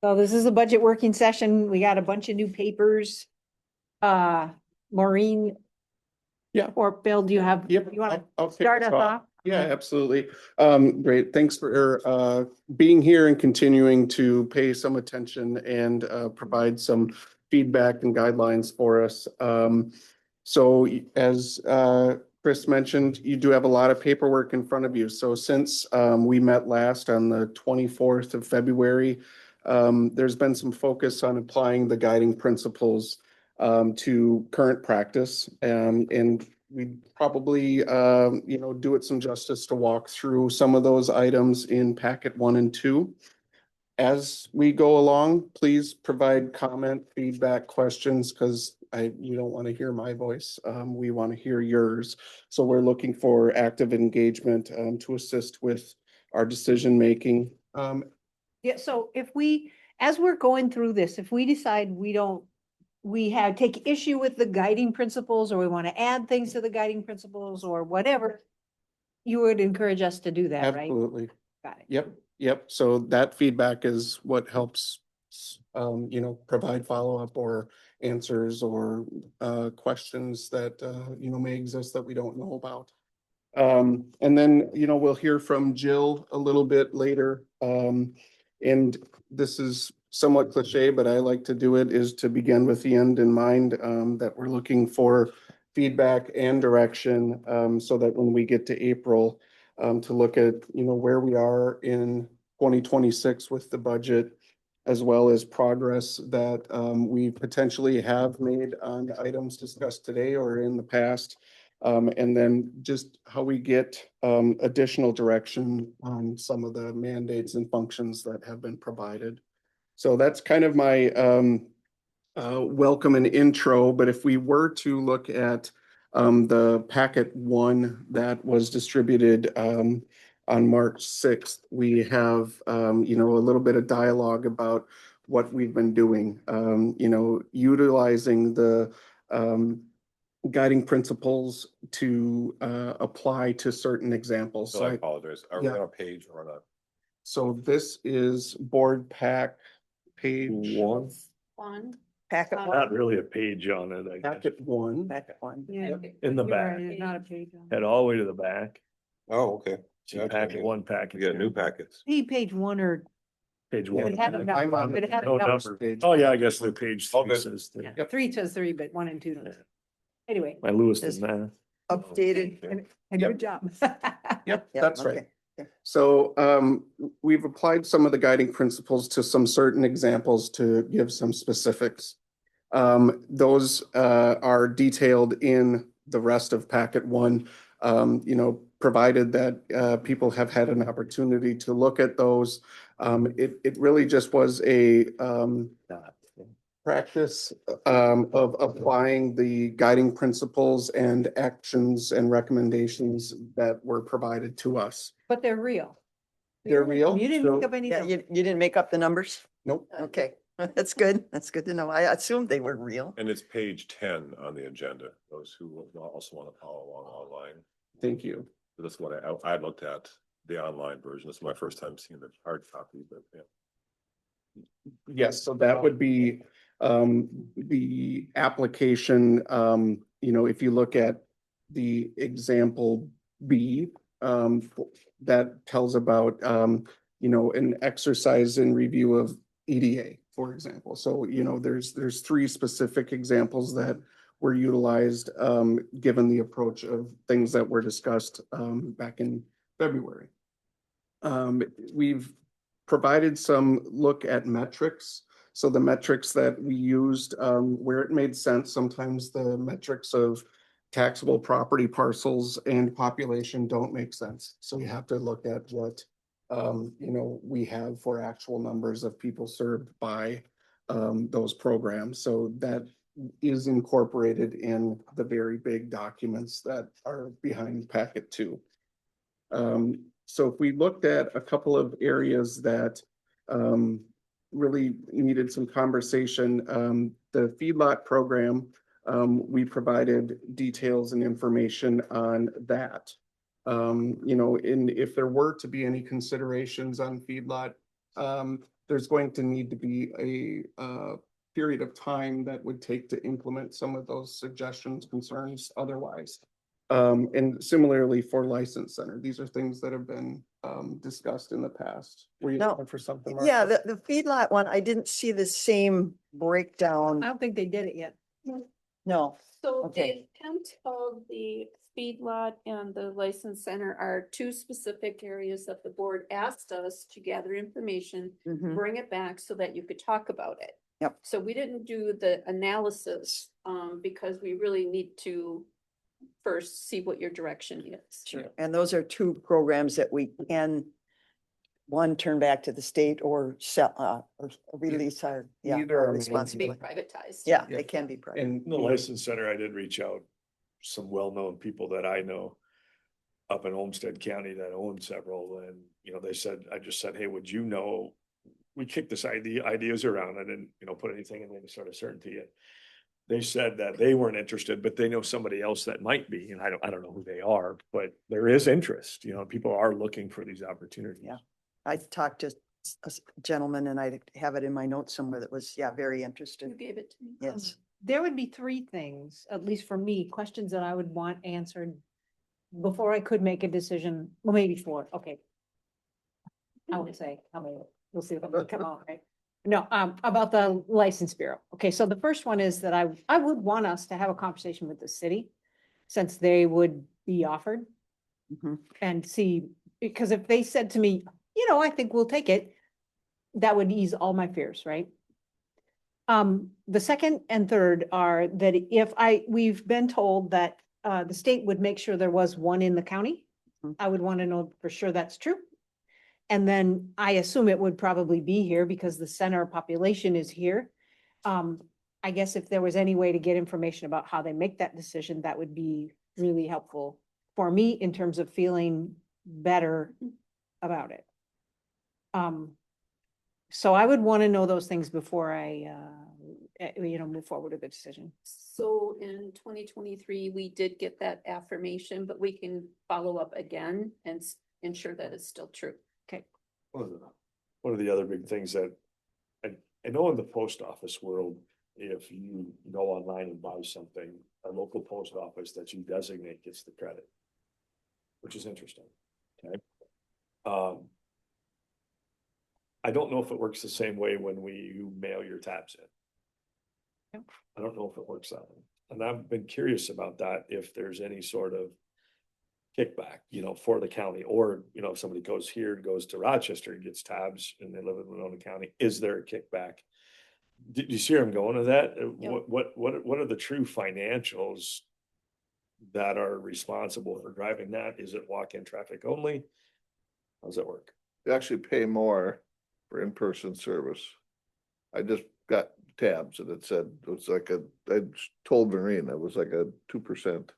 So this is a budget working session. We got a bunch of new papers. Maureen Yeah. or Bill, do you have, Yep. you want I'll to kick start us us off. off? Yeah, absolutely. Great. Thanks for being here and continuing to pay some attention and provide some feedback and guidelines for us. So as Chris mentioned, you do have a lot of paperwork in front of you. So since we met last on the 24th of February, there's been some focus on applying the guiding principles to current practice. And we probably, do it some justice to walk through some of those items in packet 1 and 2. As we go along, please provide comment, feedback, questions, because you don't want to hear my voice. We want to hear yours. So we're looking for active engagement to assist with our decision making. Yeah, so if we, as we're going through this, if we decide we have take issue with the guiding principles, or we want to add things to the guiding principles or whatever, you would encourage us to do that, right? Absolutely. Got it. Yep. So that feedback is what helps, provide follow-up or answers or questions that, may exist that we don't know about. And then, we'll hear from Jill a little bit later. And this is somewhat cliche, but I like to do it, is to begin with the end in mind, that we're looking for feedback and direction, so that when we get to April, to look at, where we are in 2026 with the budget, as well as progress that we potentially have made on items discussed today or in the past. And then just how we get additional direction on some of the mandates and functions that have been provided. So that's kind of my welcome and intro. But if we were to look at the packet 1 that was distributed on March 6th, we have, a little bit of dialogue about what we've been doing, utilizing the guiding principles to apply to certain examples. So I apologize. Are we on a page or on a? So this is board pack page 1. Packet Not really a page on it, I guess. packet 1. Packet 1. Yeah. Yep. In the You're back. right, it's not a page. on it. Head all the way to the back. Oh, okay. See packet 1, packet We got 2. new packets. See page 1 or Page it 1. had a number, I'm on it had a No number. number. Page. Oh, yeah, I guess the page 3 Okay. says. Yeah, Yep. 3 says 3, but 1 and 2 don't. Anyway, My Lewis This- did math. Updated. and Yep. good job. Yep, Yeah, that's right. okay. Yeah. So we've applied some of the guiding principles to some certain examples to give some specifics. Those are detailed in the rest of packet 1, provided that people have had an opportunity to look at those. It really just was a practice of applying the guiding principles and actions and recommendations that were provided to us. But they're real. They're real. You didn't So- make up any. Yeah, you didn't make up the numbers? Nope. Okay, that's good. That's good to know. I assumed they were real. And it's page 10 on the agenda, those who also want to follow along online. Thank you. That's what I looked at, the online version. This is my first time seeing the hard copy, but yeah. Yes, so that would be the application, if you look at the example B, that tells about, an exercise in review of EDA, for example. So, there's 3 specific examples that were utilized, given the approach of things that were discussed back in February. We've provided some look at metrics. So the metrics that we used, where it made sense, sometimes the metrics of taxable property parcels and population don't make sense. So you have to look at what, we have for actual numbers of people served by those programs. So that is incorporated in the very big documents that are behind packet 2. So if we looked at a couple of areas that really needed some conversation, the feedlot program, we provided details and information on that. And if there were to be any considerations on feedlot, there's going to need to be a period of time that would take to implement some of those suggestions, concerns otherwise. And similarly for License Center, these are things that have been discussed in the past. Were you No. looking for something? Yeah, Martha? the feedlot one, I didn't see the same I breakdown. don't think they did it yet. No, So Okay. the intent of the feedlot and the license center are two specific areas that the board asked us to gather information, Mhm. bring it back so that you could talk about it. Yep. So we didn't do the analysis, because we really need to first see what your direction is. Sure. And those are two programs that we can, one, turn back to the state or sell, or release our, yeah, Either our are Be responsibility. privatized. Yeah, Yeah. they can be private. And In the license center, I did reach out some well-known people that I know up in Olmsted County that own several, and, they said, I just said, hey, would you know? We kicked this ideas around. I didn't, put anything in any sort of certainty yet. They said that they weren't interested, but they know somebody else that might be, and I don't know who they are, but there is interest, people are looking for these opportunities. Yeah. I talked to a gentleman and I have it in my notes somewhere that was, yeah, very You interested. gave it to me. Yes. There would be three things, at least for me, questions that I would want answered before I could make a decision. Well, maybe four, okay. I would say, how many, we'll see if I'm gonna come out, right? No, about the license bureau. Okay, so the first one is that I would want us to have a conversation with the city, since they would be offered, Mhm. and see, because if they said to me, I think we'll take it, that would ease all my fears, right? The second and third are that we've been told that, the state would make sure there was one in the county. Mhm. I would want to know for sure that's true. And then I assume it would probably be here because the center population is here. I guess if there was any way to get information about how they make that decision, that would be really helpful for me in terms of feeling better about it. So I would want to know those things before I, move forward with the decision. So in 2023, we did get that affirmation, but we can follow up again and ensure that it's still true. One of the other big things that I know in the post office world, if you go online and buy something, a local post office that you designate gets the credit, which is interesting. Okay. I don't know if it works the same way when you mail your tabs in. Yep. I don't know if it works that way. And I've been curious about that, if there's any sort of kickback, for the county, or, if somebody goes here and goes to Rochester and gets tabs and they live in Winona County, is there a kickback? Did you see where I'm going with that? Yeah. What are the true financials that are responsible for driving that? Is it walk-in traffic only? How's that work? You actually pay more for in-person service. I just got tabs and it said, it was like I told Marine, it was like a 2%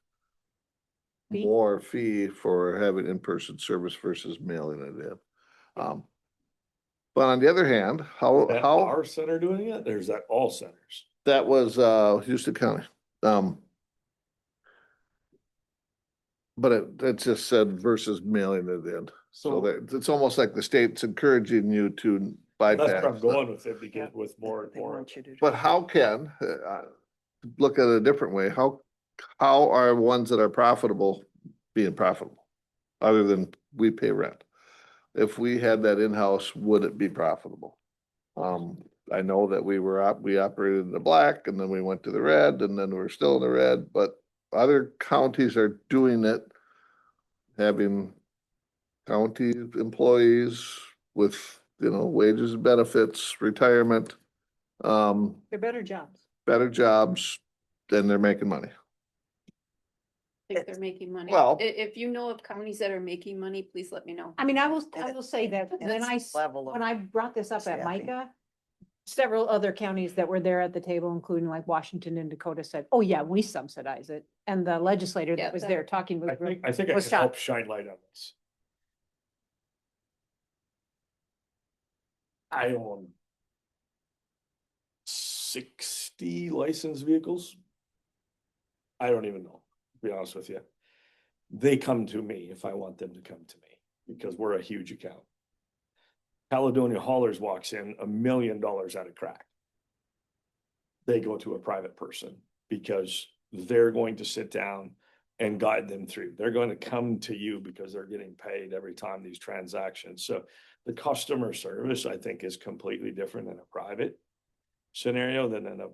Fee? more fee for having in-person service versus mailing it in. But on the other hand, That how, our center doing it, or is that all centers? that was Houston County. But it just said versus mailing it in. So So- that, it's almost like the state's encouraging you to bypass. That's where I'm the- going with it, because Yeah. with more and They more. want you to do. But how can, look at it a different way, how are ones that are profitable being profitable? Other than we pay rent. If we had that in-house, would it be profitable? I know that we operated in the black and then we went to the red and then we're still in the red, but other counties are doing it. Having county employees with, wages, benefits, retirement, They're better jobs. better jobs, then they're making money. Think they're making money. Well- If you know of counties that are making money, please let me know. I mean, I will say that And when it's level of when I brought this up at staffing. MICA, several other counties that were there at the table, including like Washington and Dakota, said, oh yeah, we subsidize it. And the legislator Yeah, that was that- there talking with. I think I was can help shocked. shine light on this. I own 60 licensed vehicles. I don't even know, to be honest with you. They come to me if I want them to come to me, because we're a huge account. Caledonia Haulers walks in $1 million out of crack. They go to a private person because they're going to sit down and guide them through. They're going to come to you because they're getting paid every time these transactions. So the customer service, I think, is completely different in a private scenario than in a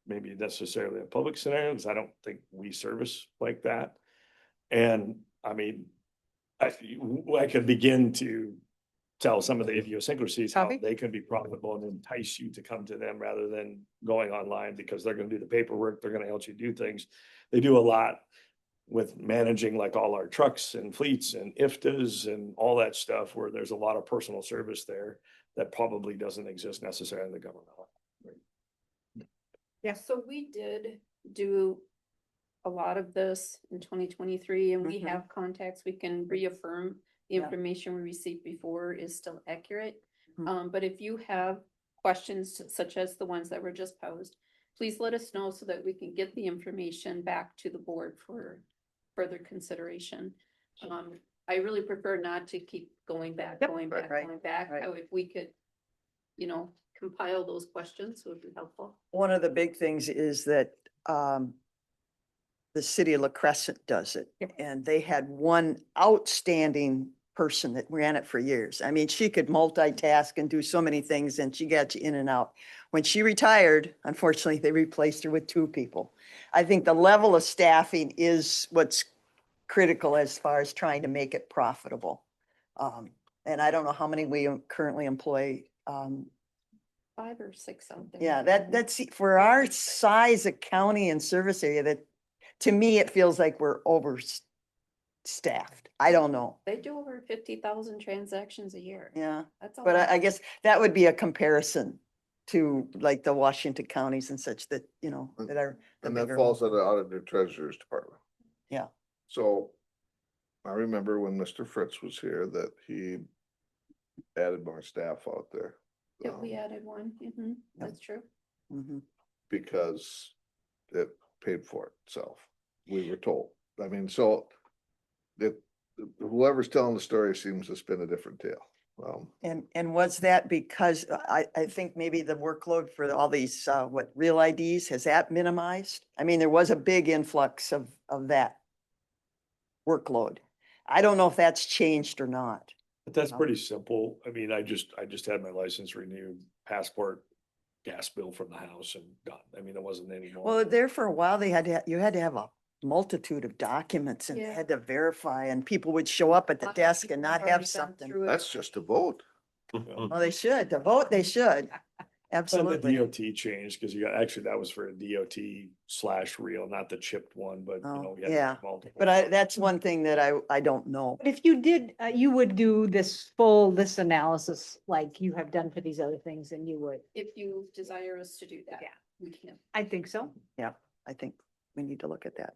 maybe necessarily a public scenario, because I don't think we service like that. And I mean, I could begin to tell some of the idiosyncrasies, how Copy. they can be profitable and entice you to come to them rather than going online, because they're gonna do the paperwork, they're gonna help you do things. They do a lot with managing like all our trucks and fleets and IFTAs and all that stuff, where there's a lot of personal service there that probably doesn't exist necessarily in the government. Yeah. So we did do a lot of this in 2023, and we Mhm. have contacts. We can reaffirm the Yeah. information we received before is still accurate. Mhm. But if you have questions such as the ones that were just posed, please let us know so that we can get the information back to the board for further consideration. I really prefer not to keep going back, Yep. going back, Right, going back. right. If we could, compile those questions, it would be helpful. One of the big things is that the city of La Crescent does it. Yep. And they had one outstanding person that ran it for years. I mean, she could multitask and do so many things, and she got you in and out. When she retired, unfortunately, they replaced her with 2 people. I think the level of staffing is what's critical as far as trying to make it profitable. And I don't know how many we currently employ. 5 or 6 out there. Yeah, that's for our size of county and service area, that, to me, it feels like we're overstaffed. I don't know. They do over 50,000 transactions a year. Yeah, That's a but lot. I guess that would be a comparison to like the Washington counties and such that, that are the And that bigger falls ones. under auditor treasurer's department. Yeah. So I remember when Mr. Fritz was here that he added more staff out there. Yeah, we um, added one. That's true. Mhm. Because it paid for itself, we were told. I mean, so it, whoever's telling the story seems to spin a different tale. And was that because I think maybe the workload for all these, real IDs, has that minimized? I mean, there was a big influx of that workload. I don't know if that's changed or not. But that's No. pretty simple. I mean, I just had my license renewed, passport, gas bill from the house and done. I mean, it wasn't anymore. Well, there for a while, you had to have a multitude of documents and Yeah. had to verify, and people would show up at the Lot of desk people and not already have been something. through it. That's just a vote. Well, they should, to vote, they should. And the Absolutely. DOT changed because actually that was for a DOT/real, not the chipped one, but Oh, we had yeah. multiple. But that's one thing that I don't know. But if you did, you would do this analysis like you have done for these other things, and you would. If you desire us to do that. Yeah. We can. I think so. I think we need to look at that.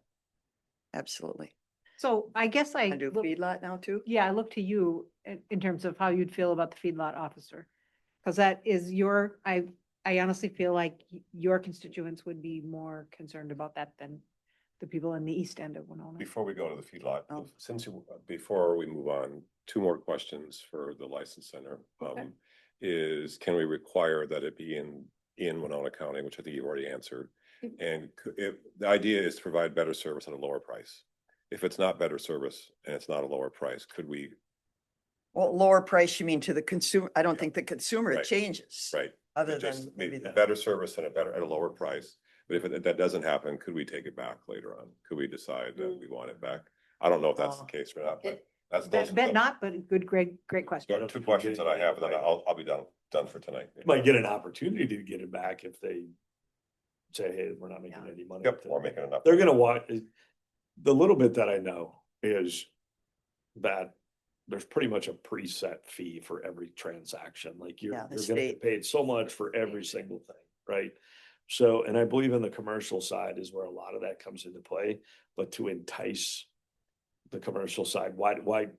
Absolutely. So I guess I do feedlot now too? yeah, I look to you in terms of how you'd feel about the feedlot officer. Because that is I honestly feel like your constituents would be more concerned about that than the people in the east end of Winona. Before we go to the feedlot, Oh. before we move on, 2 more questions for the license center. Okay. Is, can we require that it be in Winona County, which I think you already answered? And if the idea is to provide better service at a lower price. If it's not better service and it's not a lower price, could we, Well, lower price, you mean to the consumer? I don't Yeah. think the consumer, it Right. changes. right? Other Just than maybe maybe that. better service and at a lower price. But if that doesn't happen, could we take it back later on? Could we decide that we want it back? I don't know if that's the Oh. case or not, but It- that's. Bet not, but good, great question. Those are 2 questions that I have, and then I'll be done for tonight. Might get an opportunity to get it back if they say, hey, we're not making any money. Yep, with it. we're making enough. They're gonna want, the little bit that I know is that there's pretty much a preset fee for every transaction, like Yeah, the you're gonna state. get paid so much for every single thing, right? So, and I believe in the commercial side is where a lot of that comes into play, but to entice the commercial side, why?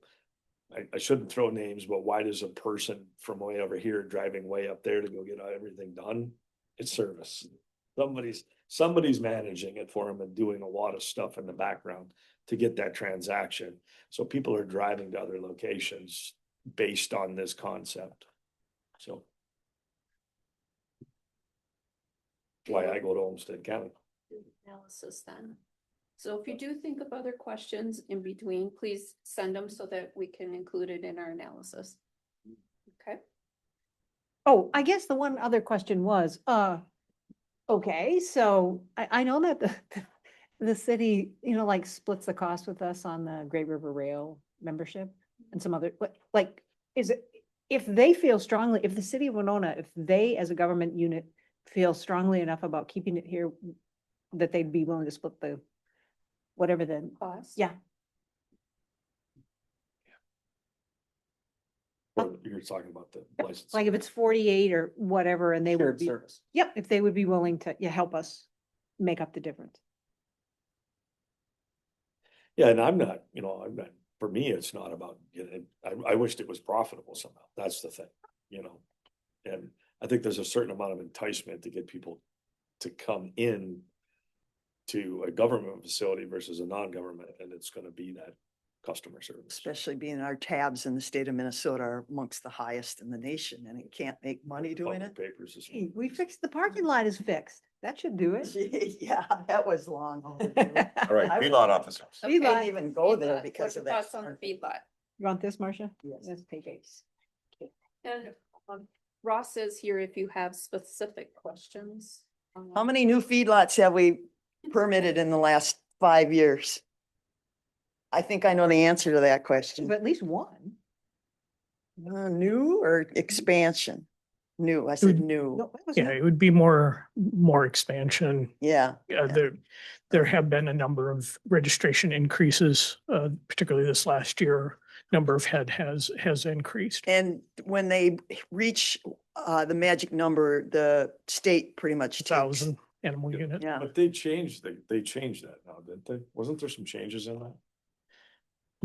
I shouldn't throw names, but why does a person from way over here driving way up there to go get everything done? It's service. Somebody's managing it for them and doing a lot of stuff in the background to get that transaction. So people are driving to other locations based on this concept. so. Why I go to Olmsted County. do the analysis then. So if you do think of other questions in between, please send them so that we can include it in our analysis. Okay, Oh, I guess the one other question was, okay, so I know that the city, you know, like splits the cost with us on the Great River Rail membership and some other, like, is it, if they feel strongly, if the city of Winona, if they as a government unit feel strongly enough about keeping it here, that they'd be willing to split the, whatever the, cost. yeah, Or you're talking about the license. like if it's 48 or whatever, and they would Shared be, service. yep, if they would be willing to, yeah, help us make up the difference. Yeah, and I'm not, for me, it's not about getting, I wished it was profitable somehow. That's the thing, And I think there's a certain amount of enticement to get people to come in to a government facility versus a non-government, and it's gonna be that customer service. Especially being our tabs in the state of Minnesota are amongst the highest in the nation and it can't make money doing Public it. Papers is. Hey, we fixed, the parking lot is fixed. That should do it. Yeah, that was long overdue. All right, I would- feedlot officers. I didn't Feedlot. even go there Feedlot. because What's of your that. thoughts on the feedlot? You want this, Marcia? Yes. Let's take it. And Ross is here if you have specific questions. How many new feedlots have we permitted in the last 5 years? I think I know the answer to that question. But at least one. New or expansion? New, I said new. No, that was Yeah, not- it would be more expansion. Yeah. There have been a number of registration increases, particularly this last year. Number of head has increased. And when they reach the magic number, the state pretty much takes. 1,000 animal units. Yeah. But they changed that now, didn't they? Wasn't there some changes in that?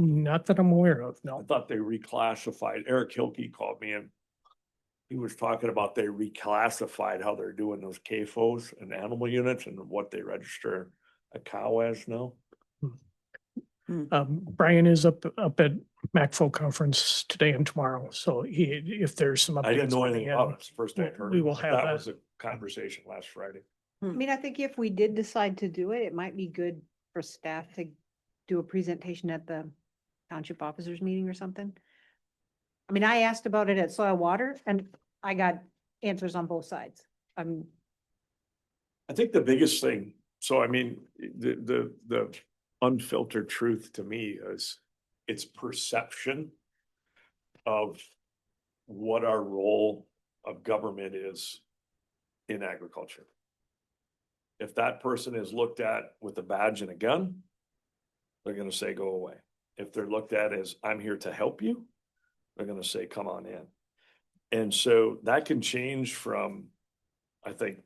Not that I'm aware of, I no. thought they reclassified. Eric Hilke called me and he was talking about they reclassified how they're doing those CAFOs and animal units and what they register a cow as now. Brian is up at MACFO conference today and tomorrow, so if there's some updates. I didn't know coming anything in, about it. It's the first I heard. We will of it. have That that. was a conversation last Friday. I mean, I think if we did decide to do it, it might be good for staff to do a presentation at the township officers meeting or something. I mean, I asked about it at Soil Water and I got answers on both sides. I think the biggest thing, so I mean, the unfiltered truth to me is it's perception of what our role of government is in agriculture. If that person is looked at with a badge and a gun, they're gonna say, go away. If they're looked at as, I'm here to help you, they're gonna say, come on in. And so that can change from, I think,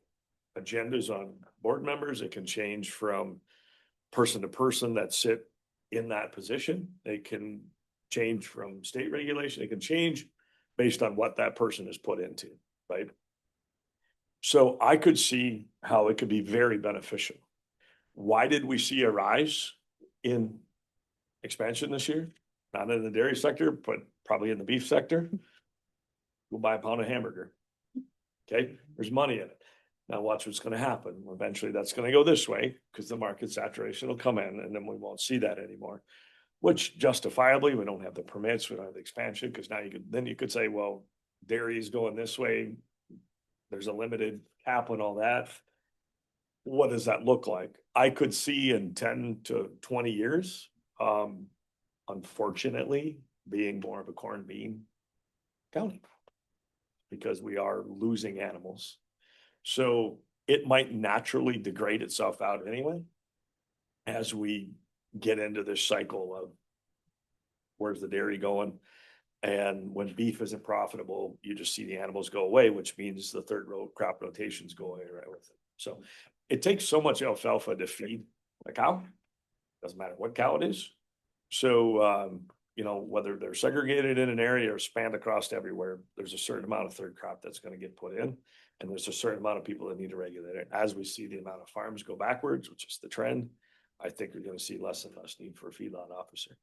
agendas on board members. It can change from person to person that sit in that position. It can change from state regulation. It can change based on what that person is put into, right? So I could see how it could be very beneficial. Why did we see a rise in expansion this year? Not in the dairy sector, but probably in the beef sector. Go buy a pound of hamburger. Okay, there's money in it. Now watch what's gonna happen. Eventually that's gonna go this way because the market saturation will come in and then we won't see that anymore. Which justifiably, we don't have the permits, we don't have the expansion, because now you could say, well, dairy is going this way. There's a limited cap and all that. What does that look like? I could see in 10 to 20 years, unfortunately, being more of a corn bean county. Because we are losing animals. So it might naturally degrade itself out anyway. As we get into this cycle of where's the dairy going? And when beef isn't profitable, you just see the animals go away, which means the third row crop rotations go away right with it. So it takes so much alfalfa to feed a cow. Doesn't matter what cow it is. So, whether they're segregated in an area or spanned across everywhere, there's a certain amount of third crop that's going to get put in. And there's a certain amount of people that need to regulate it. As we see the amount of farms go backwards, which is the trend, I think we're going to see less and less need for a feedlot officer.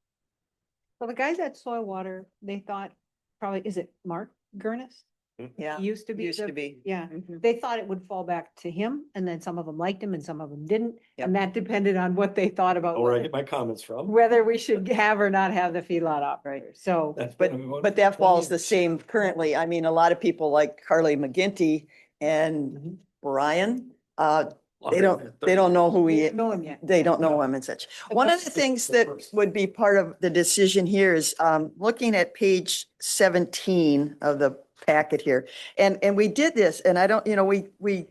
So the guys at Soil Water, they thought probably, is it Mark Gurnis? Yeah, He used to be. used the- to be. Yeah, Mhm. they thought it would fall back to him, and then some of them liked him and some of them didn't. Yep. And that depended on what they thought about Where I whether- get my comments from. whether we should have or not have the feedlot operator. So, That's But, been about but that 20 falls the years. same currently. I mean, a lot of people like Carly McGinty and Mhm. Brian, they Longer don't, than they don't know who we he, don't know him yet. they don't know him and such. But One of that's the things that first. would be part of the decision here is, looking at page 17 of the packet here. And we did this, and I don't, we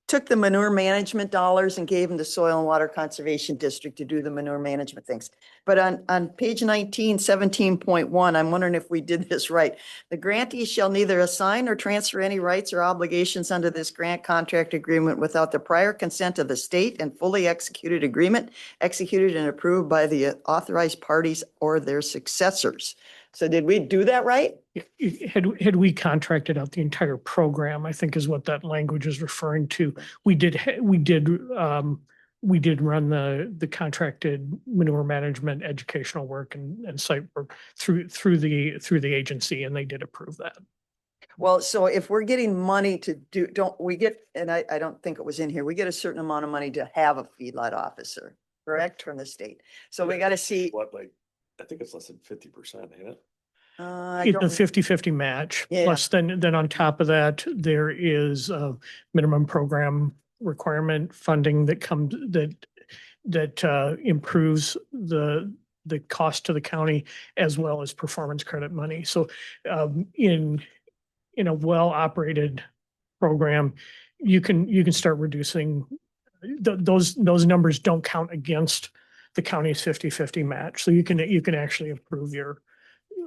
took the manure management dollars and gave them to Soil and Water Conservation District to do the manure management things. But on page 19, 17.1, I'm wondering if we did this right. The grantee shall neither assign or transfer any rights or obligations under this grant contract agreement without the prior consent of the state and fully executed agreement, executed and approved by the authorized parties or their successors. So did we do that right? Had we contracted out the entire program, I think is what that language is referring to. We did run the contracted manure management, educational work and site work through the agency, and they did approve that. Well, so if we're getting money to do, don't we get, and I don't think it was in here, we get a certain amount of money to have a feedlot officer, correct, from the state. So we got to see. What, like, I think it's less than 50%, ain't it? I The don't- 50-50 match. Yeah. Plus then on top of that, there is a minimum program requirement funding that comes that improves the cost to the county as well as performance credit money. So in a well-operated program, you can start reducing those numbers don't count against the county's 50-50 match. So you can actually improve your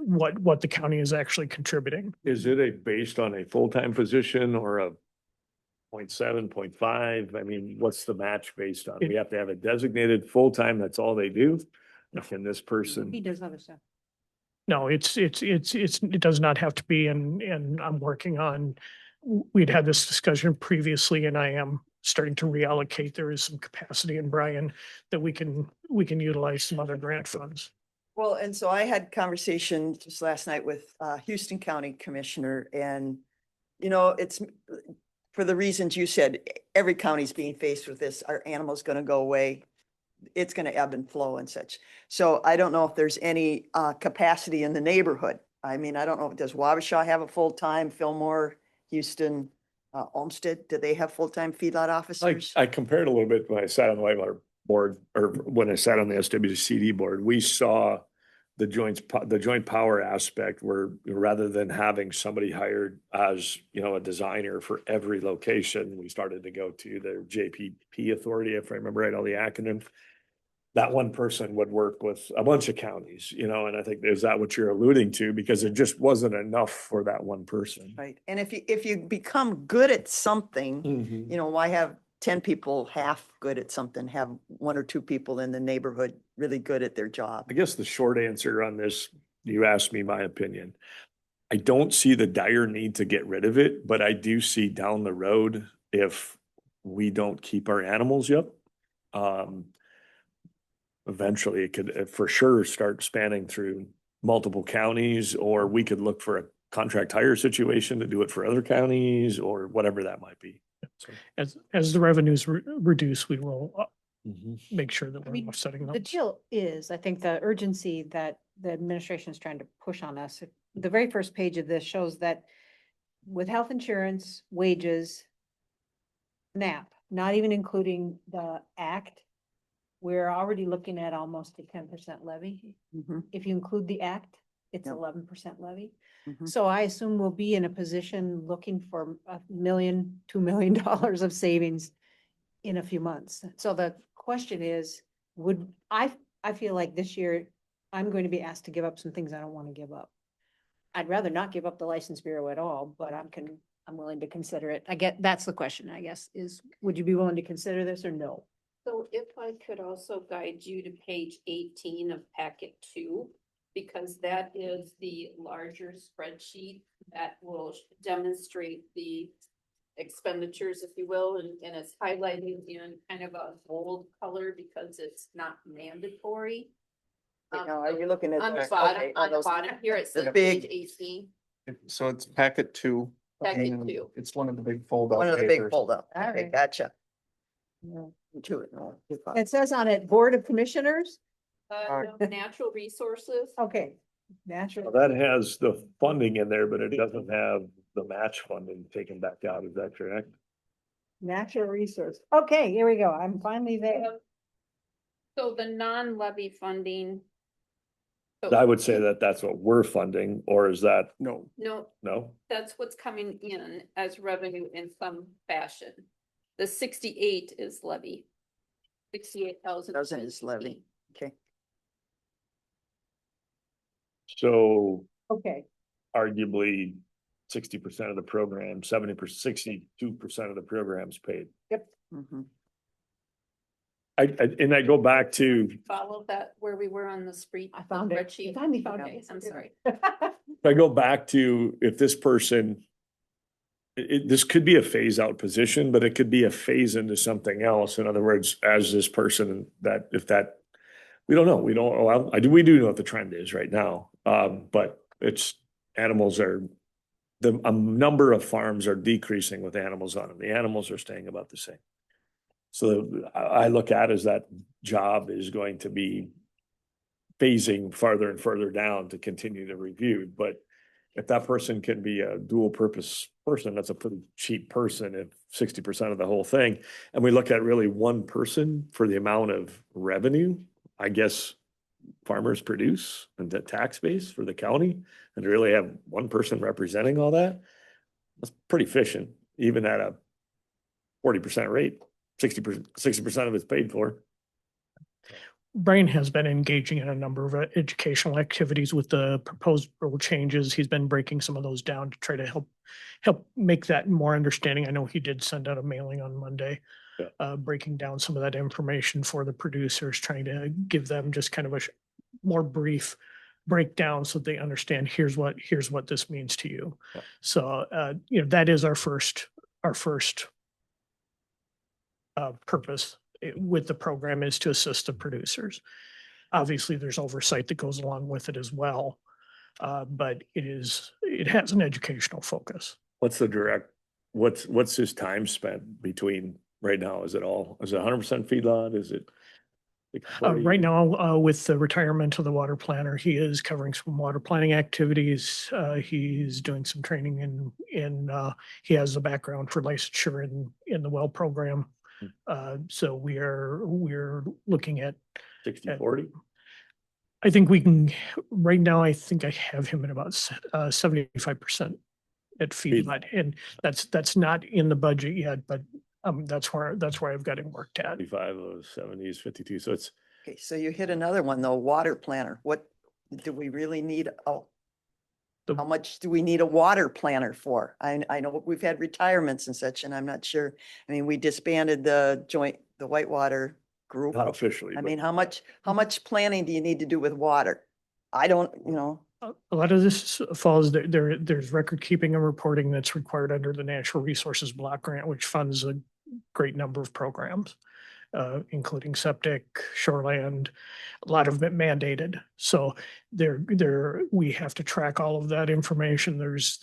what the county is actually contributing. Is it based on a full-time position or a 0.7, 0.5? I mean, what's the match based on? We have to have a designated full-time, that's all they do? Can this he person, does other stuff. No, it does not have to be, and I'm working on, we'd had this discussion previously, and I am starting to reallocate. There is some capacity in Brian that we can utilize some other grant funds. Well, and so I had conversation just last night with Houston County Commissioner, and it's for the reasons you said, every county's being faced with this. Our animal's going to go away. It's going to ebb and flow and such. So I don't know if there's any capacity in the neighborhood. I mean, I don't know, does Wabasha have a full-time, Fillmore, Houston, Olmsted, do they have full-time feedlot officers? I compared a little bit when I sat on the Whitewater board, or when I sat on the SWCD board, we saw the joint power aspect where rather than having somebody hired as, a designer for every location, we started to go to the JPP authority, if I remember right, all the acronyms. That one person would work with a bunch of counties, and I think, is that what you're alluding to? Because it just wasn't enough for that one person. Right. And if you become good at something, Mhm. why have 10 people half good at something, have one or two people in the neighborhood really good at their job? I guess the short answer on this, you asked me my opinion. I don't see the dire need to get rid of it, but I do see down the road, if we don't keep our animals up, eventually it could for sure start spanning through multiple counties, or we could look for a contract hire situation to do it for other counties or whatever that might be. So, As the revenues reduce, we will mhm. make sure that I we're mean, offsetting the those. deal is, I think the urgency that the administration is trying to push on us, the very first page of this shows that with health insurance, wages, NAP, not even including the act, we're already looking at almost a 10% levy. Mhm, If you include the act, it's Yep. 11% levy. mhm. So I assume we'll be in a position looking for $1 million, $2 million of savings in a few months. So the question is, I feel like this year I'm going to be asked to give up some things I don't want to give up. I'd rather not give up the license bureau at all, but I'm willing to consider it. That's the question, I guess, is would you be willing to consider this or no? So if I could also guide you to page 18 of packet 2, because that is the larger spreadsheet that will demonstrate the expenditures, if you will, and it's highlighted in kind of a bold color because it's not mandatory. Wait, now, are you looking at? On the those? bottom, Okay, on the those- bottom here, it the says big- page 18. So it's packet 2. packet two. It's one of the big fold out One of the big papers. fold up. All Okay, right. gotcha. To it. No, It says on it, Board of Commissioners, No, natural resources. okay, natural. That has the funding in there, but it doesn't have the match funding taken back out. Is that correct? Natural resource. Okay, here we go. I'm finally there. So the non-levy funding. I would say that that's what we're funding, or is that, No, No, no? that's what's coming in as revenue in some fashion. The 68 is levy. 68,000. Doesn't is levy. Okay. So Okay, arguably 60% of the program, 70%, 62% of the program's paid. Mhm. And I go back to, Follow that where we were on the spread. I found it. spreadsheet. I finally found Okay, it. I'm sorry. I go back to if this person, this could be a phase out position, but it could be a phase into something else. In other words, as this person that, if that, we don't know, we don't, well, we do know what the trend is right now. But it's, animals are, a number of farms are decreasing with animals on them. The animals are staying about the same. So I look at as that job is going to be phasing farther and further down to continue to review. But if that person can be a dual purpose person, that's a pretty cheap person if 60% of the whole thing. And we look at really one person for the amount of revenue, I guess farmers produce and the tax base for the county, and to really have one person representing all that, that's pretty efficient, even at a 40% rate. 60% of it's paid for. Brian has been engaging in a number of educational activities with the proposed rule changes. He's been breaking some of those down to try to help make that more understanding. I know he did send out a mailing on Monday, breaking down some of that information for the producers, trying to give them just kind of a more brief breakdown so they understand here's what this means to you. Yeah. So that is our first purpose with the program is to assist the producers. Obviously, there's oversight that goes along with it as well. But it has an educational focus. What's his time spent between right now? Is it 100% feedlot? Is it? like 40? Right now, with the retirement of the water planner, he is covering some water planning activities. He's doing some training he has a background for licensure in the well program. So we're looking at 60-40? I think we can, right now, I think I have him at about 75% at feedlot, and that's not in the budget yet, but that's where I've got him worked at. 55 of 70 is 52. So it's, Okay, so you hit another one though, water planner. What do we really need? Oh, how much do we need a water planner for? I know we've had retirements and such, and I'm not sure. I mean, we disbanded the Whitewater group. not officially. I but mean, how much planning do you need to do with water? I don't, A lot of this falls, there's record keeping and reporting that's required under the Natural Resources Block Grant, which funds a great number of programs, including septic, shoreland, a lot of it mandated. So we have to track all of that information. There's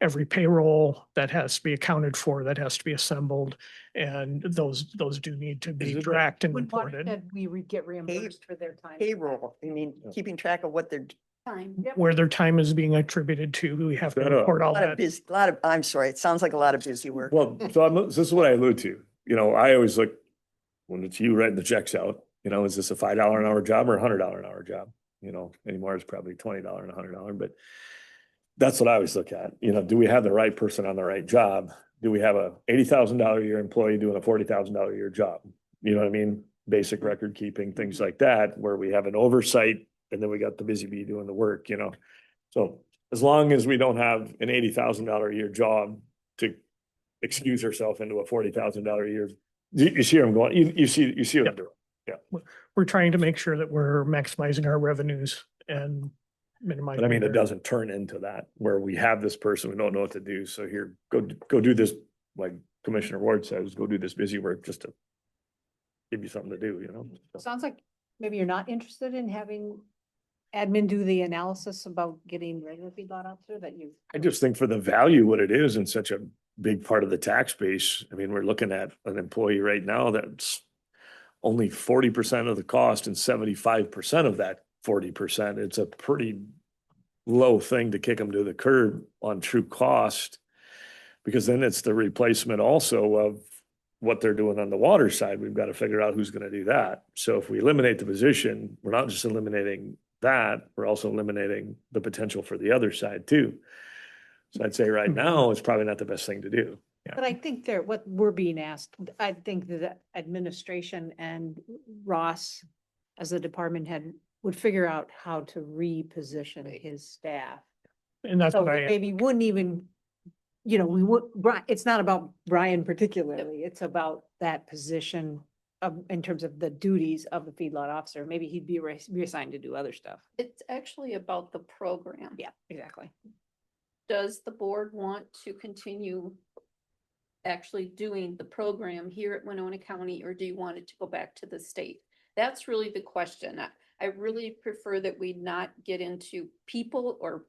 every payroll that has to be accounted for, that has to be assembled, and those do need to be Is it- tracked and When reported. watershed, we get reimbursed for their time. payroll, I mean, keeping track of what they're, Time. Where their time is being attributed to, we have to Is that a- report a all lot of that. busy, I'm sorry, it sounds like a lot of busy work. Well, so this is what I allude to. I always look, when it's you writing the checks out, is this a $5 an hour job or a $100 an hour job? Anymore it's probably $20 and $100, but that's what I always look at. Do we have the right person on the right job? Do we have a $80,000 a year employee doing a $40,000 a year job? You know what I mean? Basic record keeping, things like that, where we have an oversight and then we got the busy bee doing the work, So as long as we don't have an $80,000 a year job to excuse herself into a $40,000 a year, you see where I'm going, you see what I'm doing. We're trying to make sure that we're maximizing our revenues and minimizing. But I mean, it their- doesn't turn into that where we have this person, we don't know what to do. So here, go do this, like Commissioner Ward says, go do this busy work just to give you something to do, Sounds like maybe you're not interested in having admin do the analysis about getting regular feedlot officer that you? I just think for the value, what it is and such a big part of the tax base, I mean, we're looking at an employee right now that's only 40% of the cost and 75% of that 40%. It's a pretty low thing to kick them to the curb on true cost. Because then it's the replacement also of what they're doing on the water side. We've got to figure out who's going to do that. So if we eliminate the position, we're not just eliminating that, we're also eliminating the potential for the other side too. So I'd say right now, it's probably not the best thing to do. But I think what we're being asked, I think that administration and Ross as the department head would figure out how to reposition his staff. And that's So what I, maybe wouldn't even, we would, it's not about Brian particularly, it's about that position of, in terms of the duties of the feedlot officer. Maybe he'd be reassigned to do other stuff. It's actually about the program. Yeah, exactly. Does the board want to continue actually doing the program here at Winona County, or do you want it to go back to the state? That's really the question. I really prefer that we not get into people or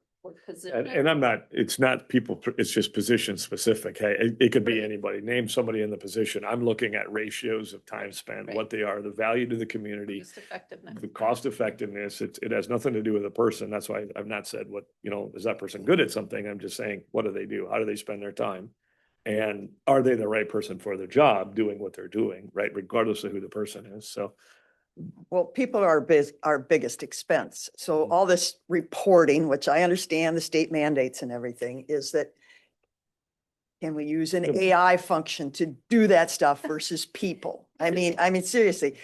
position. And I'm not, it's not people, it's just position specific. Hey, it could be anybody. Name somebody in the position. I'm looking at ratios of time spent, Right. what they are, the value to the community, Cost effectiveness. the cost effectiveness. It has nothing to do with the person. That's why I've not said what, is that person good at something? I'm just saying, what do they do? How do they spend their time? And are they the right person for their job, doing what they're doing, right? Regardless of who the person is. So Well, people are our biggest expense. So all this reporting, which I understand the state mandates and everything, is that can we use an Yep. AI function to do that stuff versus people? I mean, seriously,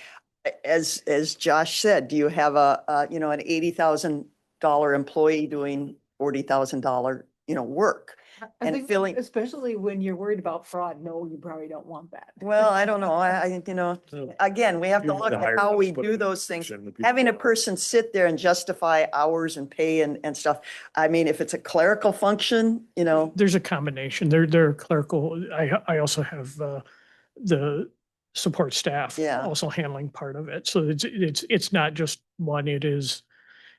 as Josh said, do you have an $80,000 employee doing $40,000, work? I And think feeling- especially when you're worried about fraud, no, you probably don't want that. Well, I don't know. Again, we have to You look the at higher how ups we put do it in those things. position, the people Having a are- person sit there and justify hours and pay and stuff. I mean, if it's a clerical function, there's a combination. There are clerical, I also have the support staff Yeah. also handling part of it. So it's not just one, it is,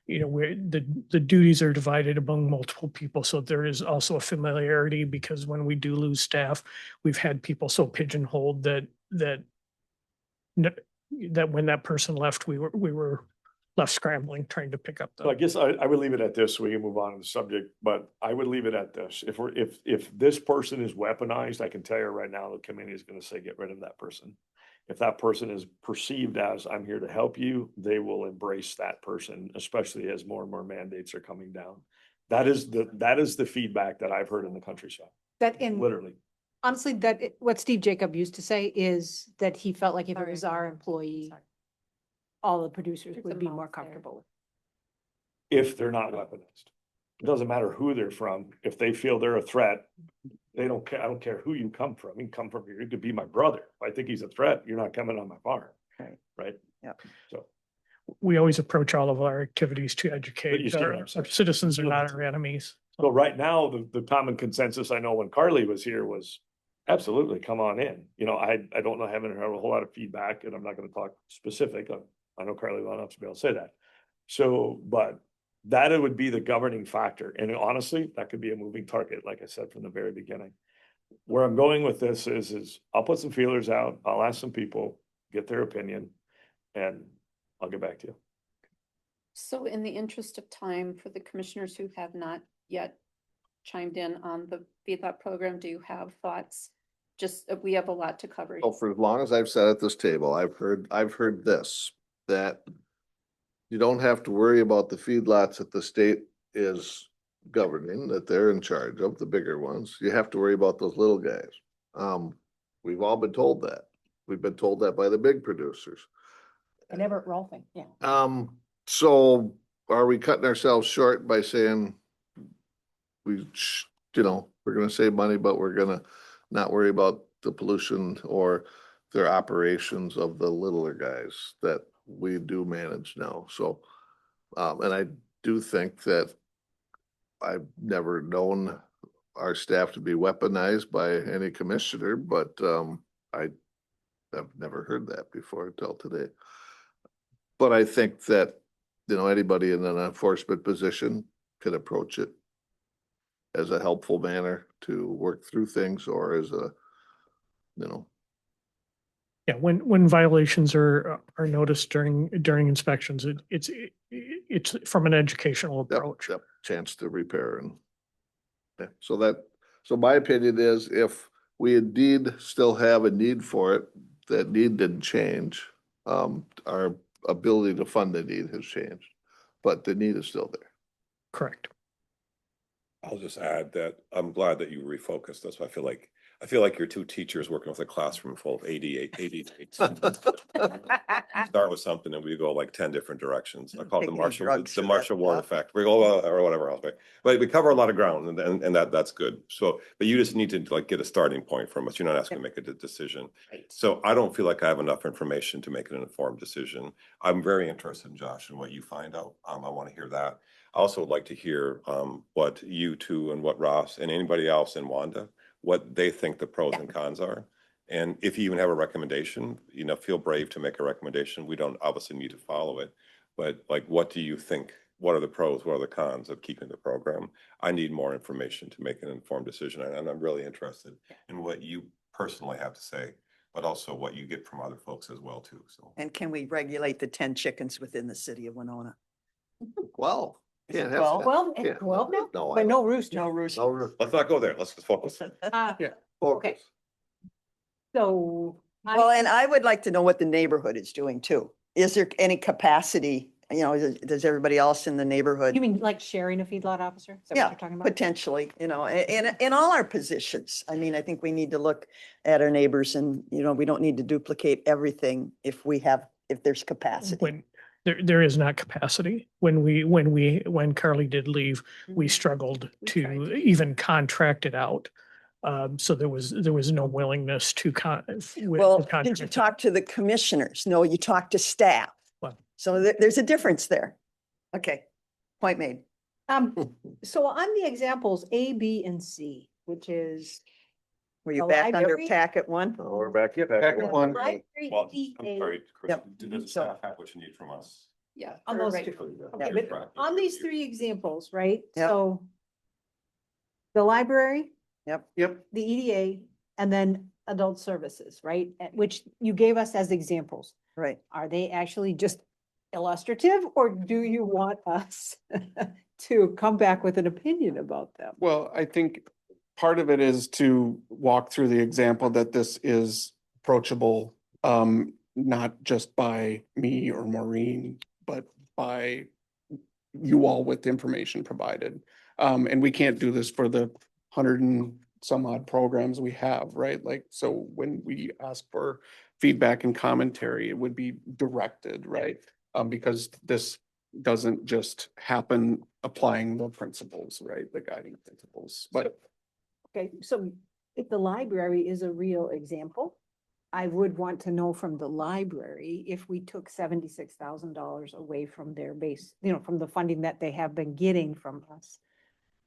where the duties are divided among multiple people. So there is also a familiarity because when we do lose staff, we've had people so pigeonholed that when that person left, we were left scrambling, trying to pick up So I the. guess I would leave it at this, so we can move on to the subject, but I would leave it at this. If this person is weaponized, I can tell you right now, the committee is gonna say, get rid of that person. If that person is perceived as, I'm here to help you, they will embrace that person, especially as more and more mandates are coming down. That is the feedback that I've heard in the countryside, That in, literally. honestly, what Steve Jacob used to say is that he felt like if it was our employee, all the producers There's would a be mouse more there. comfortable. If they're not weaponized. It doesn't matter who they're from. If they feel they're a threat, they don't care. I don't care who you come from. You can come from here. You could be my brother. If I think he's a threat, you're not coming on my farm. Right. Right? Yeah. So. We always approach all of our activities to But you educate still our have some- citizens are still have not some- our enemies. So right now, the common consensus I know when Carly was here was absolutely come on in. I don't know, haven't heard a whole lot of feedback and I'm not gonna talk specific. I know Carly well enough to be able to say that. So, but that it would be the governing factor. And honestly, that could be a moving target, like I said from the very beginning. Where I'm going with this is I'll put some feelers out. I'll ask some people, get their opinion, and I'll get back to you. So in the interest of time, for the commissioners who have not yet chimed in on the feedlot program, do you have thoughts? Just, we have a lot to cover. So for as long as I've sat at this table, I've heard this, that you don't have to worry about the feedlots that the state is governing, that they're in charge of, the bigger ones. You have to worry about those little guys. We've all been told that. We've been told that by the big producers. And Everett Rolfing, yeah. So are we cutting ourselves short by saying we're gonna save money, but we're gonna not worry about the pollution or their operations of the littler guys that we do manage now? So, and I do think that I've never known our staff to be weaponized by any commissioner, but, I've never heard that before until today. But I think that anybody in an enforcement position could approach it as a helpful manner to work through things or as a, Yeah, when violations are noticed during inspections, it's from an educational yep, approach. yep, chance to repair and. Yeah, so my opinion is if we indeed still have a need for it, that need didn't change. Our ability to fund the need has changed, but the need is still there. Correct. I'll just add that I'm glad that you refocused this. I feel like you're two teachers working with a classroom full of 88. Start with something and we go like 10 different directions. I call it Taking drugs the for that Marshall Ward stuff. effect. We go, or whatever else, right? But we cover a lot of ground and that's good. So, but you just need to like get a starting point from us. You're not asking to make a decision. Right. So I don't feel like I have enough information to make an informed decision. I'm very interested, Josh, in what you find out. I want to hear that. I also would like to hear what you two and what Ross and anybody else in Wanda, what they think the pros and cons are. And if you even have a recommendation, feel brave to make a recommendation. We don't obviously need to follow it, but like, what do you think? What are the pros? What are the cons of keeping the program? I need more information to make an informed decision. And I'm really interested in what you personally have to say, but also what you get from other folks as well too. So. And can we regulate the 10 chickens within the city of Winona? Well, can't have. 12 Yeah, 12 now? No, But no rooster. No rooster. No. Let's not go there. Let's just focus. Okay. Focus. So. Well, and I would like to know what the neighborhood is doing too. Is there any capacity, does everybody else in the neighborhood? You mean like sharing a feedlot officer? Is that what Yeah, you're talking about? potentially, in all our positions. I mean, I think we need to look at our neighbors and, we don't need to duplicate everything if there's capacity. When there is not capacity. When Carly did leave, we Mhm. struggled We tried to to. even contract it out. So there was no willingness to Well, did you contract. talk to the commissioners? No, you talked to staff. Well- So there's a difference there. Okay, point made. So on the examples A, B, and C, which is Were you The back under library? packet one? Oh, we're back. Packet one. library, Well, E, I'm A, sorry, Chris, Yep. does the staff have what you need from us? Yeah. on for those right- two. Yeah. Okay, but on these three examples, right? Yep. So the library, Yep. the EDA, and then adult services, right? Which you gave us as examples. Right. Are they actually just illustrative, or do you want us to come back with an opinion about them? Well, I think part of it is to walk through the example that this is approachable, not just by me or Maureen, but by you all with the information provided. And we can't do this for the 100 and some odd programs we have, right? Like, so when we ask for feedback and commentary, it would be directed, right? Because this doesn't just happen applying the principles, right? The guiding principles, but. Okay, so if the library is a real example, I would want to know from the library if we took $76,000 away from their base, from the funding that they have been getting from us,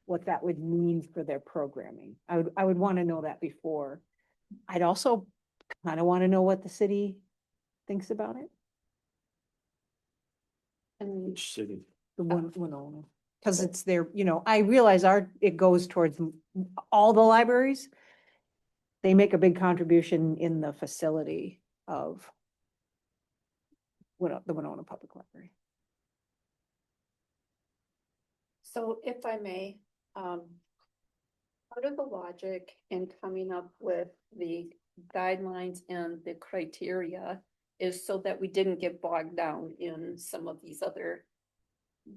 what that would mean for their programming. I would want to know that before. I'd also kind of want to know what the city thinks about it. And Which city? The Winona, because it's their, I realize it goes towards all the libraries. They make a big contribution in the facility of the Winona Public Library. so if I may, part of the logic in coming up with the guidelines and the criteria is so that we didn't get bogged down in some of these other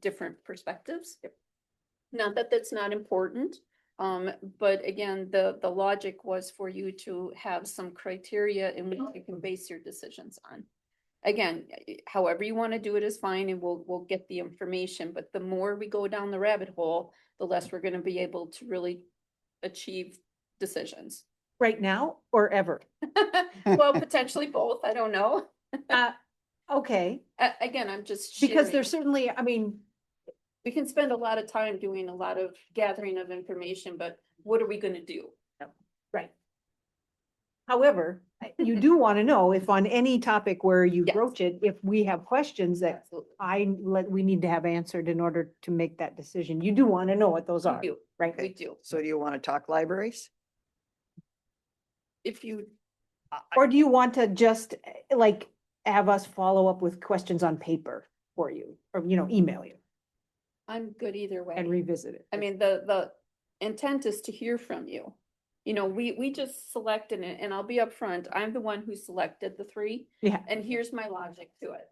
different perspectives. Not that that's not important, but again, the logic was for you to have some criteria in which you can base your decisions on. Again, however you want to do it is fine, and we'll get the information, but the more we go down the rabbit hole, the less we're going to be able to really achieve decisions. Right now or ever? Well, potentially both, I don't know. Okay, Again, I'm just because sharing. there's certainly, We can spend a lot of time doing a lot of gathering of information, but what are we gonna do? right. However, you do want to know if on any topic where you Yes. broach it, if we have questions that Absolutely. we need to have answered in order to make that decision. You do want to know what those We are, do, right? we do. So do you want to talk libraries? If you, Or do you want to just like have us follow up with questions on paper for you or, email you I'm good either way. and revisit it? I mean, the intent is to hear from you. You know, we just selected it, and I'll be upfront, I'm the one who selected the three, Yeah, and here's my logic to it.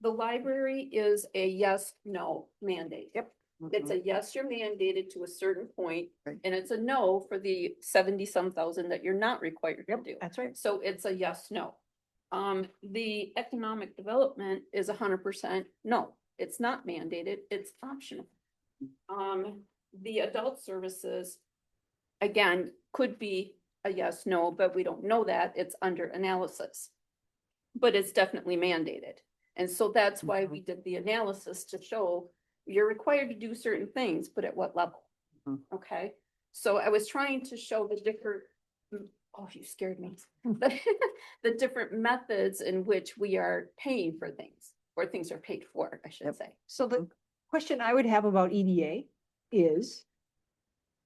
The library is a yes, no mandate. Yep. It's a yes, you're mandated to a certain point, Right. and it's a no for the 70-some thousand that you're not required to do. that's right. So it's a yes, no. The economic development is 100% no, it's not mandated, it's optional. The adult services, again, could be a yes, no, but we don't know that, it's under analysis. But it's definitely mandated, and so that's why we did the analysis to show you're required to do certain things, but at what level? Mhm. Okay, so I was trying to show the different, oh, you scared me. The different methods in which we are paying for things, or things are paid for, I should Yep. say. So the question I would have about EDA is,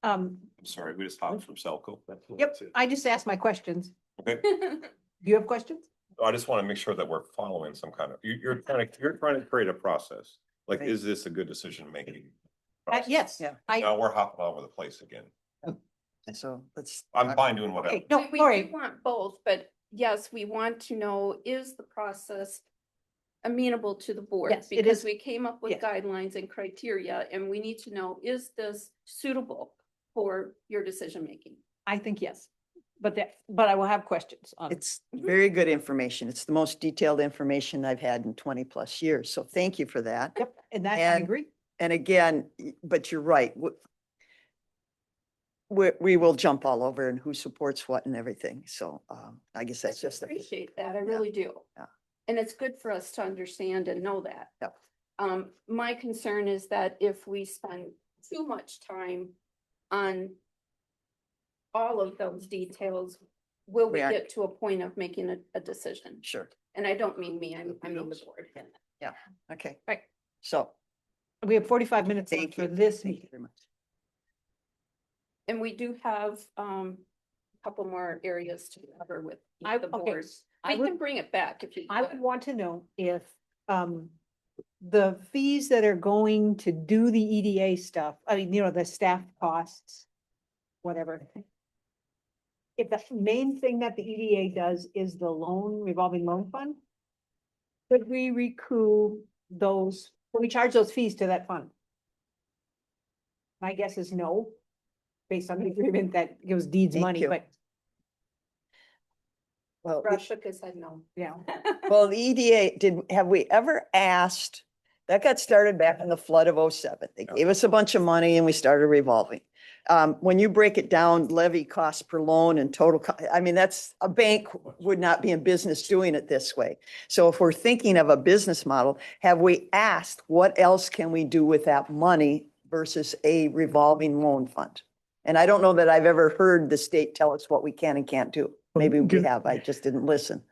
I'm sorry, we just hopped from Selco. yep, I just asked my questions. Okay, Do you have questions? I just want to make sure that we're following some kind of, you're trying to create a process. Like, Right. is this a good decision-making? Yes. Yeah. Now we're hopping all over the place again. So let's. I'm fine doing whatever. Okay, no, We all do right. want both, but yes, we want to know, is the process amenable to the board? Yes, it Because is. we came up with Yes. guidelines and criteria, and we need to know, is this suitable for your decision making? I think yes, but I will have questions on it. It's very good information. It's the most detailed information I've had in 20+ years. So thank you for that. Yep, and that, I And- agree. And again, but you're right. We will jump all over and who supports what and everything. So I guess that's just. Appreciate that, I Yeah. really do. Yeah. And it's good for us to understand and know that. Yep. My concern is that if we spend too much time on all of those details, will we We aren't- get to a point of making a decision? Sure. And I don't mean me, I mean the board. Okay. Right. So We have 45 minutes left thank for you. this. Thank you very much. And we do have a couple more areas to cover with I- the okay, boards. I We would- can bring it back if you. I would want to know if, the fees that are going to do the EDA stuff, I mean, the staff costs, whatever. If the main thing that the EDA does is the revolving loan fund, could we recoup those, could we charge those fees to that fund? My guess is no, based on the agreement that gives deeds Thank money, you. but Well, Russ shook his head no. yeah. well, the EDA, have we ever asked, that got started back in the flood of '07. They gave us a bunch of money and we started revolving. When you break it down, levy costs per loan and total, I mean, that's, a bank would not be in business doing it this way. So if we're thinking of a business model, have we asked what else can we do with that money versus a revolving loan fund? And I don't know that I've ever heard the state tell us what we can and can't do. Well, Maybe we give- have, I just didn't listen.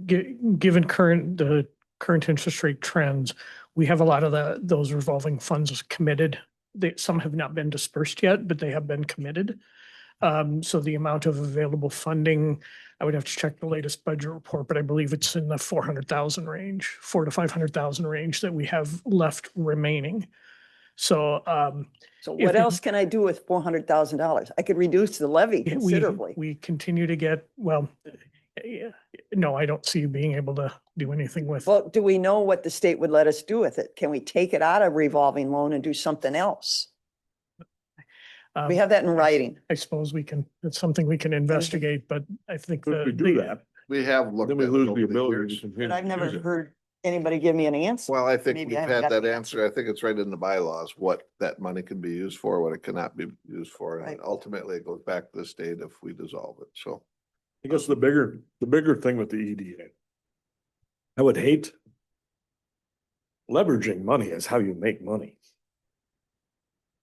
Given the current interest rate trends, we have a lot of those revolving funds committed. Some have not been dispersed yet, but they have been committed. So the amount of available funding, I would have to check the latest budget report, but I believe it's in the 400,000 range, 400 to 500,000 range that we have left remaining. So So If what we- else can I do with $400,000? I could reduce the levy yeah, considerably. we continue to get, well, no, I don't see you being able to do anything with. Well, do we know what the state would let us do with it? Can we take it out of revolving loan and do something else? um, We have that in writing. I suppose it's something we can investigate, but I think If we do the, that, We have looked. then we at it lose over the the ability years. to. But I've never use it. heard anybody give me an answer. Well, I think Maybe we've I haven't had got that the answer. I think it's right in the bylaws, what that money can be used for, what it cannot be used for. And Right. ultimately, it goes back to the state if we dissolve it. So. I guess the bigger thing with the EDA. I would hate. Leveraging money is how you make money.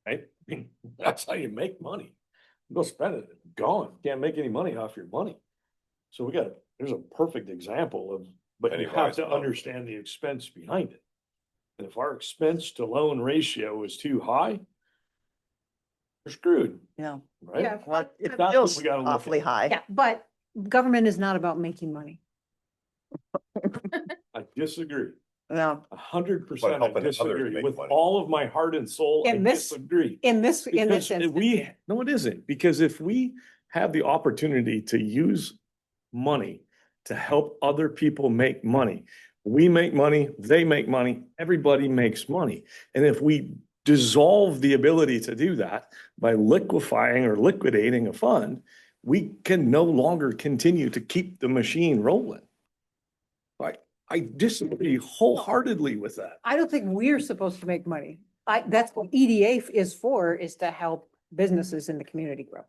Right? That's how you make money. Go spend it, gone. Can't make any money off your money. So there's a perfect example of, but you Penny have wise, to no. understand the expense behind it. And if our expense to loan ratio is too high, we're screwed, Yeah, right? Yeah. well, it That's what feels we gotta look awfully at. high. Yeah, but government is not about making money. I disagree. Yeah, 100% I helping others disagree. make with money. all of my heart and soul. I In this- disagree. In this Because instance. no, it isn't, because if we have the opportunity to use money to help other people make money, we make money, they make money, everybody makes money. And if we dissolve the ability to do that by liquefying or liquidating a fund, we can no longer continue to keep the machine rolling. I disagree wholeheartedly with that. I don't think we're supposed to make money. That's what EDA is for, is to help businesses in the community grow.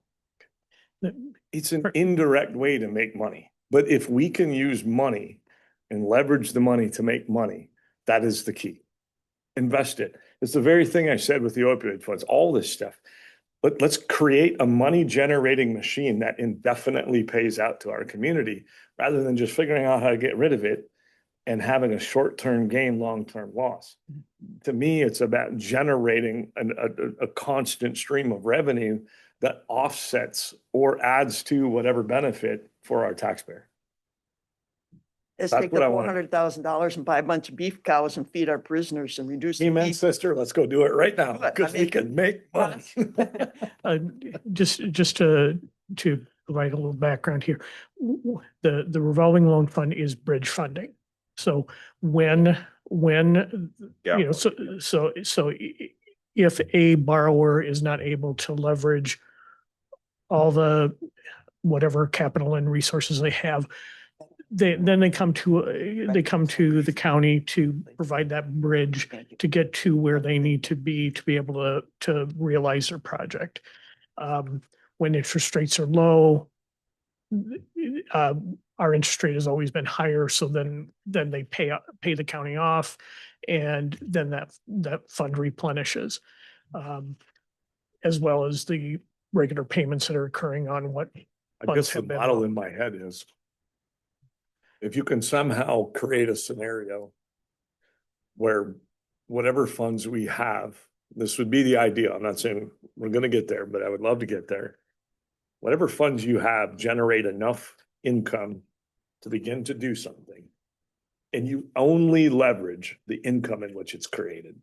It's an indirect way to make money. But if we can use money and leverage the money to make money, that is the key. Invest it. It's the very thing I said with the opioid funds, all this stuff. But let's create a money generating machine that indefinitely pays out to our community rather than just figuring out how to get rid of it and having a short-term gain, long-term loss. To me, it's about generating a constant stream of revenue that offsets or adds to whatever benefit for our taxpayer. let's That's take what the I wanna- $400,000 and buy a bunch of beef cows and feed our prisoners and reduce. the Amen, beef. sister. Let's go do it right now Do it. I because we mean- can make money. Uh, just to provide a little background here, the revolving loan fund is bridge funding. So when, Yeah. if a borrower is not able to leverage all the whatever capital and resources they have, then they come to the county to provide that bridge to get to where they need to be able to realize their project. When interest rates are low, our interest rate has always been higher, so then they pay the county off, and then that fund replenishes, as well as the regular payments that are occurring on what I funds guess the have been model loaned. in my head is if you can somehow create a scenario where whatever funds we have, this would be the ideal. I'm not saying we're gonna get there, but I would love to get there. Whatever funds you have generate enough income to begin to do something. And you only leverage the income in which it's created.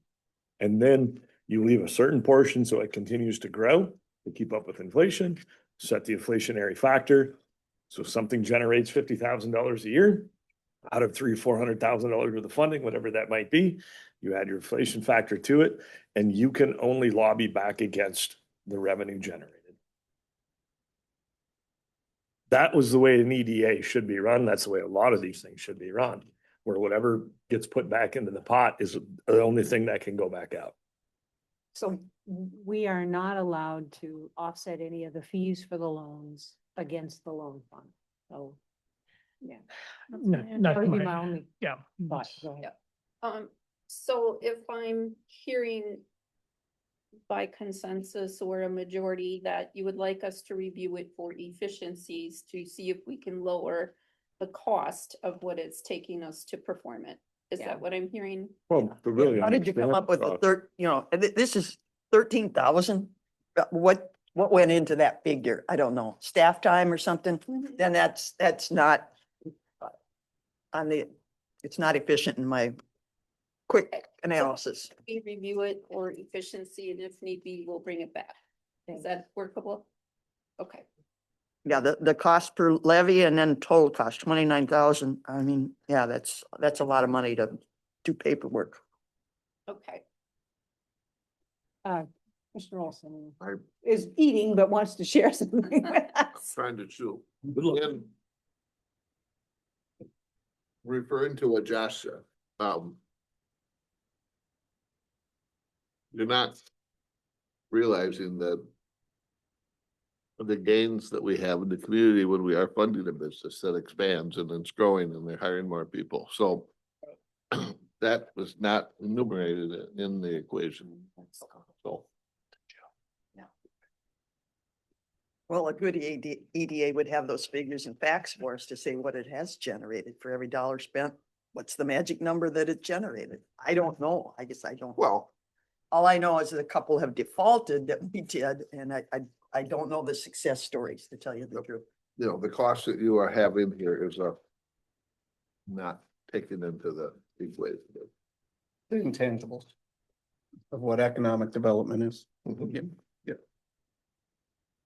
And then you leave a certain portion so it continues to grow, to keep up with inflation, set the inflationary factor. So if something generates $50,000 a year out of $300,000-400,000 worth of funding, whatever that might be, you add your inflation factor to it, and you can only lobby back against the revenue generated. That was the way an EDA should be run. That's the way a lot of these things should be run, where whatever gets put back into the pot is the only thing that can go back out. So we are not allowed to offset any of the fees for the loans against the loan fund. So, yeah. Not That would be my- my only Yeah. thought. Go ahead. So if I'm hearing by consensus or a majority that you would like us to review it for efficiencies to see if we can lower the cost of what it's taking us to perform it. Is Yeah. that what I'm hearing? Well, the really. How did you come up with the understand third, this is 13,000? What went into that figure? I don't know, staff time or something? Then that's not it's not efficient in my quick analysis. We review it for efficiency and if need be, we'll bring it back. Is that workable? Okay. Yeah, the cost per levy and then total cost, 29,000. I mean, yeah, that's a lot of money to do paperwork. Okay. Mr. Olson I- is eating, but wants to share something with us. Trying to chew. Good luck. In referring to what Josh said, you're not realizing that the gains that we have in the community when we are funding a business that expands and it's growing and they're hiring more people. So that was not enumerated in the equation. So. Well, a good EDA would have those figures and facts for us to say what it has generated for every dollar spent. What's the magic number that it generated? I don't know. I guess I don't. Well, All I know is that a couple have defaulted that we did, and I don't know the success stories, to tell you the truth. you know, the cost that you are having here is not taken into the equation. The intangibles of what economic development is. Mhm. Yep,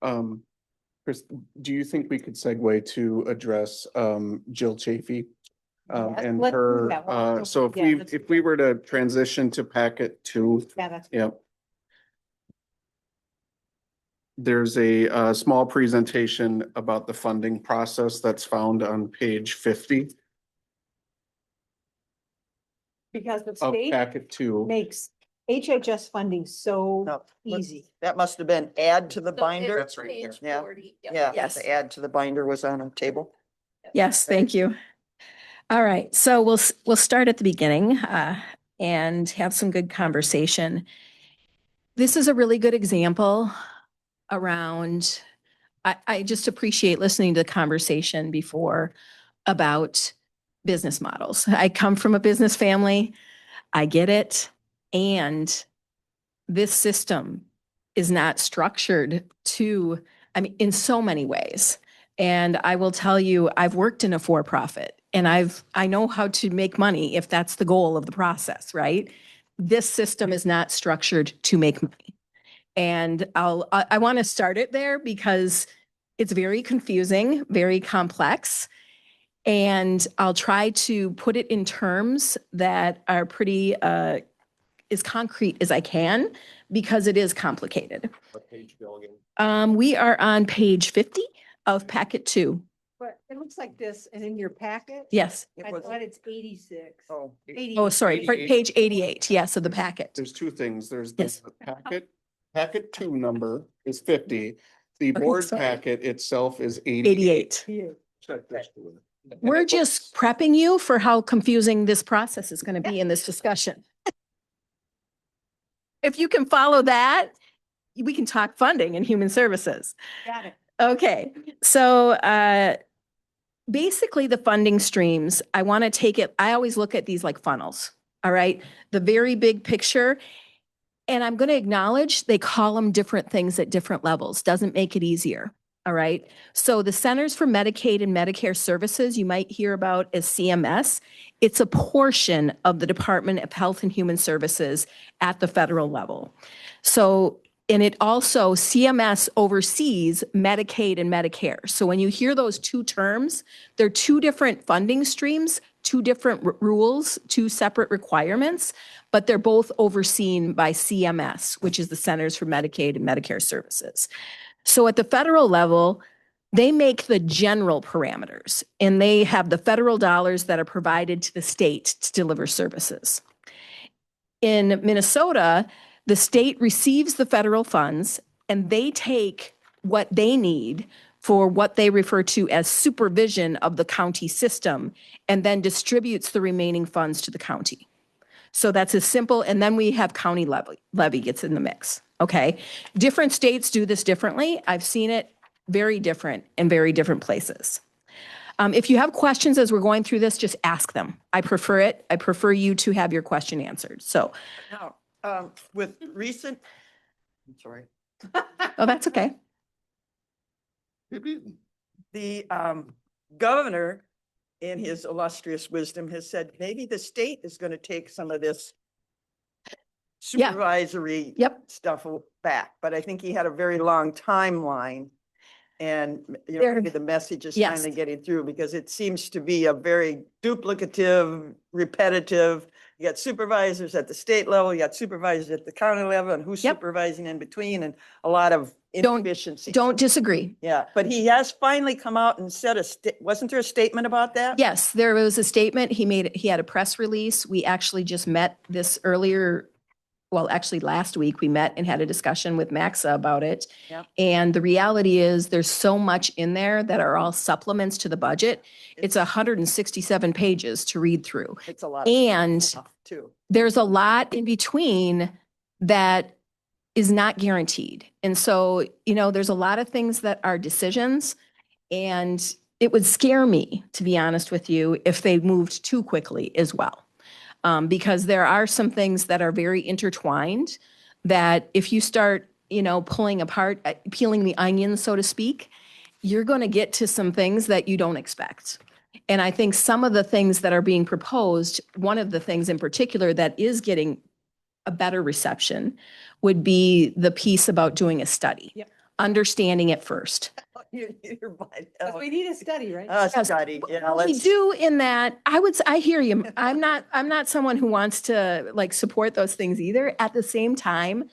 yep. Chris, do you think we could segue to address Jill Chafee? Yes, And let's do her, that one. so Yeah, let's do if we were to transition to packet 2, Yeah, that's. yep. There's a small presentation about the funding process that's found on page 50 Because the of state packet 2. makes HHS funding so No, easy. That must have been add to the So binder. it's That's right page there. Yeah. 40, yep. Yeah, Yes. the add to the binder was on a table. Yes, thank you. All right, so we'll start at the beginning and have some good conversation. This is a really good example around, I just appreciate listening to the conversation before about business models. I come from a business family. I get it. And this system is not structured to, I mean, in so many ways. And I will tell you, I've worked in a for-profit and I know how to make money if that's the goal of the process, right? This system is not structured to make money. And I want to start it there because it's very confusing, very complex. And I'll try to put it in terms that are pretty as concrete as I can because it is complicated. What page, Bill, again? We are on page 50 of packet 2. But it looks like this, and in your packet. Yes. It I was- thought it's 86. Oh, 80. Oh, sorry, 88. page 88. Yes, of the packet. There's 2 things. There's Yes. the packet 2 number is 50. The board sorry. packet itself is 80. 88. Yeah. Check this to it. And We're it just looks- prepping you for how confusing this process is going to be in this discussion. If you can follow that, we can talk funding and human services. Got it. Okay, so basically the funding streams, I want to take it, I always look at these like funnels, all right? The very big picture. And I'm going to acknowledge they call them different things at different levels, doesn't make it easier, all right? So the Centers for Medicaid and Medicare Services, you might hear about as CMS, it's a portion of the Department of Health and Human Services at the federal level. So, and it also, CMS oversees Medicaid and Medicare. So when you hear those 2 terms, they're 2 different funding streams, 2 different rules, 2 separate requirements, but they're both overseen by CMS, which is the Centers for Medicaid and Medicare Services. So at the federal level, they make the general parameters and they have the federal dollars that are provided to the state to deliver services. In Minnesota, the state receives the federal funds and they take what they need for what they refer to as supervision of the county system and then distributes the remaining funds to the county. So that's as simple. And then we have county levy gets in the mix. Okay. Different states do this differently. I've seen it very different in very different places. If you have questions as we're going through this, just ask them. I prefer it. I prefer you to have your question answered. So, now, with recent, I'm sorry, oh, that's okay. Keep eating. the governor, in his illustrious wisdom, has said maybe the state is going to take some of this Yeah. supervisory Yep. stuff back, but I think he had a very long timeline. And, you know, There- maybe the message is Yes. finally getting through because it seems to be a very duplicative, repetitive. You got supervisors at the state level, you got supervisors at the county level, and who's Yep. supervising in between, and a lot of Don't- inefficiency. Don't disagree. Yeah, but he has finally come out and said wasn't there a statement about that? Yes, there was a statement he made. He had a press release. We actually just met this earlier. Well, actually last week we met and had a discussion with Maxa about it. Yep. And the reality is there's so much in there that are all supplements to the budget. It's 167 pages to read through. It's a lot. Of And stuff, too. there's a lot in between that is not guaranteed. And so, there's a lot of things that are decisions, and it would scare me, to be honest with you, if they moved too quickly as well. Because there are some things that are very intertwined that if you start, pulling apart, peeling the onion, so to speak, you're going to get to some things that you don't expect. And I think some of the things that are being proposed, one of the things in particular that is getting a better reception would be the piece about doing a study. Yep. Understanding it first. You're right. But we need a study, right? Study, yeah, We let's. do in that, I hear you. I'm not someone who wants to like support those things either. At the same time,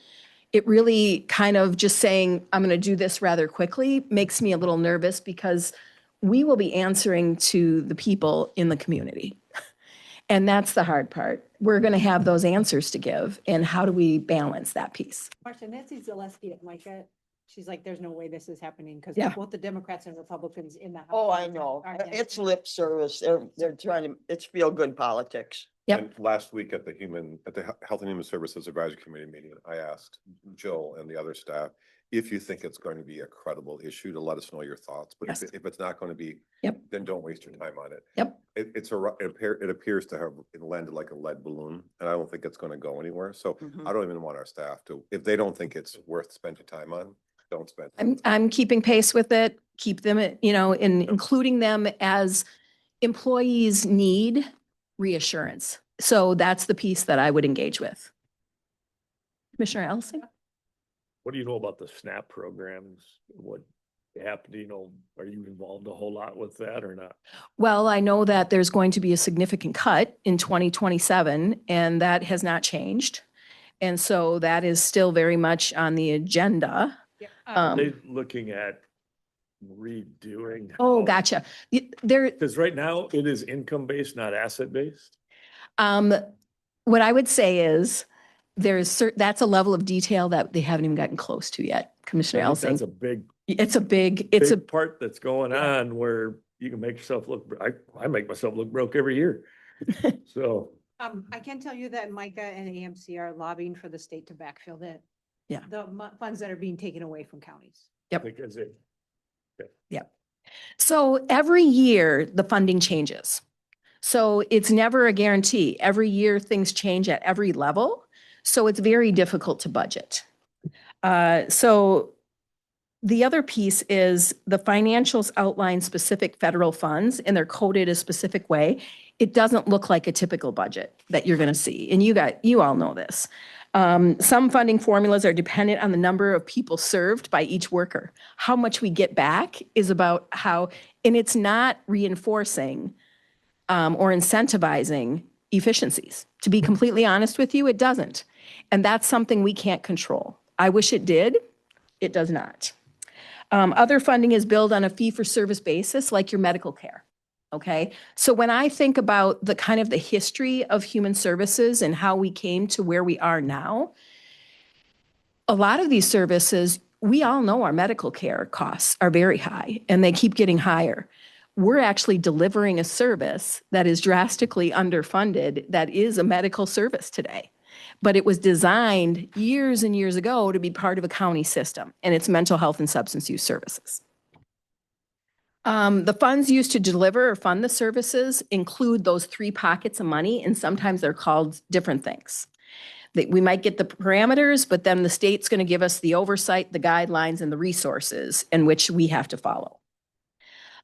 it really kind of just saying, I'm going to do this rather quickly makes me a little nervous because we will be answering to the people in the community. And that's the hard part. We're going to have those answers to give. And how do we balance that piece? Marcia, Nancy Zaleski at Micah, she's like, there's no way this is happening because Yeah. both the Democrats and Republicans in the House. Oh, I know. are against It's it. lip service. They're trying to, it's feel good politics. Yep. And last week at the Health and Human Services Advisory Committee meeting, I asked Jill and the other staff if you think it's going to be a credible issue to let us know your thoughts. But Yes. if it's not going to be, Yep. then don't waste your time on it. Yep. It appears to have landed like a lead balloon, and I don't think it's going to go anywhere. So Mhm. I don't even want our staff to, if they don't think it's worth spending time on, don't spend. I'm keeping pace with it, keep them, including them as employees need reassurance. So that's the piece that I would engage with. Commissioner Ellison? What do you know about the SNAP programs? What happened, are you involved a whole lot with that or not? Well, I know that there's going to be a significant cut in 2027, and that has not changed. And so that is still very much on the agenda. Yeah, They looking at redoing. Oh, gotcha. There, Because right now it is income-based, not asset-based. what I would say is that's a level of detail that they haven't even gotten close to yet, Commissioner I think that's Elsing. a big It's part that's going on where you can make yourself look, I make myself look broke every year. So. I can tell you that Micah and AMC are lobbying for the state to backfill that. Yeah. The funds that are being taken away from counties. I think that's it. So every year, the funding changes. So it's never a guarantee. Every year, things change at every level. So it's very difficult to budget. So the other piece is the financials outline specific federal funds and they're coded a specific way. It doesn't look like a typical budget that you're going to see. And you all know this. Some funding formulas are dependent on the number of people served by each worker. How much we get back is about and it's not reinforcing or incentivizing efficiencies. To be completely honest with you, it doesn't. And that's something we can't control. I wish it did. It does not. Other funding is billed on a fee-for-service basis, like your medical care. Okay, so when I think about the kind of the history of human services and how we came to where we are now, a lot of these services, we all know our medical care costs are very high and they keep getting higher. We're actually delivering a service that is drastically underfunded that is a medical service today. But it was designed years and years ago to be part of a county system, and it's mental health and substance use services. The funds used to deliver or fund the services include those three pockets of money, and sometimes they're called different things. We might get the parameters, but then the state's going to give us the oversight, the guidelines, and the resources in which we have to follow.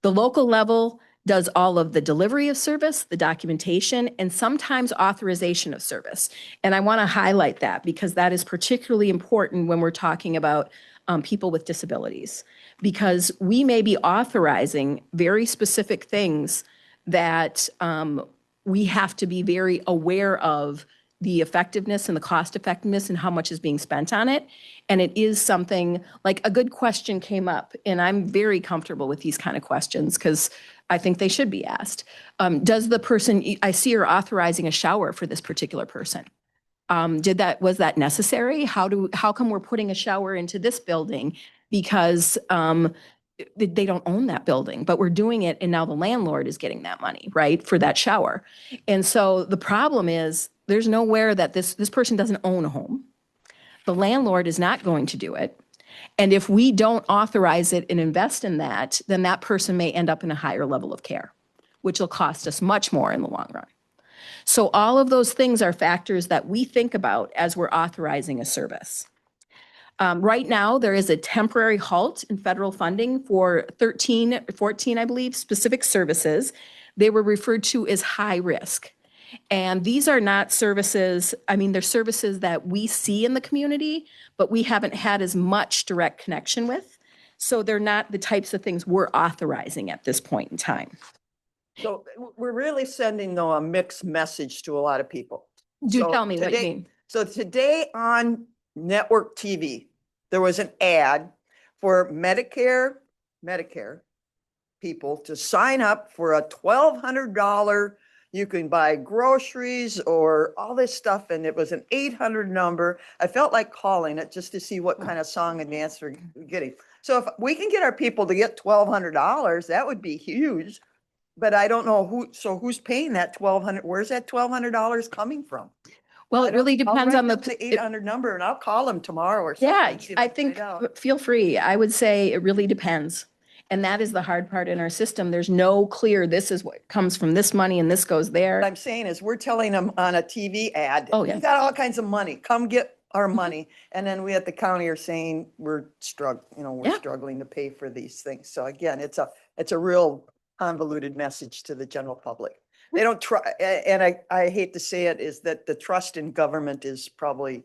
The local level does all of the delivery of service, the documentation, and sometimes authorization of service. And I want to highlight that because that is particularly important when we're talking about people with disabilities, because we may be authorizing very specific things that we have to be very aware of the effectiveness and the cost effectiveness and how much is being spent on it. And it is something like a good question came up, and I'm very comfortable with these kind of questions because I think they should be asked. Does the person, I see her authorizing a shower for this particular person. Was that necessary? How come we're putting a shower into this building? Because they don't own that building, but we're doing it and now the landlord is getting that money, right, for that shower. And so the problem is there's nowhere that this person doesn't own a home. The landlord is not going to do it. And if we don't authorize it and invest in that, then that person may end up in a higher level of care, which will cost us much more in the long run. So all of those things are factors that we think about as we're authorizing a service. Right now, there is a temporary halt in federal funding for 14, I believe, specific services. They were referred to as high risk. And these are not services, I mean, they're services that we see in the community, but we haven't had as much direct connection with. So they're not the types of things we're authorizing at this point in time. So we're really sending though a mixed message to a lot of people. Do So tell me what you today- mean. So today on network TV, there was an ad for Medicare people to sign up for a $1,200. You can buy groceries or all this stuff, and it was an 800 number. I felt like calling it just to see what kind of song and dance we're getting. So if we can get our people to get $1,200, that would be huge. But I don't know who's paying that 1,200? Where's that $1,200 coming from? Well, it really I'll depends write on down the. 800 number and I'll call them tomorrow or something. Yeah, and see if I can think, find out. feel free. I would say it really depends. And that is the hard part in our system. There's no clear, this is what comes from this money and this goes What there. I'm saying is we're telling them on a TV ad, Oh, we yeah. got all kinds of money, come get our money. And then we at the county are saying we're Yeah. struggling to pay for these things. So again, it's a real convoluted message to the general public. They don't try, and I hate to say it, is that the trust in government is probably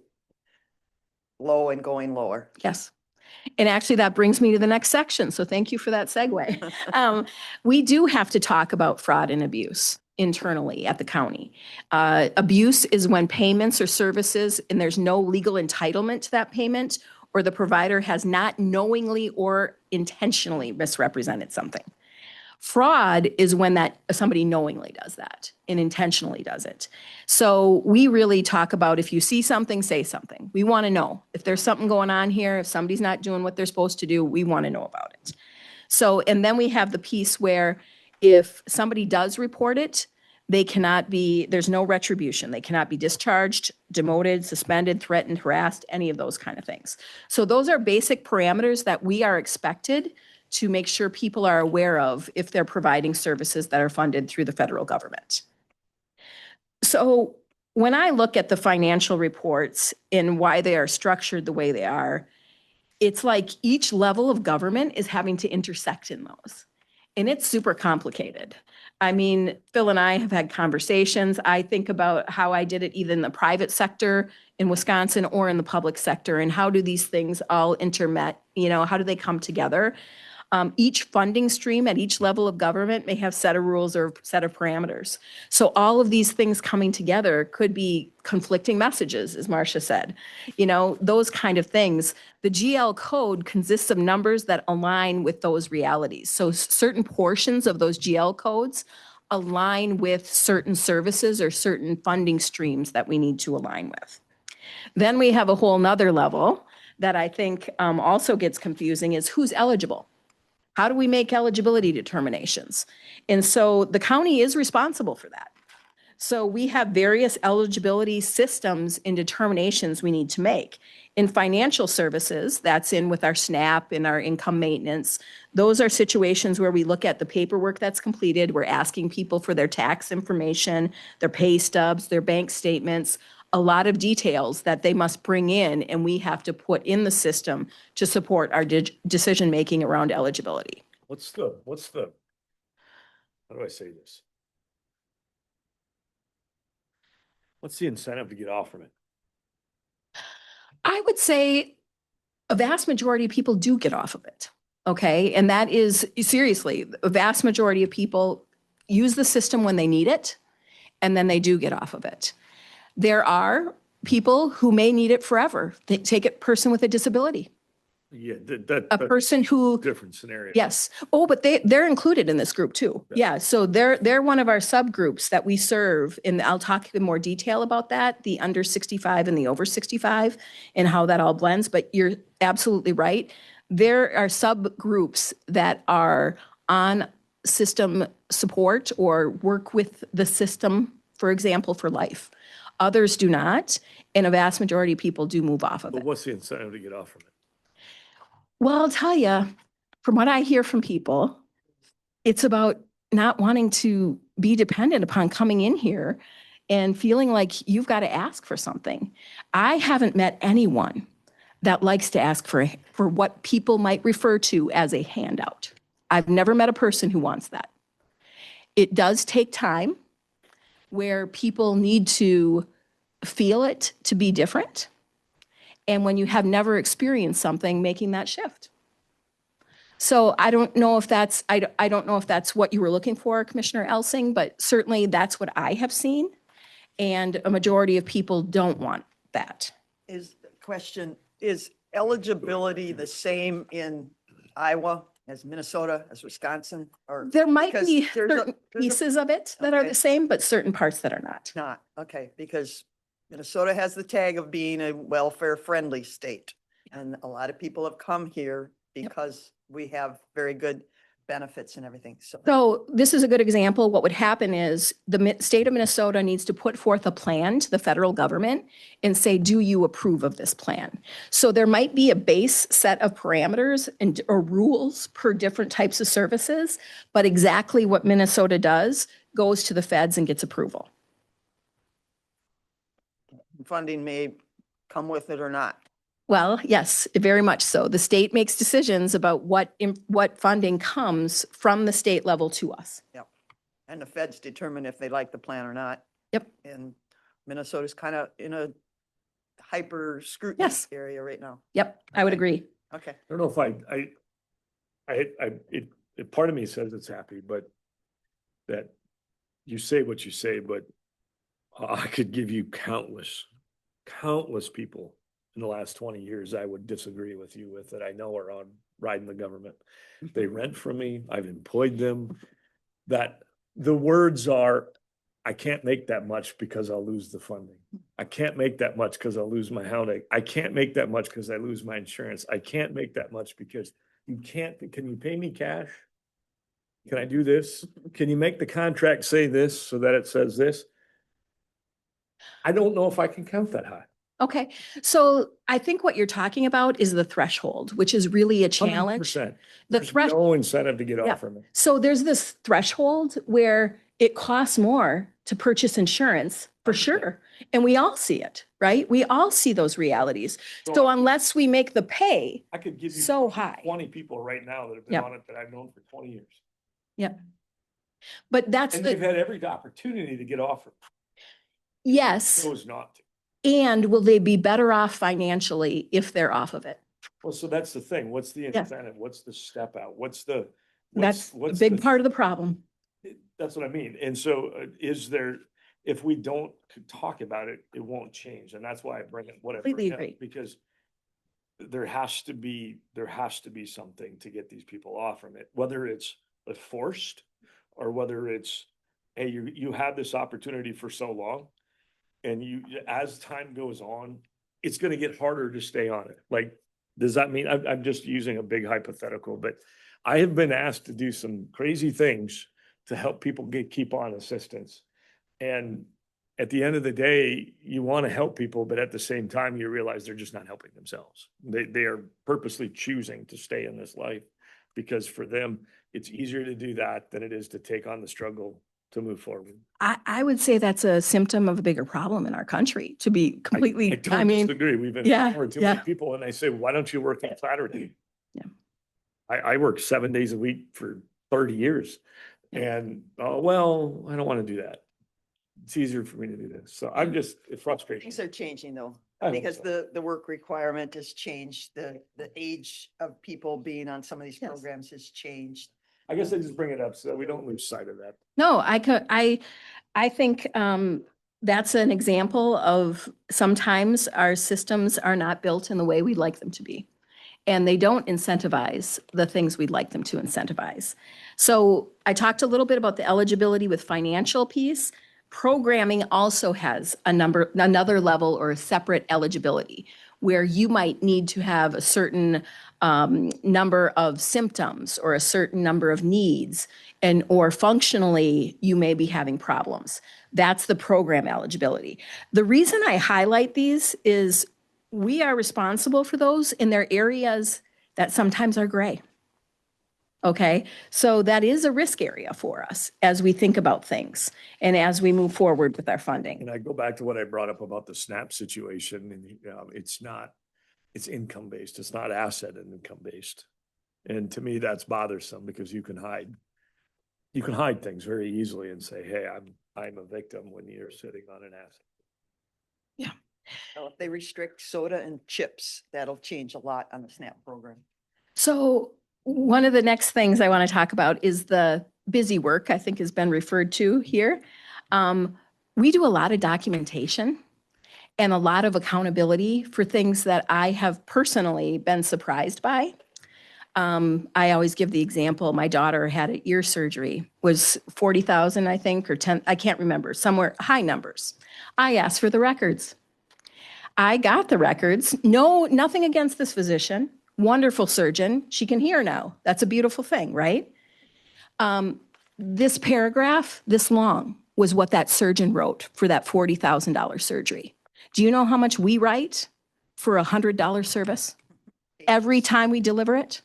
low and going lower. Yes. And actually, that brings me to the next section. So thank you for that segue. We do have to talk about fraud and abuse internally at the county. Abuse is when payments or services and there's no legal entitlement to that payment, or the provider has not knowingly or intentionally misrepresented something. Fraud is when that somebody knowingly does that and intentionally does it. So we really talk about, if you see something, say something. We want to know if there's something going on here, if somebody's not doing what they're supposed to do, we want to know about it. So, and then we have the piece where if somebody does report it, they cannot be, there's no retribution. They cannot be discharged, demoted, suspended, threatened, harassed, any of those kind of things. So those are basic parameters that we are expected to make sure people are aware of if they're providing services that are funded through the federal government. So when I look at the financial reports and why they are structured the way they are, it's like each level of government is having to intersect in those. And it's super complicated. I mean, Phil and I have had conversations. I think about how I did it either in the private sector in Wisconsin or in the public sector, and how do these things all intermet, how do they come together? Each funding stream at each level of government may have set of rules or set of parameters. So all of these things coming together could be conflicting messages, as Marcia said, those kind of things. The GL code consists of numbers that align with those realities. So certain portions of those GL codes align with certain services or certain funding streams that we need to align with. Then we have a whole nother level that I think also gets confusing, is who's eligible. How do we make eligibility determinations? And so the county is responsible for that. So we have various eligibility systems and determinations we need to make. In financial services, that's in with our SNAP and our income maintenance. Those are situations where we look at the paperwork that's completed. We're asking people for their tax information, their pay stubs, their bank statements, a lot of details that they must bring in, and we have to put in the system to support our decision-making around eligibility. What's the, how do I say this? What's the incentive to get off from it? I would say a vast majority of people do get off of it, okay? And that is, seriously, a vast majority of people use the system when they need it, and then they do get off of it. There are people who may need it forever. Take a person with a disability, Yeah, a that's person who, different scenario. yes. Oh, but they're included in this group too. Yeah, so they're one of our subgroups that we serve, and I'll talk in more detail about that, the under 65 and the over 65 and how that all blends, but you're absolutely right. There are subgroups that are on system support or work with the system, for example, for life. Others do not, and a vast majority of people do move off of But it. what's the incentive to get off from it? Well, I'll tell you, from what I hear from people, it's about not wanting to be dependent upon coming in here and feeling like you've got to ask for something. I haven't met anyone that likes to ask for what people might refer to as a handout. I've never met a person who wants that. It does take time where people need to feel it to be different. And when you have never experienced something, making that shift. So I don't know if that's, I don't know if that's what you were looking for, Commissioner Elsing, but certainly that's what I have seen. And a majority of people don't want that. Is the question, is eligibility the same in Iowa as Minnesota, as Wisconsin, or? There might because be there's a- certain there's a- pieces of it that are Okay. the same, but certain parts that are not. Not, okay, because Minnesota has the tag of being a welfare-friendly state. And a lot of people have come here because we have very good benefits and everything, so. So this is a good example. What would happen is the state of Minnesota needs to put forth a plan to the federal government and say, do you approve of this plan? So there might be a base set of parameters and or rules per different types of services, but exactly what Minnesota does goes to the feds and gets approval. Funding may come with it or not. Well, yes, very much so. The state makes decisions about what funding comes from the state level to us. And the feds determine if they like the plan or not. Yep. And Minnesota's kind of in a hyper scrutiny Yes. area right now. Yep, I would agree. Okay. I don't know if part of me says it's happy, but that you say what you say, but I could give you countless people in the last 20 years I would disagree with you with that I know are on riding the government. They rent from me. I've employed them. That the words are, I can't make that much because I'll lose the funding. I can't make that much because I'll lose my housing. I can't make that much because I lose my insurance. I can't make that much because can you pay me cash? Can I do this? Can you make the contract say this so that it says this? I don't know if I can count that high. Okay, so I think what you're talking about is the threshold, which is really a challenge. 100%. The There's threshold. no incentive to get Yeah. off from it. So there's this threshold where it costs more to purchase insurance for 100%. sure. And we all see it, right? We all see those realities. So So- unless we make the pay I could give you so high. 20 people right now that have been Yep. on it that I've known for 20 years. But that's And they've the, had every opportunity to get off it. yes. Chose not to. And will they be better off financially if they're off of it? Well, so that's the thing. What's the incentive? What's the step out? What's the? That's a big part of the problem. That's what I mean. And so is there, if we don't talk about it, it won't change. And that's why I bring it, what I Completely bring it up, agree. because there has to be something to get these people off from it, whether it's forced or whether it's, hey, you had this opportunity for so long. And as time goes on, it's gonna get harder to stay on it. Like, does that mean, I'm just using a big hypothetical, but I have been asked to do some crazy things to help people keep on assistance. And at the end of the day, you want to help people, but at the same time, you realize they're just not helping themselves. They are purposely choosing to stay in this life because for them, it's easier to do that than it is to take on the struggle to move forward. I would say that's a symptom of a bigger problem in our country, to be completely, I I don't mean, disagree. We've been yeah, too many yeah. people and they say, why don't you work on Saturday? Yeah. I work 7 days a week for 30 years. And, oh, well, I don't want to do that. It's easier for me to do this. So I'm just, it's frustration. Things are changing though, I hope because so. the work requirement has changed. The age of people being on some of these Yes. programs has changed. I guess I just bring it up so that we don't lose sight of that. No, I think that's an example of sometimes our systems are not built in the way we'd like them to be. And they don't incentivize the things we'd like them to incentivize. So I talked a little bit about the eligibility with financial piece. Programming also has another level or a separate eligibility where you might need to have a certain number of symptoms or a certain number of needs, and or functionally you may be having problems. That's the program eligibility. The reason I highlight these is we are responsible for those in their areas that sometimes are gray. Okay, so that is a risk area for us as we think about things and as we move forward with our funding. And I go back to what I brought up about the SNAP situation, and it's income based, it's not asset and income based. And to me, that's bothersome because you can hide things very easily and say, hey, I'm a victim when you're sitting on an asset. Well, if they restrict soda and chips, that'll change a lot on the SNAP program. So one of the next things I want to talk about is the busy work, I think has been referred to here. We do a lot of documentation and a lot of accountability for things that I have personally been surprised by. I always give the example, my daughter had an ear surgery, was 40,000, I think, or 10, I can't remember, somewhere high numbers. I asked for the records. I got the records. No, nothing against this physician. Wonderful surgeon. She can hear now. That's a beautiful thing, right? This paragraph, this long, was what that surgeon wrote for that $40,000 surgery. Do you know how much we write for a $100 service every time we deliver it?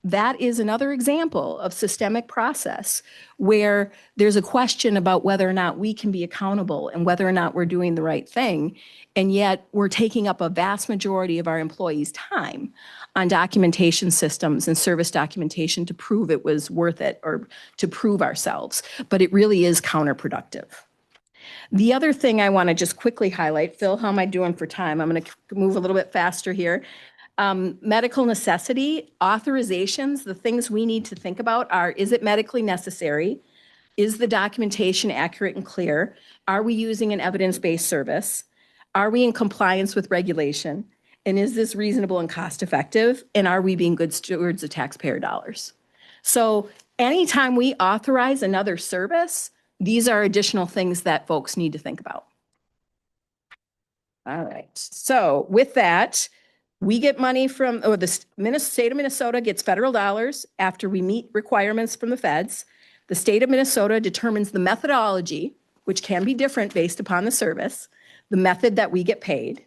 That is another example of systemic process where there's a question about whether or not we can be accountable and whether or not we're doing the right thing. And yet we're taking up a vast majority of our employees' time on documentation systems and service documentation to prove it was worth it or to prove ourselves. But it really is counterproductive. The other thing I want to just quickly highlight, Phil, how am I doing for time? I'm going to move a little bit faster here. Medical necessity, authorizations, the things we need to think about are, is it medically necessary? Is the documentation accurate and clear? Are we using an evidence-based service? Are we in compliance with regulation? And is this reasonable and cost-effective? And are we being good stewards of taxpayer dollars? So anytime we authorize another service, these are additional things that folks need to think about. All right, so with that, we get money from, or the state of Minnesota gets federal dollars after we meet requirements from the feds. The state of Minnesota determines the methodology, which can be different based upon the service, the method that we get paid.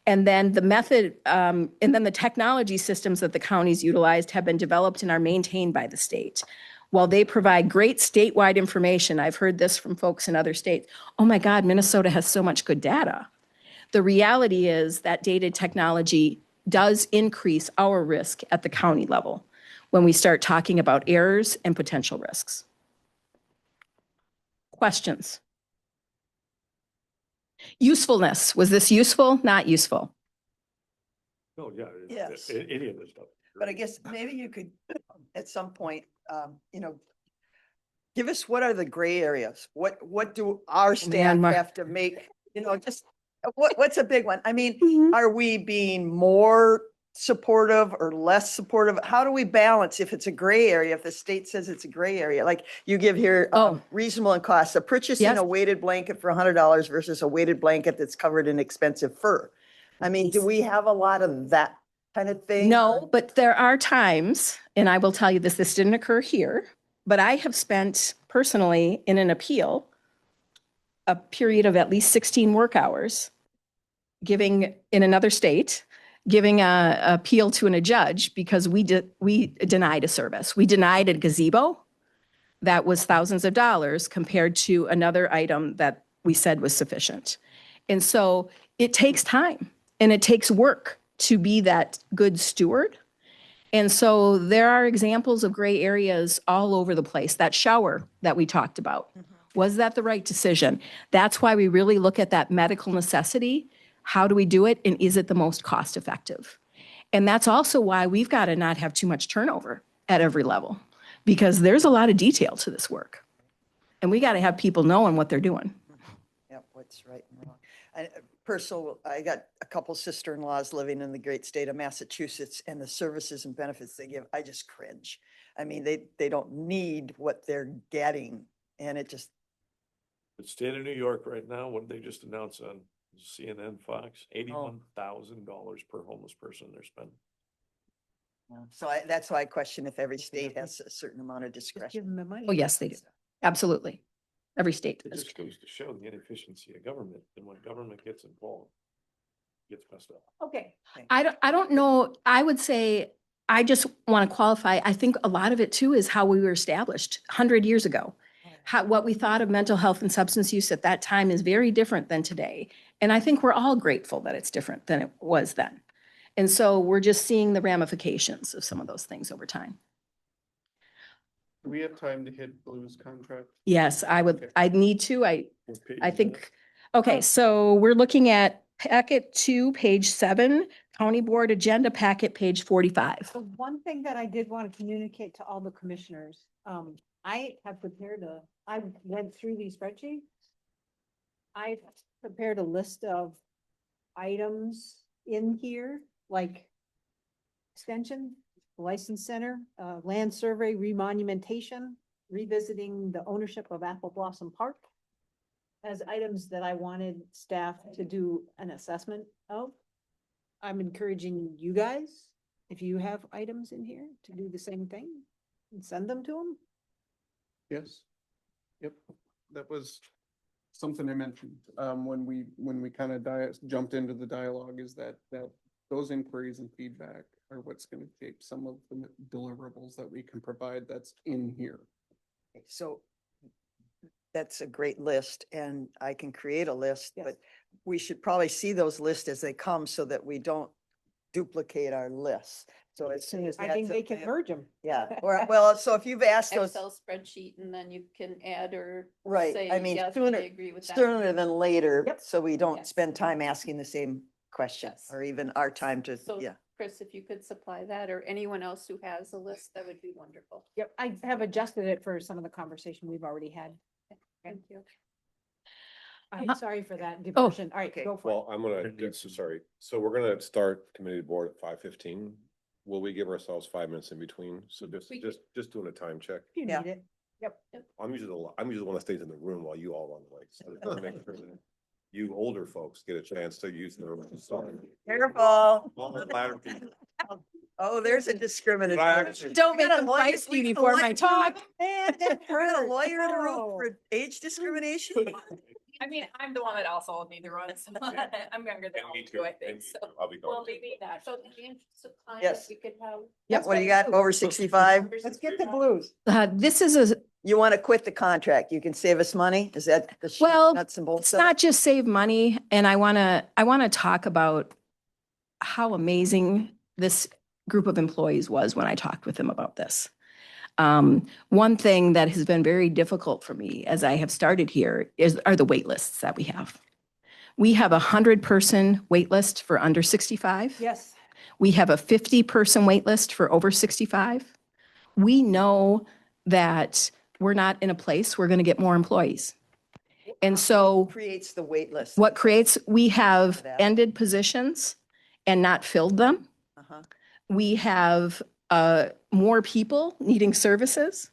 And then the method, and then the technology systems that the counties utilized have been developed and are maintained by the state. While they provide great statewide information, I've heard this from folks in other states, oh my God, Minnesota has so much good data. The reality is that data technology does increase our risk at the county level when we start talking about errors and potential risks. Questions? Usefulness. Was this useful? Not useful? Oh, yeah. Yes. Any of this stuff. But I guess maybe you could, at some point, give us what are the gray areas? What do our staff Mark. have to make, just what's a big one? I mean, Mhm. are we being more supportive or less supportive? How do we balance if it's a gray area, if the state says it's a gray area? Like you give here reasonable in cost, so purchasing Yes. a weighted blanket for $100 versus a weighted blanket that's covered in expensive fur. I mean, do we have a lot of that kind of thing? No, but there are times, and I will tell you this didn't occur here, but I have spent personally in an appeal a period of at least 16 work hours giving in another state, giving a appeal to a judge because we denied a service. We denied a gazebo that was thousands of dollars compared to another item that we said was sufficient. And so it takes time and it takes work to be that good steward. And so there are examples of gray areas all over the place. That shower that we talked about, was that the right decision? That's why we really look at that medical necessity. How do we do it? And is it the most cost effective? And that's also why we've got to not have too much turnover at every level, because there's a lot of detail to this work. And we got to have people knowing what they're doing. Yep, what's right and wrong. I got a couple sister-in-laws living in the great state of Massachusetts, and the services and benefits they give, I just cringe. I mean, they don't need what they're getting, and it just. The state of New York right now, what did they just announce on CNN, Fox? $81,000 per homeless person they're spending. So that's why I question if every state has a certain amount of Just give discretion. them the money. Oh, yes, they do. Absolutely. Every state It does. just goes to show the inefficiency of government, and when government gets involved, it gets messed up. Okay. I don't know. I would say, I just want to qualify. I think a lot of it too is how we were established 100 years ago. What we thought of mental health and substance use at that time is very different than today. And I think we're all grateful that it's different than it was then. And so we're just seeing the ramifications of some of those things over time. Do we have time to hit Blue's contract? Yes, Okay. I'd need to. I What page is that? think, okay, so we're looking at packet 2, page 7, county board agenda packet, page 45. So one thing that I did want to communicate to all the commissioners, I have I went through these spreadsheets. I prepared a list of items in here, like extension, license center, land survey, remonumentation, revisiting the ownership of Apple Blossom Park, as items that I wanted staff to do an assessment of. I'm encouraging you guys, if you have items in here, to do the same thing and send them to them. Yes. Yep, that was something I mentioned, when we kind of jumped into the dialogue, is that those inquiries and feedback are what's gonna shape some of the deliverables that we can provide that's in here. So that's a great list, and I can create a list, Yes. but we should probably see those lists as they come so that we don't duplicate our lists. So as soon as I think that's they can avail- merge them. Yeah, or, well, so if you've asked those, Excel spreadsheet, and then you can add or right, say, I mean, yes, I sooner, agree with that. sooner than later, Yep. so we don't Yes. spend time asking the same question, Yes. or even our time to, So, yeah. Chris, if you could supply that, or anyone else who has a list, that would be wonderful. Yep, I have adjusted it for some of the conversation we've already had. Thank you. I'm sorry for that diversion. All right, okay. go for Well, I'm gonna, sorry, so we're gonna start committee board at 5:15. Will we give ourselves 5 minutes in between? So We just doing a time check. it. You Yeah. need it. Yep. I'm usually the one that stays in the room while you all run away. So just make sure that you older folks get a chance to use their. Careful. All the latter people. Oh, there's a discriminatory. Don't We make got a them lawyer- fight we me got a before lawyer my in the talk. room. Man, that hurt. A lawyer in the room Oh. for age discrimination? I mean, I'm the one that also need to run, so I'm younger than And all me of too. you, I And think, me so. too. I'll be going. Well, maybe that. So in the interest of time, Yes. we could have. Yeah, Let's what do you get got, over 65? Let's get the blues. This is a, You want to quit the contract, you can save us money? Is that the Well, nuts and bolts? it's of it? not just save money, and I want to talk about how amazing this group of employees was when I talked with them about this. One thing that has been very difficult for me as I have started here are the wait lists that we have. We have a 100-person wait list for under 65. Yes. We have a 50-person wait list for over 65. We know that we're not in a place we're going to get more employees. And so Creates the wait list. what creates, we have That. ended positions and not filled them. Uh-huh. We have more people needing services.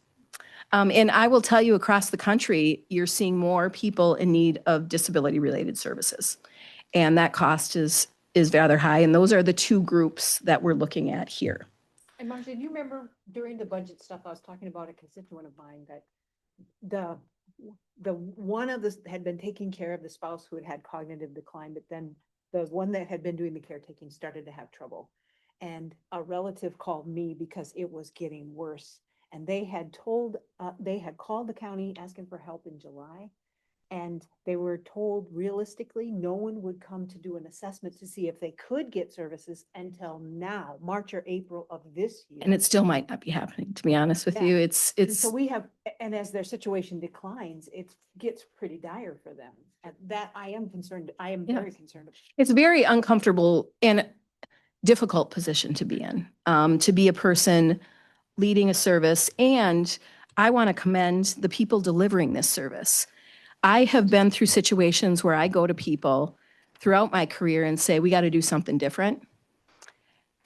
And I will tell you, across the country, you're seeing more people in need of disability-related services. And that cost is rather high. And those are the two groups that we're looking at here. And Marcia, do you remember during the budget stuff, I was talking about a constituent of mine that the one of this had been taking care of the spouse who had had cognitive decline, but then the one that had been doing the caretaking started to have trouble. And a relative called me because it was getting worse. And they had called the county asking for help in July. And they were told realistically, no one would come to do an assessment to see if they could get services until now, March or April of this year. And it still might not be happening, to be honest with Yeah. you. And It's, so we have, and as their situation declines, it gets pretty dire for them. And that I am concerned, I am Yeah. very concerned. it's a very uncomfortable and difficult position to be in, to be a person leading a service. And I want to commend the people delivering this service. I have been through situations where I go to people throughout my career and say, we got to do something different.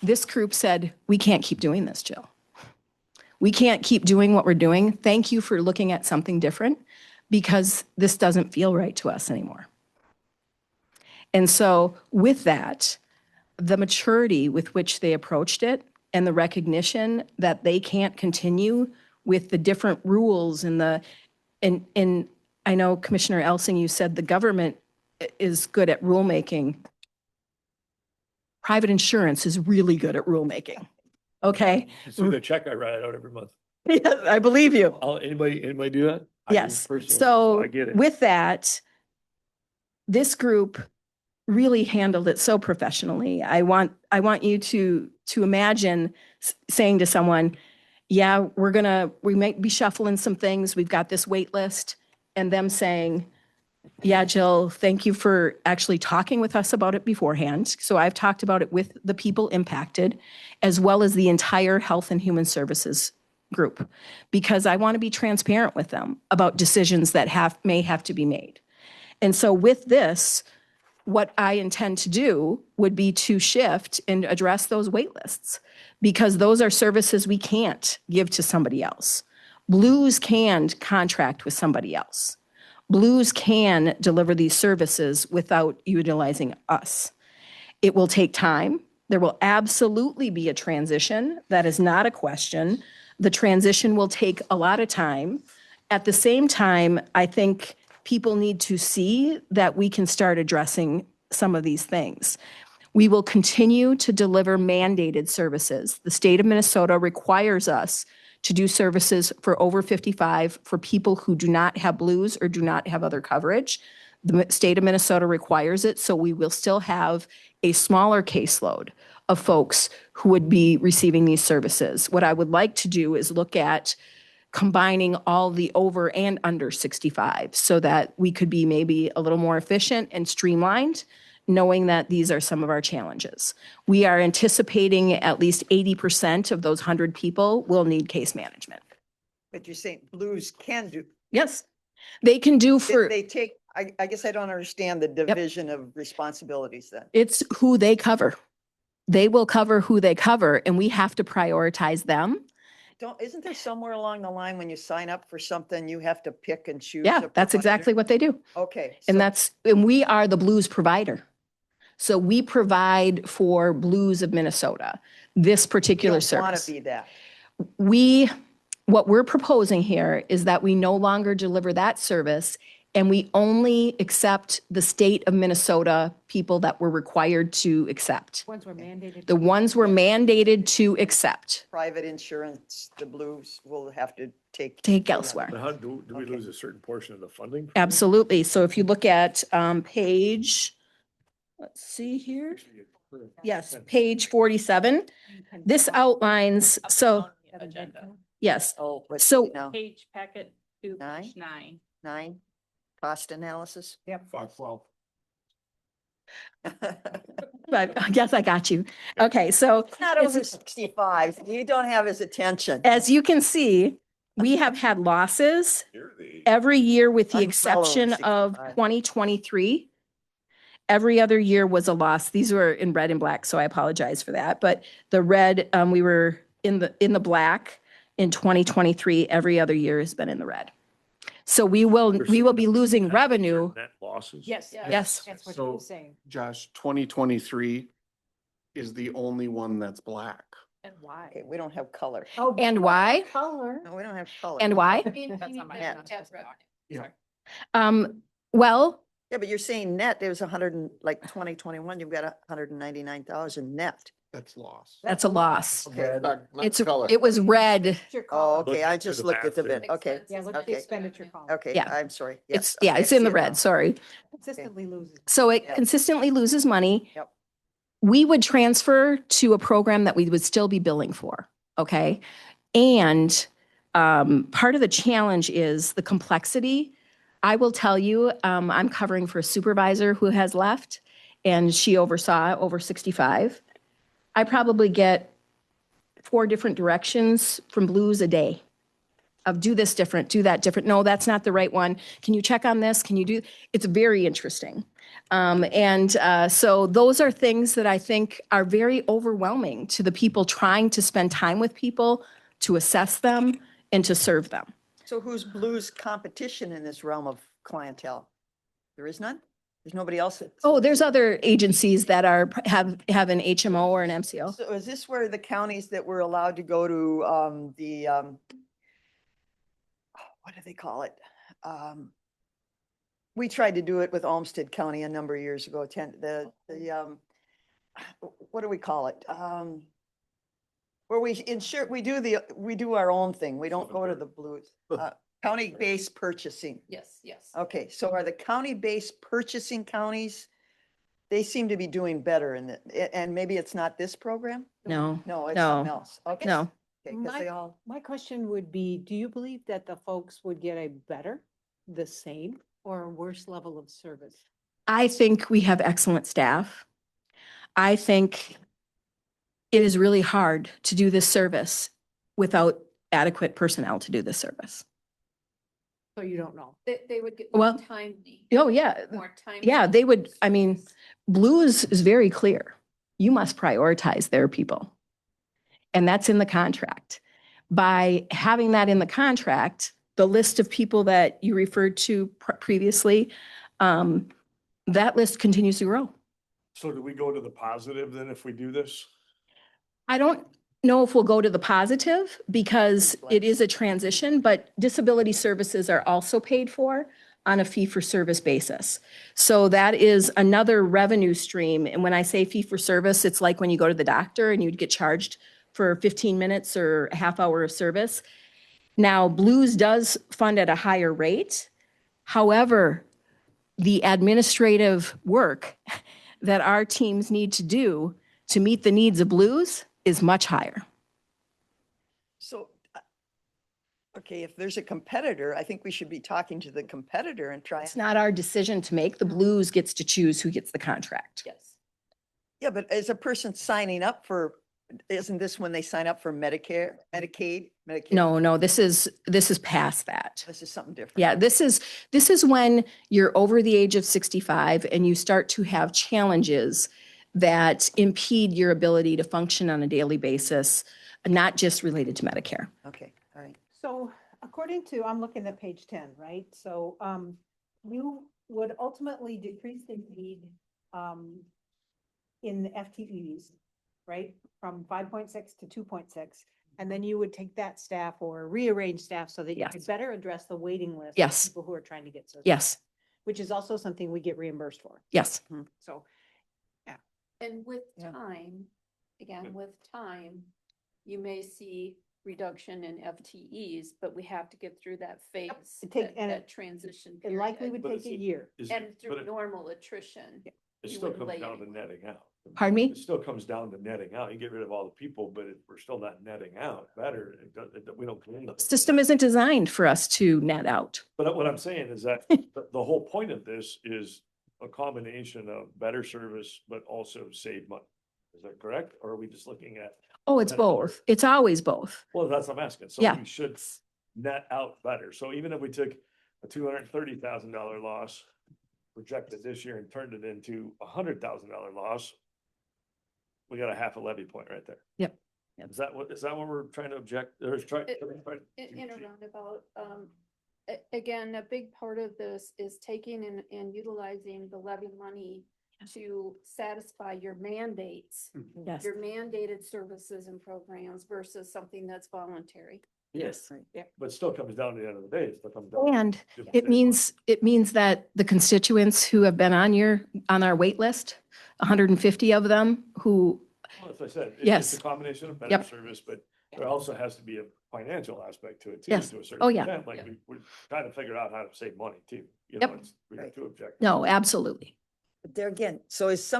This group said, we can't keep doing this, Jill. We can't keep doing what we're doing. Thank you for looking at something different, because this doesn't feel right to us anymore. And so with that, the maturity with which they approached it and the recognition that they can't continue with the different rules and and I know Commissioner Elsing, you said the government is good at rulemaking. Private insurance is really good at rulemaking. Okay? You see the check I write out every month. Yes, I believe you. Anybody do that? I do Yes. personally, So I get it. with that, this group really handled it so professionally. I want you to imagine saying to someone, yeah, we might be shuffling some things. We've got this wait list, and them saying, yeah, Jill, thank you for actually talking with us about it beforehand. So I've talked about it with the people impacted, as well as the entire Health and Human Services group, because I want to be transparent with them about decisions that may have to be made. And so with this, what I intend to do would be to shift and address those wait lists, because those are services we can't give to somebody else. Blues can contract with somebody else. Blues can deliver these services without utilizing us. It will take time. There will absolutely be a transition. That is not a question. The transition will take a lot of time. At the same time, I think people need to see that we can start addressing some of these things. We will continue to deliver mandated services. The state of Minnesota requires us to do services for over 55 for people who do not have Blues or do not have other coverage. The state of Minnesota requires it, so we will still have a smaller caseload of folks who would be receiving these services. What I would like to do is look at combining all the over and under 65 so that we could be maybe a little more efficient and streamlined, knowing that these are some of our challenges. We are anticipating at least 80% of those 100 people will need case management. But you're saying Blues can do, Yes, they can do for, they take, I guess I don't understand the division of responsibilities then. it's who they cover. They will cover who they cover, and we have to prioritize them. Isn't there somewhere along the line when you sign up for something, you have to pick and choose? Yeah, a that's provider? exactly what they do. Okay. And we are the Blues provider. So we provide for Blues of Minnesota, this particular Want service. to be that. What we're proposing here is that we no longer deliver that service, and we only accept the state of Minnesota people that we're required to accept. Ones were mandated. The ones we're mandated to accept, Private insurance, the Blues will have to take. take elsewhere. But how do we Okay. lose a certain portion of the funding? Absolutely. So if you look at page, let's see here. Yes, page 47. This outlines, so, Agenda. yes. Oh, let's So- see now, Page packet 2/9. 9, cost analysis. Yep. 512. But yes, I got you. Okay, so Not over 65, you don't have his attention. as you can see, we have had losses every year with the I'm well over exception of 65. 2023. Every other year was a loss. These were in red and black, so I apologize for that. But the red, we were in the black in 2023. Every other year has been in the red. So we will be losing revenue. Net losses. Yes. Yes. That's what So- he was saying. Josh, 2023 is the only one that's black. And why? Okay, we don't have color. Oh, And why? color. No, we don't have color. And why? That's not my. Yeah. that's revenue. Yeah. Well, Yeah, but you're saying net, there was 100 and like 2021, you've got 199,000 net. That's lost. that's a loss. Okay. It was red. Oh, Look okay, I to just the looked at the math bid. there. Okay, Yeah, look at the Okay. expenditure column. okay, Yeah. I'm sorry. It's, Yes, yeah, okay, it's in the I see it now. red, sorry. Consistently loses. So it Yeah. consistently loses money. Yep. We would transfer to a program that we would still be billing for, okay? And part of the challenge is the complexity. I will tell you, I'm covering for a supervisor who has left, and she oversaw over 65. I probably get 4 different directions from Blues a day of do this different, do that different. No, that's not the right one. Can you check on this? Can you do? It's very interesting. So those are things that I think are very overwhelming to the people trying to spend time with people, to assess them, and to serve them. So who's Blues competition in this realm of clientele? There is none? There's nobody else. Oh, there's other agencies that have an HMO or an MCO. So is this where the counties that were allowed to go to, what do they call it? We tried to do it with Olmsted County a number of years ago, what do we call it? Where we insure, we do our own thing. We don't go to the Blues. County-based purchasing. Yes, yes. Okay, so are the county-based purchasing counties, they seem to be doing better in it, and maybe it's not this program? No, No, it's something no, else. Okay. no. Okay, 'cause they all, My question would be, do you believe that the folks would get a better, the same, or a worse level of service? I think we have excellent staff. I think it is really hard to do this service without adequate personnel to do this service. So you don't know. They would get Well, more timely. Oh, yeah. More time. Yeah, they would, I mean, Blues is very clear. You must prioritize their people. And that's in the contract. By having that in the contract, the list of people that you referred to previously, that list continues to grow. So do we go to the positive then if we do this? I don't know if we'll go to the positive because it is a transition, but disability services are also paid for on a fee-for-service basis. So that is another revenue stream. And when I say fee-for-service, it's like when you go to the doctor and you'd get charged for 15 minutes or a half hour of service. Now, Blues does fund at a higher rate. However, the administrative work that our teams need to do to meet the needs of Blues is much higher. so, okay, if there's a competitor, I think we should be talking to the competitor and try. It's not our decision to make. The Blues gets to choose who gets the contract. Yes. Yeah, but as a person signing up for, isn't this when they sign up for Medicare, Medicaid? No, this is past that. This is something different. Yeah, this is when you're over the age of 65 and you start to have challenges that impede your ability to function on a daily basis, not just related to Medicare. Okay, all right. So according to, I'm looking at page 10, right? So you would ultimately decrease the need in the FTEs, right? From 5.6 to 2.6. And then you would take that staff or rearrange staff so that you could Yes. better address the waiting list. of Yes. People who are trying to get service. Yes, Which is also something we get reimbursed for. yes. So And with Yeah. time, again, with time, you may see reduction in FTEs, but we have to get through that phase, It take- and that transition it likely period. would But take it's- a year. And but through it- normal attrition. It you still wouldn't comes lay down to anyone. netting out. Pardon me? It still comes down to netting out. You get rid of all the people, but we're still not netting out better. We don't. gain anything. System isn't designed for us to net out. But what I'm saying is that the whole point of this is a combination of better service, but also save money. Is that correct? Or are we just looking at, Oh, it's both. It's always both. well, that's what I'm asking. So Yeah. we should net out better. So even if we took a $230,000 loss projected this year and turned it into $100,000 loss, we got a half a levy point right there. Yep. Yep. Is that what we're trying to object, or is trying? In a roundabout, again, a big part of this is taking and utilizing the levy money to satisfy your mandates, Yes. your mandated services and programs versus something that's voluntary. Yes, Right. but still comes down to the end of the day, it still comes down. to And just it save means that the constituents who have been on our wait list, 150 of them who, money. Well, as I said, Yes. it's a combination of better Yep. service, but there also has to be a financial aspect to it too, Yes. to a Oh, certain yeah. extent. Like we kind of figured out how to save money too. You Yep. know, we got Right. two objectives. no, absolutely. But there again, so is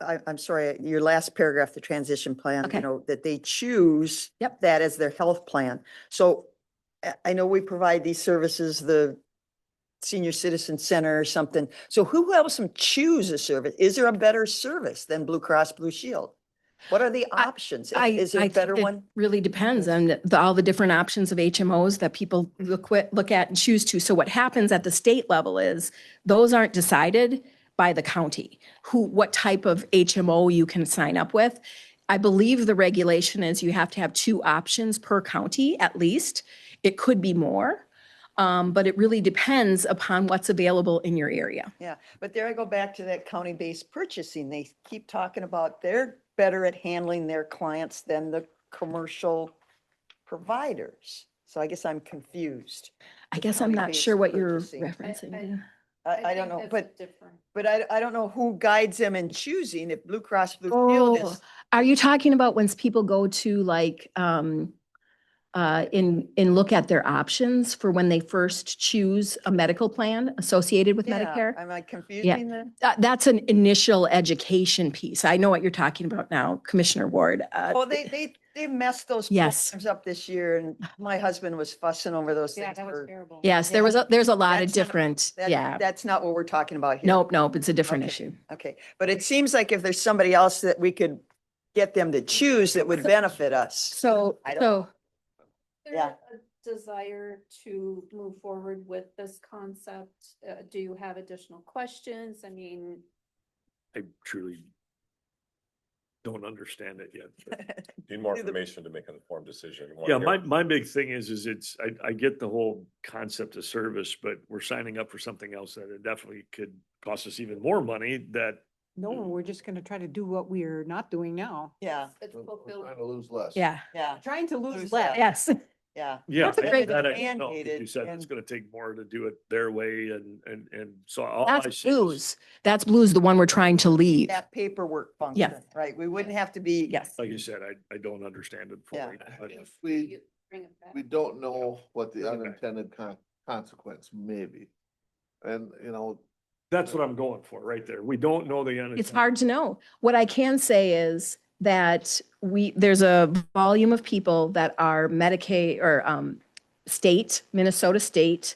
I'm sorry, your last paragraph, the transition plan, Okay. that they choose Yep. that as their health plan. So I know we provide these services, the senior citizen center or something. So who helps them choose a service? Is there a better service than Blue Cross Blue Shield? What are the options? Is there a think better it one? Really depends on all the different options of HMOs that people look at and choose to. So what happens at the state level is those aren't decided by the county, what type of HMO you can sign up with. I believe the regulation is you have to have 2 options per county at least. It could be more. But it really depends upon what's available in your area. Yeah, but there I go back to that county-based purchasing. They keep talking about they're better at handling their clients than the commercial providers. So I guess I'm confused. I with guess I'm not county-based sure what you're purchasing. referencing. I don't think know, that's but, different. but I don't know who guides them in choosing if Blue Cross Blue Shield Oh, is. are you talking about when people go to like, in look at their options for when they first choose a medical plan associated with Yeah, Medicare? am I confusing them? That's an initial education piece. I know what you're talking about now, Commissioner Ward. Oh, they messed those Yes. programs up this year and my husband was fussing over those Yeah, things that was for. terrible. Yes, Yeah. there's a lot of That's not- different, yeah. That's not what we're talking about here. Nope, it's a different Okay, issue. Okay, but it seems like if there's somebody else that we could get them to choose that would benefit us. So, I don't- There Yeah. a desire to move forward with this concept? Do you have additional questions? I mean, I truly don't understand it yet. Need more Do the- information to make an informed decision. We wanna Yeah, hear- my big thing is it's, I get the whole concept of service, but we're signing up for something else that it definitely could cost us even more money that, No, we're just gonna try to do what we're not doing now. Yeah, it's We're fulfilled. trying to lose less. Yeah, yeah, Trying to Lose lose that. less. yes. yeah. yeah. That's a great- that I don't know, 'cause Mandated you said it's and- gonna take more to do it their way and so all I That's see is- Blues. That's Blues, the one we're trying to leave. That paperwork function, right? We wouldn't have to be. Yes. Like you said, I don't understand it fully. but- If we, Bring it back. we don't know what the Okay. unintended consequence may be. And, you know, That's what I'm going for right there. We don't know the end. It's hard to know. What I can say is that there's a volume of people that are Medicaid or state, Minnesota state,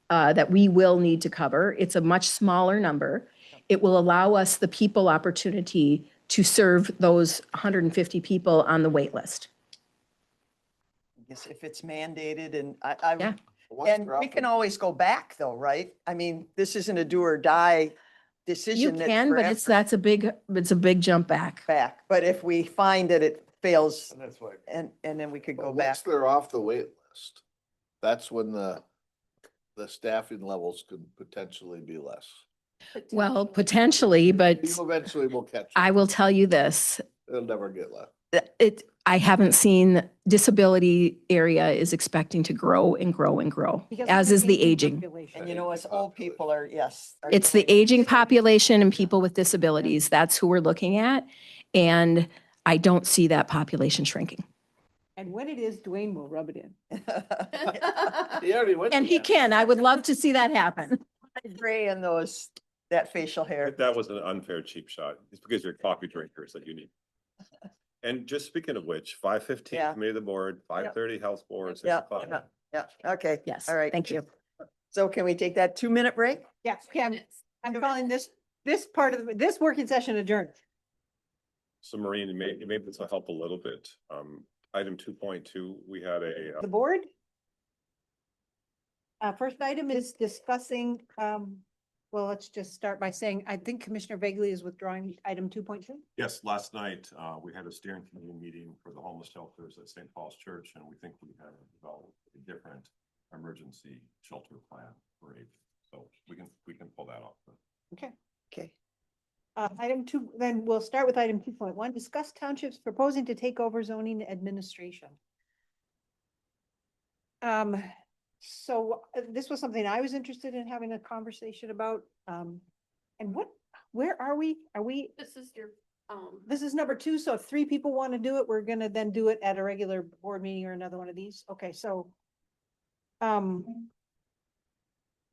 that we will need to cover. It's a much smaller number. It will allow us the people opportunity to serve those 150 people on the wait list. I guess if it's mandated and Yeah. once and they're we off can the- always go back though, right? I mean, this isn't a do or die You decision. that's can, but forever it's a big jump back. back. But if we find that it fails And that's why. and then we could But go once back. they're off the wait list, that's when the staffing levels could potentially be less. Well, potentially, but You eventually will catch I it. will tell you this, It'll never get less. I haven't seen disability area is expecting to grow and grow and grow, Because of as is the aging. population. And you know, as old people are, yes. are It's the going- aging population and people with disabilities. That's who we're looking at. And I don't see that population shrinking. And when it is, Dwayne will rub it in. He already went. And to he that. can. I would love to see that happen. Gray and that facial hair. That was an unfair cheap shot. It's because you're coffee drinkers that you need. And just speaking of which, 5:15 Yeah. committee of the board, 5:30 health board, 6 Yeah, o'clock. yeah, okay. Yes. All right. Thank you. So can we take that 2-minute break? Yeah, okay, I'm calling this part of, this working session adjourned. So Maureen, maybe this will help a little bit. Item 2.2, we had The board? First item is discussing, well, let's just start by saying, I think Commissioner Vagley is withdrawing item 2.2. yes, last night, we had a steering committee meeting for the homeless shelters at St. Paul's Church, and we think we have developed a different emergency shelter plan for aging. So we can pull that off. Okay. Okay. Item 2, then we'll start with item 2.1, discuss townships proposing to take over zoning administration. So this was something I was interested in having a conversation about. And where are we? This is your, This is number 2, so if 3 people want to do it, we're gonna then do it at a regular board meeting or another one of these. Okay, so.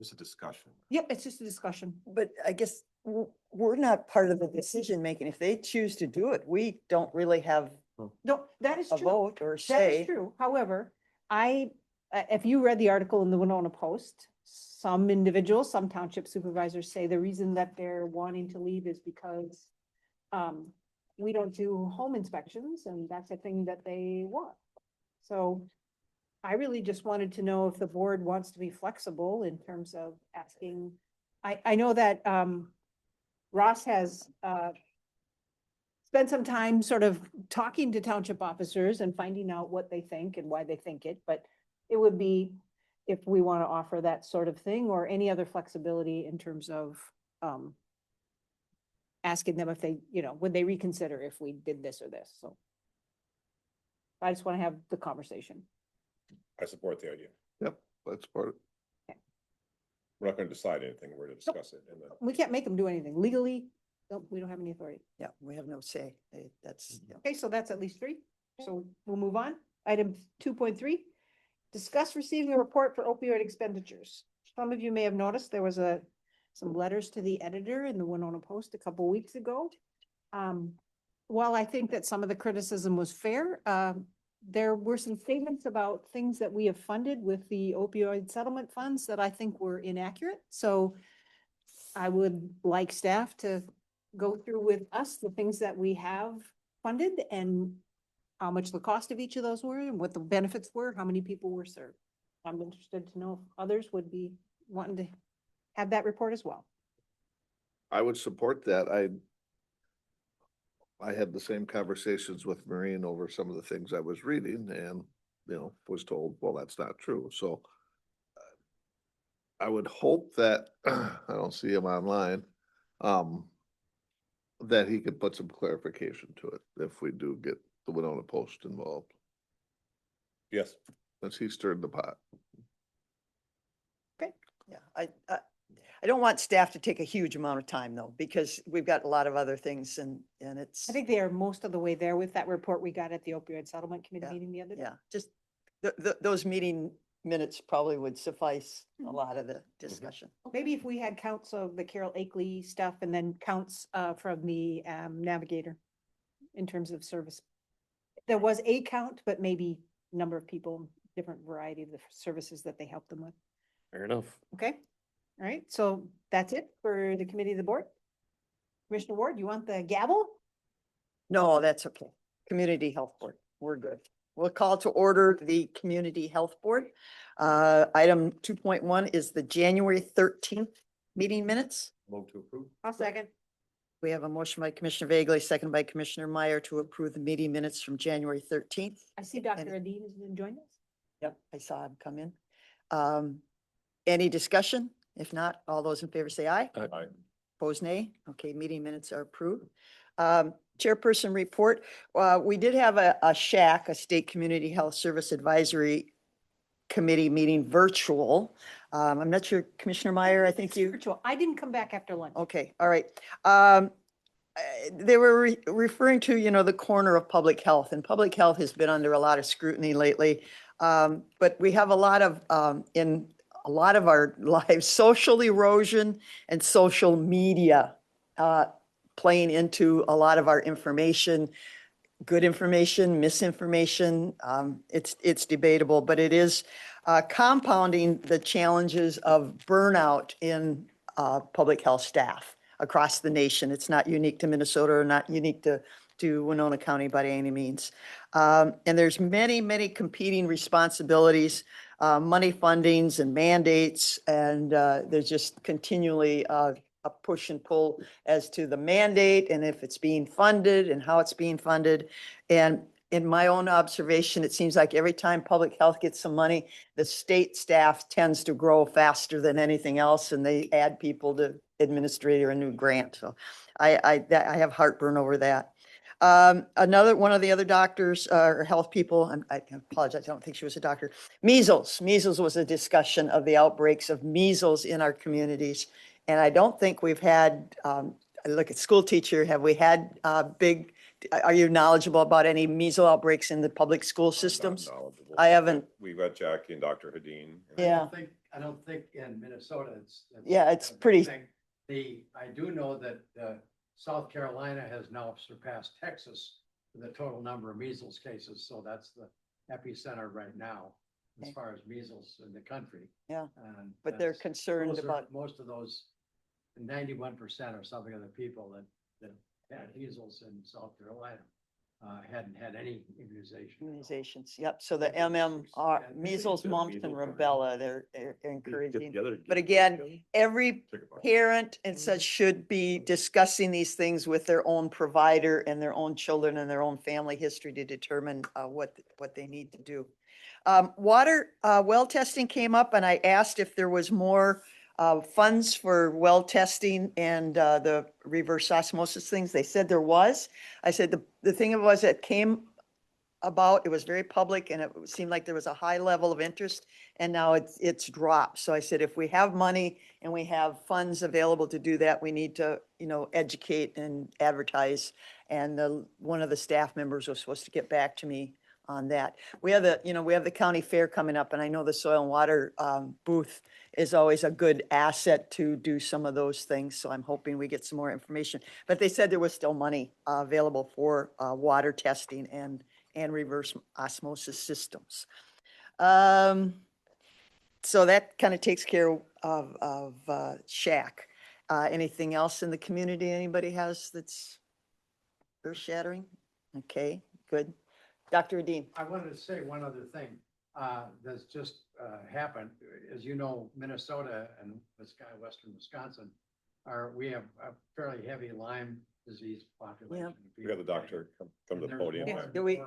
It's a discussion. Yep, it's just a discussion. But I guess we're not part of the decision making. If they choose to do it, we don't really have No, that is a true. vote or That is say. true. However, if you read the article in the Winona Post, some individuals, some township supervisors say the reason that they're wanting to leave is because we don't do home inspections and that's a thing that they want. So I really just wanted to know if the board wants to be flexible in terms of asking. I know that Ross has spent some time sort of talking to township officers and finding out what they think and why they think it, but it would be, if we want to offer that sort of thing or any other flexibility in terms of, asking them if they, would they reconsider if we did this or this, so. I just want to have the conversation. I support the idea. Yep, that's part of. We're not gonna decide anything, we're gonna discuss it. And then We can't make them do anything legally. No, we don't have any authority. Yeah, we have no say. That's, Mm-hmm. yeah. Okay, so that's at least 3. So we'll move on. Item 2.3, discuss receiving a report for opioid expenditures. Some of you may have noticed there was some letters to the editor in the Winona Post a couple weeks ago. While I think that some of the criticism was fair, there were some statements about things that we have funded with the opioid settlement funds that I think were inaccurate. So I would like staff to go through with us the things that we have funded and how much the cost of each of those were and what the benefits were, how many people were served. I'm interested to know if others would be wanting to have that report as well. I would support that. I had the same conversations with Maureen over some of the things I was reading and, was told, well, that's not true. So I would hope that, I don't see him online, that he could put some clarification to it if we do get the Winona Post involved, yes, since he stirred the pot. Yeah, I don't want staff to take a huge amount of time though, because we've got a lot of other things and it's, I think they are most of the way there with that report we got at the opioid settlement committee Yeah, meeting the other day. yeah, just those meeting minutes probably would suffice a lot of the discussion. Maybe if we had counts of the Carol Akeley stuff and then counts from the navigator in terms of service. There was a count, but maybe number of people, different variety of the services that they help them with. Fair enough. Okay, all right, so that's it for the committee of the board. Commissioner Ward, you want the gavel? No, that's okay. Community Health Board, we're good. We'll call to order the Community Health Board. Item 2.1 is the January 13th meeting minutes. Move to approve. I'll second. We have a motion by Commissioner Vagley, second by Commissioner Meyer to approve the meeting minutes from January 13th. I see Dr. Adine has joined us. Yep, I saw him come in. Any discussion? If not, all those in favor say aye. Aye. Opposed, nay. Okay, meeting minutes are approved. Chairperson report, we did have a SHAC, a State Community Health Service Advisory Committee meeting virtual. I'm not sure, Commissioner Meyer, I think you, Virtual. I didn't come back after lunch. okay, all right. They were referring to, the corner of public health, and public health has been under a lot of scrutiny lately. But we have a lot of, in a lot of our lives, social erosion and social media playing into a lot of our information, good information, misinformation. It's debatable, but it is compounding the challenges of burnout in public health staff across the nation. It's not unique to Minnesota or not unique to Winona County by any means. And there's many, many competing responsibilities, money fundings and mandates, and there's just continually a push and pull as to the mandate and if it's being funded and how it's being funded. And in my own observation, it seems like every time public health gets some money, the state staff tends to grow faster than anything else, and they add people to administrate or a new grant. So I have heartburn over that. Another one of the other doctors or health people, I apologize, I don't think she was a doctor. Measles. Measles was a discussion of the outbreaks of measles in our communities. And I don't think we've had, I look at school teacher, have we had big, are you knowledgeable about any measles outbreaks in the public school I'm not systems? knowledgeable. I haven't. We've got Jackie and Dr. Hadeen. Yeah. I don't think in Minnesota it's. Yeah, it's a big pretty- thing. I do know that South Carolina has now surpassed Texas for the total number of measles cases, so that's the epicenter right now as Okay. far as measles in the country. Yeah, And but they're that's- concerned those are- about, most of those, 91% or something of the people that had measles in South Carolina hadn't had any immunization. immunizations. Yep. So the MMR, Yeah, measles, the mumps measles and one. rubella, they're encouraging. Together. But again, every parent and such should be discussing these things with their own provider and their own children and their own family history to determine what they need to do. Water, well testing came up and I asked if there was more funds for well testing and the reverse osmosis things. They said there was. I said the thing was it came about, it was very public and it seemed like there was a high level of interest and now it's dropped. So I said, if we have money and we have funds available to do that, we need to, educate and advertise. And one of the staff members was supposed to get back to me on that. We have the county fair coming up and I know the soil and water booth is always a good asset to do some of those things. So I'm hoping we get some more information. But they said there was still money available for water testing and reverse osmosis systems. So that kind of takes care of Shack. Anything else in the community anybody has that's earth shattering? Okay, good. Dr. Adine. I wanted to say one other thing, that's just, happened. As you know, Minnesota and western Wisconsin we have a fairly heavy Lyme disease population. We got the doctor come to the podium. Yeah. Do we,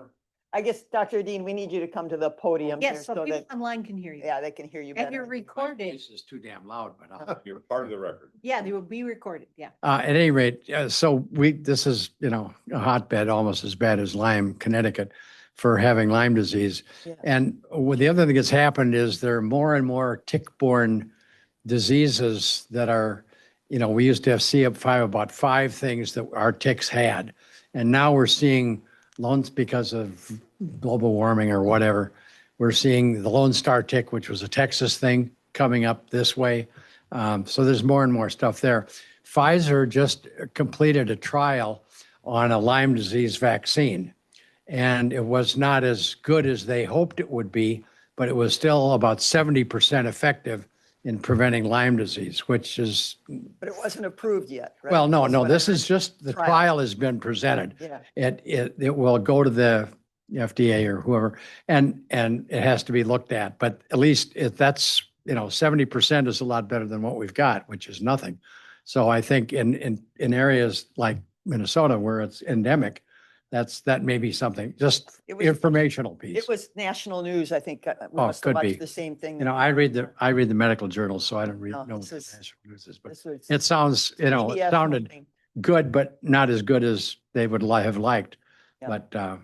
I guess, Dr. Adine, we need you to come to the podium here Yes, so so people that, online can hear you. yeah, they can hear you And you're better. recorded. This is too damn loud, but I'll. You're part of the record. Yeah, they will be recorded, yeah. At any rate, so this is, a hotbed, almost as bad as Lyme, Connecticut, for having Lyme disease. Yeah. And the other thing that's happened is there are more and more tick-borne diseases that are, we used to have CF5, about 5 things that our ticks had. And now we're seeing loans because of global warming or whatever. We're seeing the Lone Star tick, which was a Texas thing, coming up this way. So there's more and more stuff there. Pfizer just completed a trial on a Lyme disease vaccine. And it was not as good as they hoped it would be, but it was still about 70% effective in preventing Lyme disease, which is, But it wasn't approved yet, right? well, no, That's no, what I this heard. is just, the Trial. trial has been presented. Yeah, It will go to the FDA or whoever, and it has to be looked at. But at least if that's, 70% is a lot better than what we've got, which is nothing. So I think in areas like Minnesota where it's endemic, that may be something, just It was- informational piece. it was national news, I think. We Oh, must have could watched be. the same thing. I read the medical journals, so I don't No, know what this the is- national news is, but This was it sounds, it PDF sounded thing. good, but not as good as they would have liked. Yeah. But,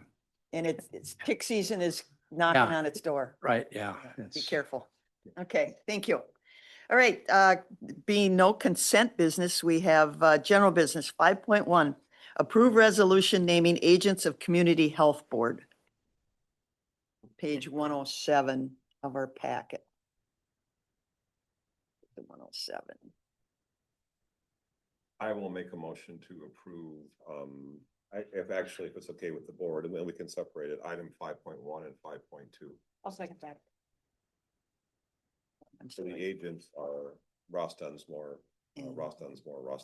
And it's tick season is knocking Yeah. on its door. right, yeah. Be it's- careful. Okay, thank you. All right, being no consent business, we have general business 5.1. Approve resolution naming agents of Community Health Board. Page 107 of our packet. 107. I will make a motion to approve, if it's okay with the board, and then we can separate it, item 5.1 and 5.2. I'll second that. I'm So the sorry. agents are Ross Dunsmore, And- Ross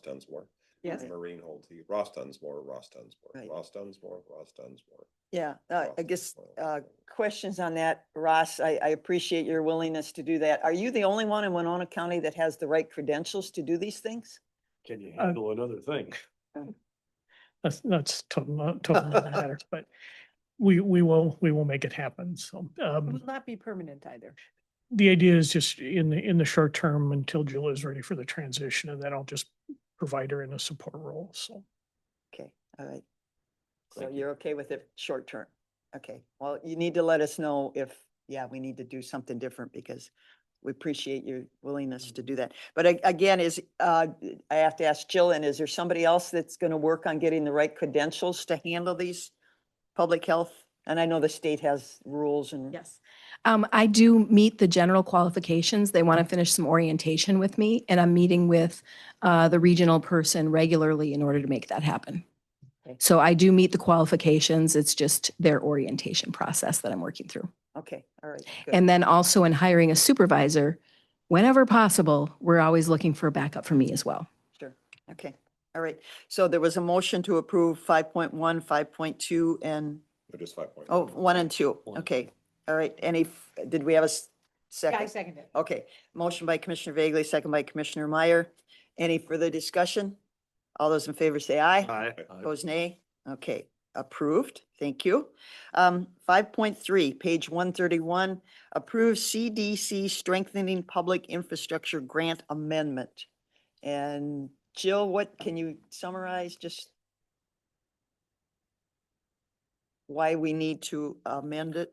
Dunsmore. Yes. Maureen Holte, Ross Dunsmore, Right. Ross Dunsmore. Yeah, I guess, questions on that, Ross, I appreciate your willingness to do that. Are you the only one in Winona County that has the right credentials to do these things? Can you handle another thing? That's total matter, but we will make it happen. So, It will not be permanent either. the idea is just in the short term until Jill is ready for the transition, and then I'll just provide her in a support role. So Okay, all right. So you're okay with it short term? Okay, well, you need to let us know if, we need to do something different because we appreciate your willingness to do that. But again, I have to ask Jill, and is there somebody else that's going to work on getting the right credentials to handle these public health? And I know the state has rules and. Yes. I do meet the general qualifications. They want to finish some orientation with me, and I'm meeting with the regional person regularly in order to make that happen. Okay. So I do meet the qualifications. It's just their orientation process that I'm working through. Okay, all right. good. And then also in hiring a supervisor, whenever possible, we're always looking for a backup for me as well. Sure, okay, all right. So there was a motion to approve 5.1, 5.2, and, Or just 5.1. 1 and 2. Okay, all right. Did we have a Yeah, I second? second it. Okay, motion by Commissioner Vagley, second by Commissioner Meyer. Any further discussion? All those in favor say aye. Aye. Opposed, nay? Okay, approved. Thank you. 5.3, page 131, approve CDC Strengthening Public Infrastructure Grant Amendment. And Jill, what, can you summarize just why we need to amend it?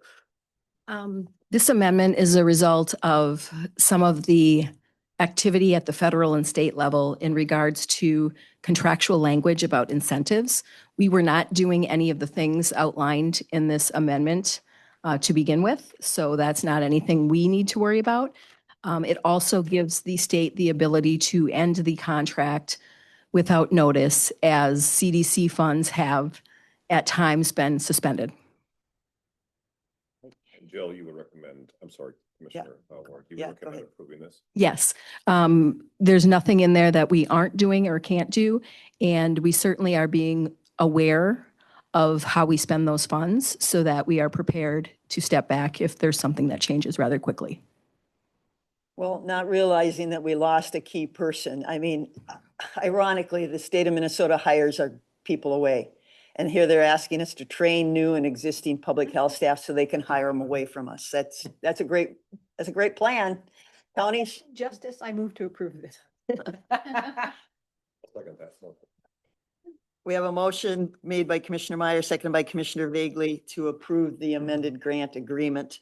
This amendment is a result of some of the activity at the federal and state level in regards to contractual language about incentives. We were not doing any of the things outlined in this amendment to begin with, so that's not anything we need to worry about. It also gives the state the ability to end the contract without notice, as CDC funds have at times been suspended. Jill, you would recommend, I'm sorry, Commissioner Warren, you Yeah, would go recommend ahead. approving this? Yes, there's nothing in there that we aren't doing or can't do, and we certainly are being aware of how we spend those funds so that we are prepared to step back if there's something that changes rather quickly. Well, not realizing that we lost a key person. I mean, ironically, the state of Minnesota hires our people away. And here they're asking us to train new and existing public health staff so they can hire them away from us. That's a great plan. Counties, Justice, I move to approve this. Second that. we have a motion made by Commissioner Meyer, seconded by Commissioner Vagley to approve the amended grant agreement.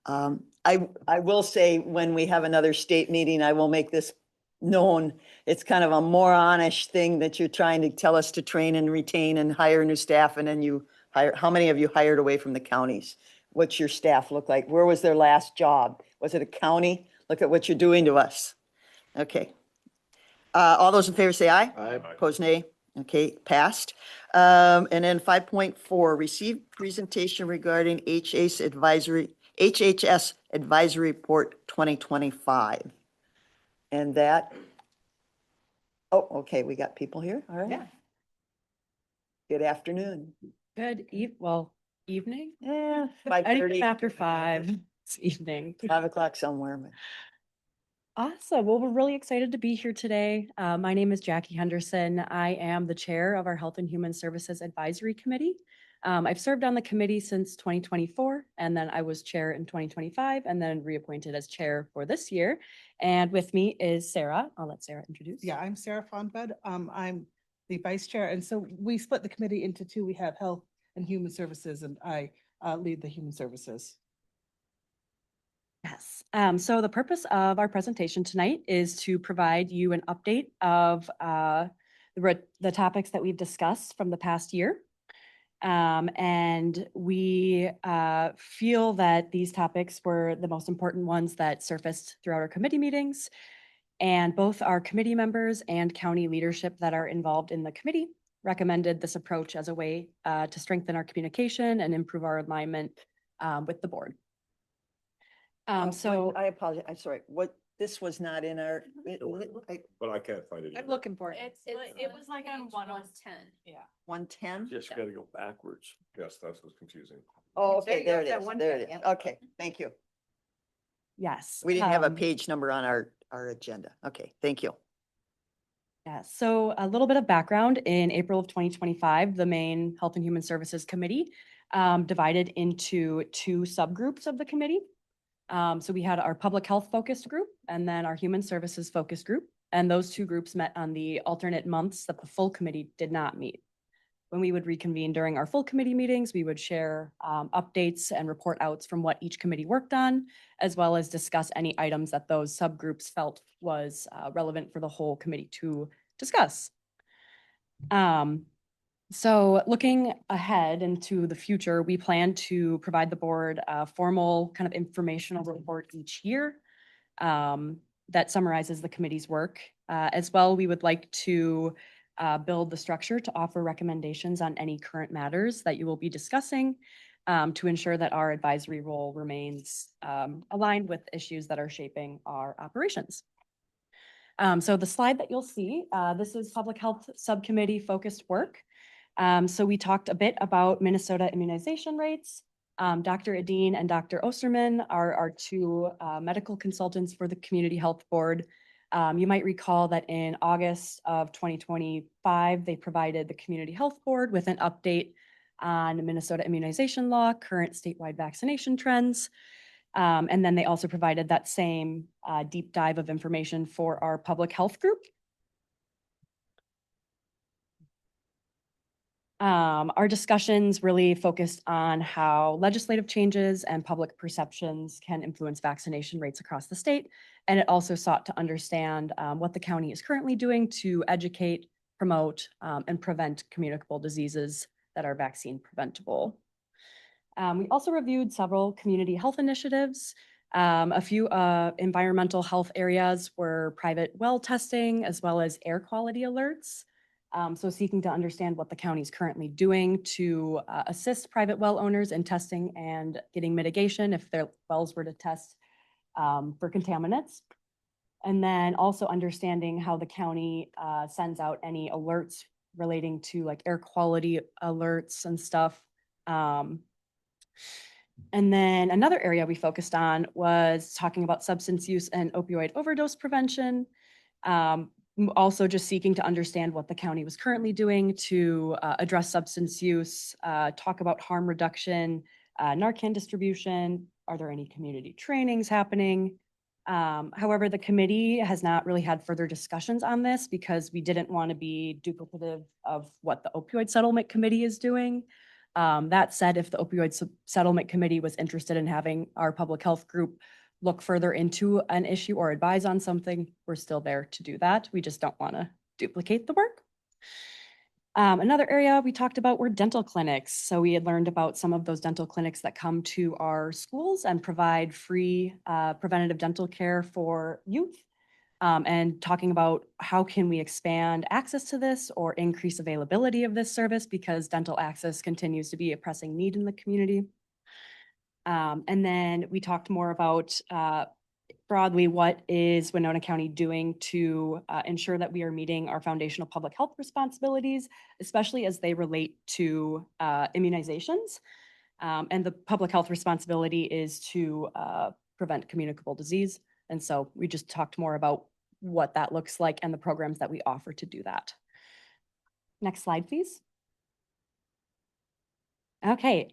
I will say, when we have another state meeting, I will make this known. It's kind of a moronish thing that you're trying to tell us to train and retain and hire new staff, and then you hire, how many of you hired away from the counties? What's your staff look like? Where was their last job? Was it a county? Look at what you're doing to us. Okay. All those in favor say aye. Aye. Opposed, nay. Okay, passed. And then 5.4, receive presentation regarding HHS Advisory Report 2025. And that, oh, okay, we got people here. All right. Yeah. Good afternoon. Good evening. Yeah, Anytime 5:30, after 5, it's evening. 5 o'clock somewhere. but- Awesome. Well, we're really excited to be here today. My name is Jackie Henderson. I am the chair of our Health and Human Services Advisory Committee. I've served on the committee since 2024, and then I was chair in 2025, and then reappointed as chair for this year. And with me is Sarah. I'll let Sarah introduce. Yeah, I'm Sarah Fonbud. I'm the vice chair. And so we split the committee into two. We have health and human services, and I lead the human services. Yes. So the purpose of our presentation tonight is to provide you an update of the topics that we've discussed from the past year. And we feel that these topics were the most important ones that surfaced throughout our committee meetings. And both our committee members and county leadership that are involved in the committee recommended this approach as a way to strengthen our communication and improve our alignment with the board. So I apologize. I'm sorry. What, this was not in our, But I can't find it. I'm either. looking for it. It was like on 110. Yeah. 110? Just gotta go backwards. Yes, that's what's confusing. Oh, There okay, you go. there it That is. one There it thing, is. yeah. Okay, thank you. Yes. We didn't have a um, page number on our agenda. Okay, thank you. Yeah, so a little bit of background. In April of 2025, the main Health and Human Services Committee divided into two subgroups of the committee. So we had our public health focused group and then our human services focused group. And those two groups met on the alternate months that the full committee did not meet. When we would reconvene during our full committee meetings, we would share updates and report outs from what each committee worked on, as well as discuss any items that those subgroups felt was relevant for the whole committee to discuss. So looking ahead into the future, we plan to provide the board a formal kind of informational report each year that summarizes the committee's work. As well, we would like to build the structure to offer recommendations on any current matters that you will be discussing to ensure that our advisory role remains aligned with issues that are shaping our operations. So the slide that you'll see, this is Public Health Subcommittee focused work. So we talked a bit about Minnesota immunization rates. Dr. Adine and Dr. Osterman are our two medical consultants for the Community Health Board. You might recall that in August of 2025, they provided the Community Health Board with an update on Minnesota immunization law, current statewide vaccination trends. And then they also provided that same deep dive of information for our public health group. Our discussions really focused on how legislative changes and public perceptions can influence vaccination rates across the state. And it also sought to understand what the county is currently doing to educate, promote, and prevent communicable diseases that are vaccine preventable. We also reviewed several community health initiatives. A few environmental health areas were private well testing, as well as air quality alerts. So seeking to understand what the county is currently doing to assist private well owners in testing and getting mitigation if their wells were to test for contaminants. And then also understanding how the county sends out any alerts relating to like air quality alerts and stuff. And then another area we focused on was talking about substance use and opioid overdose prevention. Also just seeking to understand what the county was currently doing to address substance use, talk about harm reduction, Narcan distribution. Are there any community trainings happening? However, the committee has not really had further discussions on this because we didn't want to be duplicative of what the opioid settlement committee is doing. That said, if the opioid settlement committee was interested in having our public health group look further into an issue or advise on something, we're still there to do that. We just don't want to duplicate the work. Another area we talked about were dental clinics. So we had learned about some of those dental clinics that come to our schools and provide free preventative dental care for youth. And talking about how can we expand access to this or increase availability of this service because dental access continues to be a pressing need in the community. And then we talked more about broadly what is Winona County doing to ensure that we are meeting our foundational public health responsibilities, especially as they relate to immunizations. And the public health responsibility is to prevent communicable disease. And so we just talked more about what that looks like and the programs that we offer to do that. Next slide, please. Okay,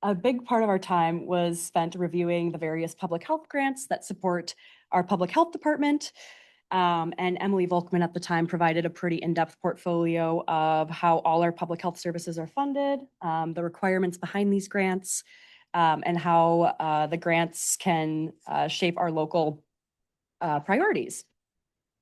a big part of our time was spent reviewing the various public health grants that support our public health department. And Emily Volkman at the time provided a pretty in-depth portfolio of how all our public health services are funded, the requirements behind these grants, and how the grants can shape our local priorities.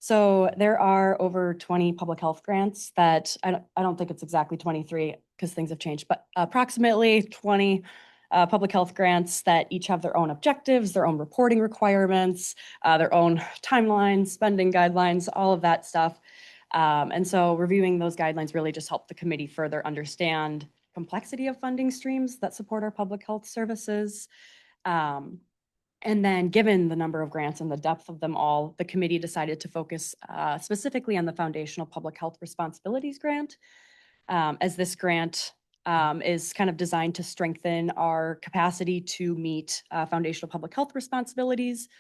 So there are over 20 public health grants that I don't think it's exactly 23 because things have changed, but approximately 20 public health grants that each have their own objectives, their own reporting requirements, their own timelines, spending guidelines, all of that stuff. And so reviewing those guidelines really just helped the committee further understand complexity of funding streams that support our public health services. And then given the number of grants and the depth of them all, the committee decided to focus specifically on the Foundational Public Health Responsibilities Grant, as this grant is kind of designed to strengthen our capacity to meet foundational public health responsibilities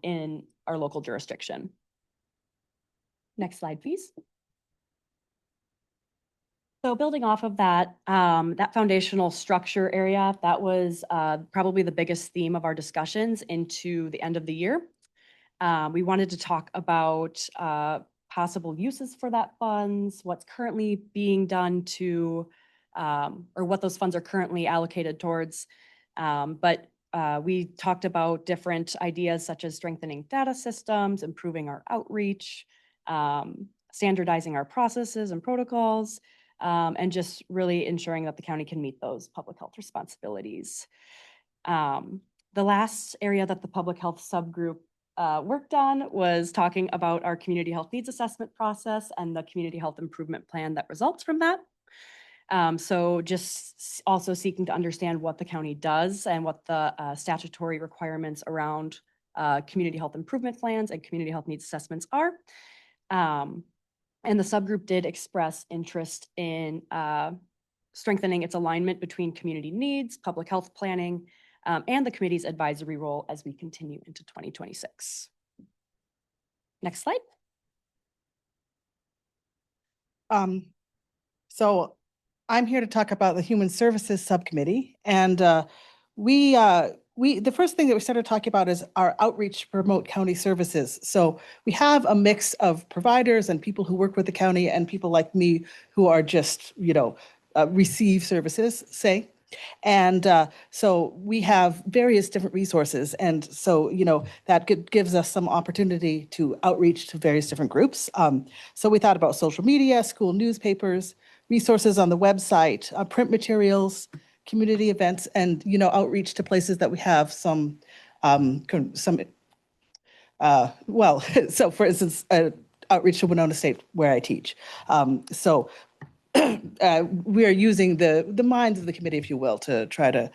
in our local jurisdiction. Next slide, please. So building off of that, that foundational structure area, that was probably the biggest theme of our discussions into the end of the year. We wanted to talk about possible uses for that funds, what's currently being done to, or what those funds are currently allocated towards. But we talked about different ideas such as strengthening data systems, improving our outreach, standardizing our processes and protocols, and just really ensuring that the county can meet those public health responsibilities. The last area that the public health subgroup worked on was talking about our community health needs assessment process and the community health improvement plan that results from that. So just also seeking to understand what the county does and what the statutory requirements around community health improvement plans and community health needs assessments are. And the subgroup did express interest in strengthening its alignment between community needs, public health planning, and the committee's advisory role as we continue into 2026. Next slide. So I'm here to talk about the Human Services Subcommittee. And the first thing that we started talking about is our outreach to promote county services. So we have a mix of providers and people who work with the county and people like me who are just, receive services, say. And so we have various different resources. And so, that gives us some opportunity to outreach to various different groups. So we thought about social media, school newspapers, resources on the website, print materials, community events, and, outreach to places that we have some, so for instance, outreach to Winona State where I teach. We are using the minds of the committee, if you will, to try to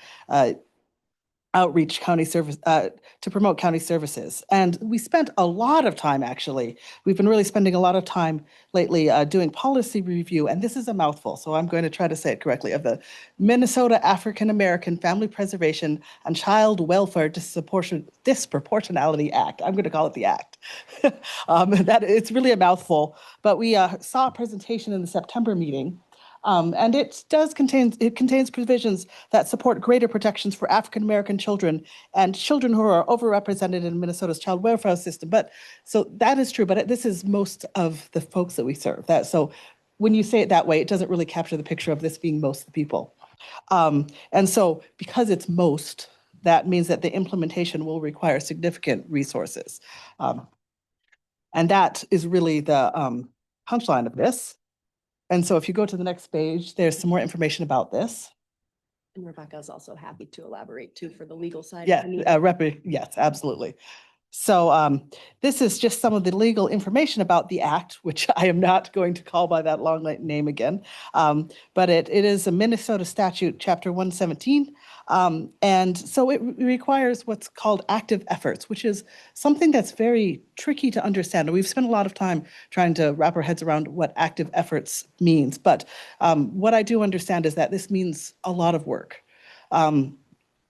outreach county service, to promote county services. And we spent a lot of time, actually. We've been really spending a lot of time lately doing policy review, and this is a mouthful, so I'm going to try to say it correctly, of the Minnesota African American Family Preservation and Child Welfare Disproportionality Act. I'm going to call it the Act. That it's really a mouthful, but we saw a presentation in the September meeting. And it contains provisions that support greater protections for African American children and children who are overrepresented in Minnesota's child welfare system. But so that is true, but this is most of the folks that we serve. So when you say it that way, it doesn't really capture the picture of this being most of the people. And so because it's most, that means that the implementation will require significant resources. And that is really the punchline of this. And so if you go to the next page, there's some more information about this. And Rebecca is also happy to elaborate too for the legal side. Yeah, yes, absolutely. So this is just some of the legal information about the act, which I am not going to call by that long name again. But it is a Minnesota statute, chapter 117. And so it requires what's called active efforts, which is something that's very tricky to understand. And we've spent a lot of time trying to wrap our heads around what active efforts means. But what I do understand is that this means a lot of work.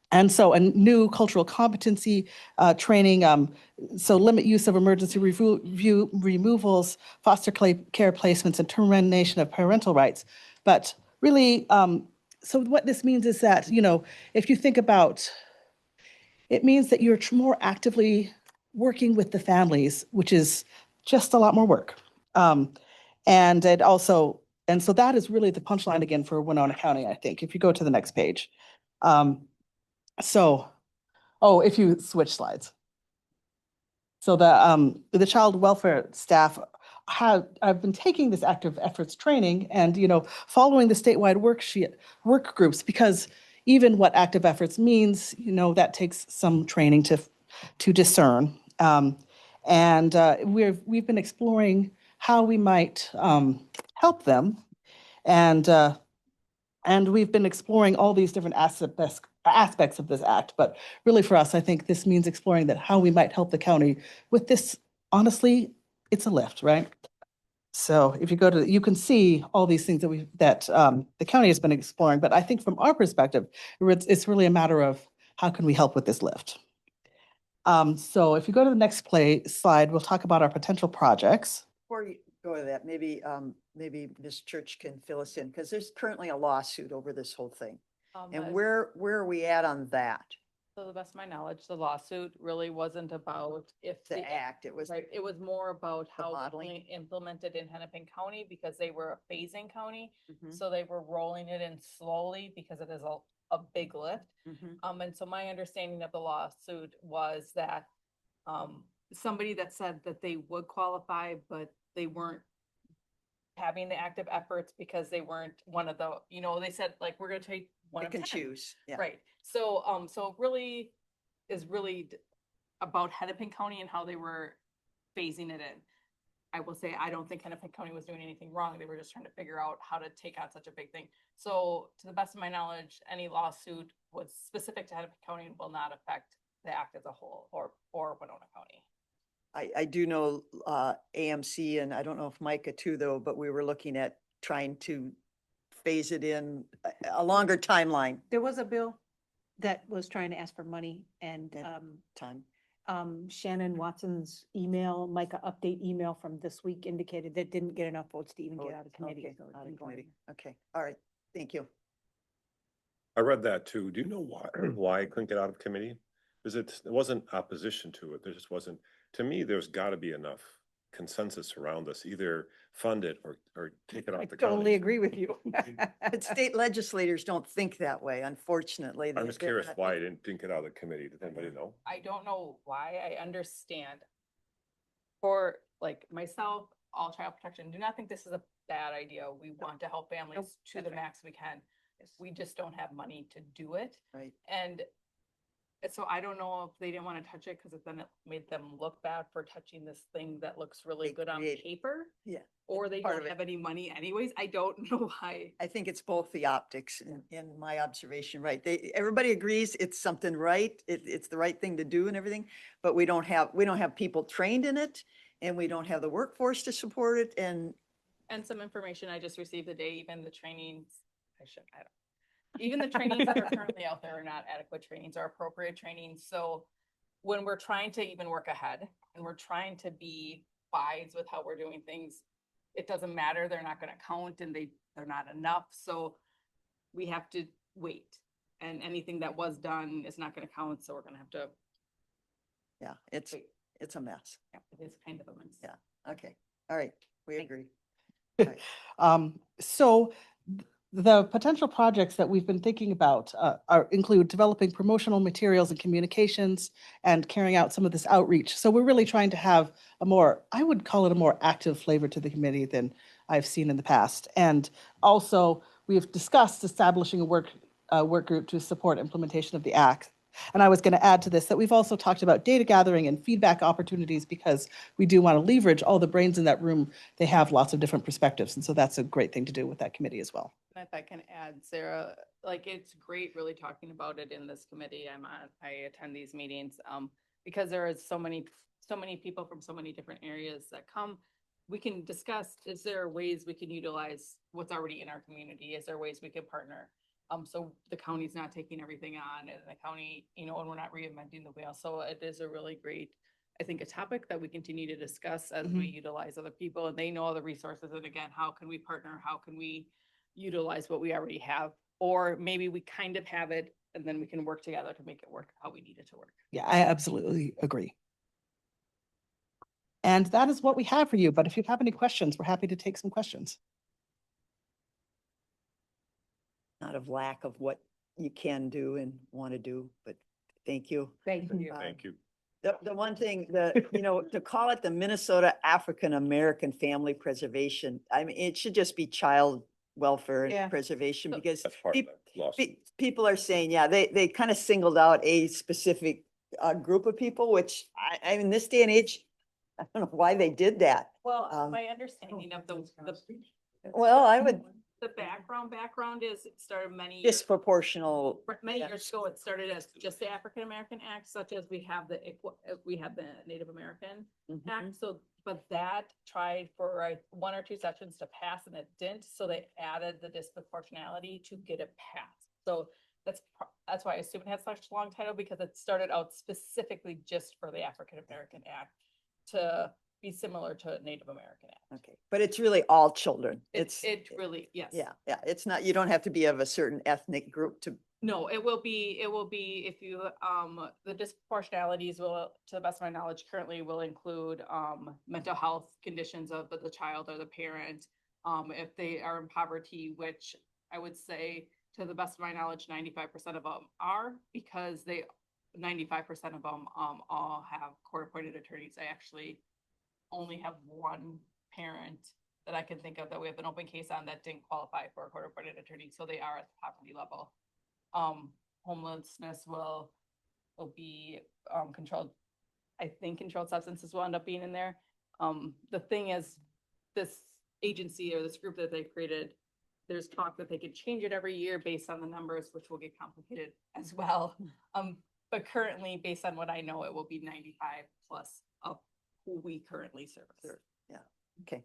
And so a new cultural competency training, so limit use of emergency removals, foster care placements, and termination of parental rights. But really, so what this means is that, if you think about, it means that you're more actively working with the families, which is just a lot more work. And so that is really the punchline again for Winona County, I think, if you go to the next page. If you switch slides. So the child welfare staff I've been taking this active efforts training and, following the statewide work groups, because even what active efforts means, that takes some training to discern. And we've been exploring how we might help them. And we've been exploring all these different aspects of this act. But really for us, I think this means exploring that how we might help the county with this. Honestly, it's a lift, right? So if you go to, you can see all these things that the county has been exploring. But I think from our perspective, it's really a matter of how can we help with this lift. So if you go to the next slide, we'll talk about our potential projects. Before you go to that, maybe Ms. Church can fill us in, because there's currently a lawsuit over this whole thing. And where are we at on that? So to the best of my knowledge, the lawsuit really wasn't about if The act, it was. right, it was more about The how modeling. it's implemented in Hennepin County because they were a phasing county. Mhm, So they were rolling it in slowly because it is a big lift. mhm. And so my understanding of the lawsuit was that somebody that said that they would qualify, but they weren't having the active efforts because they weren't one of the, they said like, we're gonna take one They of can 10. choose, yeah. Right. So, so it really is about Hennepin County and how they were phasing it in. I will say, I don't think Hennepin County was doing anything wrong. They were just trying to figure out how to take on such a big thing. So to the best of my knowledge, any lawsuit was specific to Hennepin County and will not affect the act as a whole or Winona County. I do know AMC, and I don't know if Micah too, though, but we were looking at trying to phase it in a longer timeline. There was a bill that was trying to ask for money and Time. Shannon Watson's email, Micah update email from this week indicated that didn't get enough votes to even get out of committee. Okay, so it out of didn't go committee. anywhere. Okay, all right. Thank you. I read that too. Do you know why, why it couldn't get out of committee? Because it wasn't opposition to it. There just wasn't, to me, there's gotta be enough consensus around this, either fund it or take it I off the totally county. agree with you. But state legislators don't think that way, unfortunately. I'm just curious why it didn't get out of the committee. Does anybody know? I don't know why. I understand. For like myself, all child protection, do not think this is a bad idea. We want to help families to the max we can. We just don't have money to do it. Right. And so I don't know if they didn't want to touch it because then it made them look bad for touching this thing that looks really They good on create- paper. Yeah. Or they part don't of it. have any money anyways. I don't know why. I think it's both the optics in my observation, right? Everybody agrees it's something right. It's the right thing to do and everything, but we don't have people trained in it and we don't have the workforce to support it. And And some information I just received today, even the trainings, I don't. Even the trainings that are currently out there are not adequate trainings or appropriate trainings. So when we're trying to even work ahead and we're trying to be wise with how we're doing things, it doesn't matter. They're not going to count and they're not enough. So we have to wait. And anything that was done is not going to count. So we're going to have to, yeah, it's a mess. yeah, it is kind of a mess. Yeah. Okay. All right. We agree. So the potential projects that we've been thinking about include developing promotional materials and communications and carrying out some of this outreach. So we're really trying to have a more, I would call it a more active flavor to the committee than I've seen in the past. And also, we've discussed establishing a work group to support implementation of the act. And I was going to add to this that we've also talked about data gathering and feedback opportunities because we do want to leverage all the brains in that room. They have lots of different perspectives. And so that's a great thing to do with that committee as well. And if I can add, Sarah, like it's great really talking about it in this committee. I attend these meetings because there is so many people from so many different areas that come. We can discuss, is there ways we can utilize what's already in our community? Is there ways we can partner? So the county's not taking everything on and the county, and we're not reinventing the wheel. So it is a really great, I think, a topic that we continue to discuss as we utilize other people and they know all the resources. And again, how can we partner? How can we utilize what we already have? Or maybe we kind of have it and then we can work together to make it work how we need it to work. Yeah, I absolutely agree. And that is what we have for you. But if you have any questions, we're happy to take some questions. Not of lack of what you can do and want to do, but thank you. Thank you. Thank you. The one thing, to call it the Minnesota African American Family Preservation, I mean, it should just be child welfare Yeah. and preservation because That's part of the lawsuit. people are saying, yeah, they kind of singled out a specific group of people, which in this day and age, I don't know why they did that. Well, my understanding of the Well, I would the background is it started many years. disproportional. Many Yeah. years ago, it started as just the African American Act, such as we have the Native American Mhm. Act. So, but that tried for 1 or 2 sessions to pass and it didn't. So they added the disproportionality to get it passed. So that's why I assume it has such a long title because it started out specifically just for the African American Act to be similar to Native American Act. Okay, but it's really all children. It really, yes. Yeah, it's not, you don't have to be of a certain ethnic group to, No, it will be if you, the disproportionalities will, to the best of my knowledge, currently will include, mental health conditions of the child or the parent. If they are in poverty, which I would say, to the best of my knowledge, 95% of them are, because 95% of them, all have court-appointed attorneys. I actually only have one parent that I can think of that we have an open case on that didn't qualify for a court-appointed attorney, so they are at the poverty level. Homelessness will be controlled. I think controlled substances will end up being in there. The thing is, this agency or this group that they created, there's talk that they could change it every year based on the numbers, which will get complicated as well. But currently, based on what I know, it will be 95 plus of who we currently service. yeah, okay.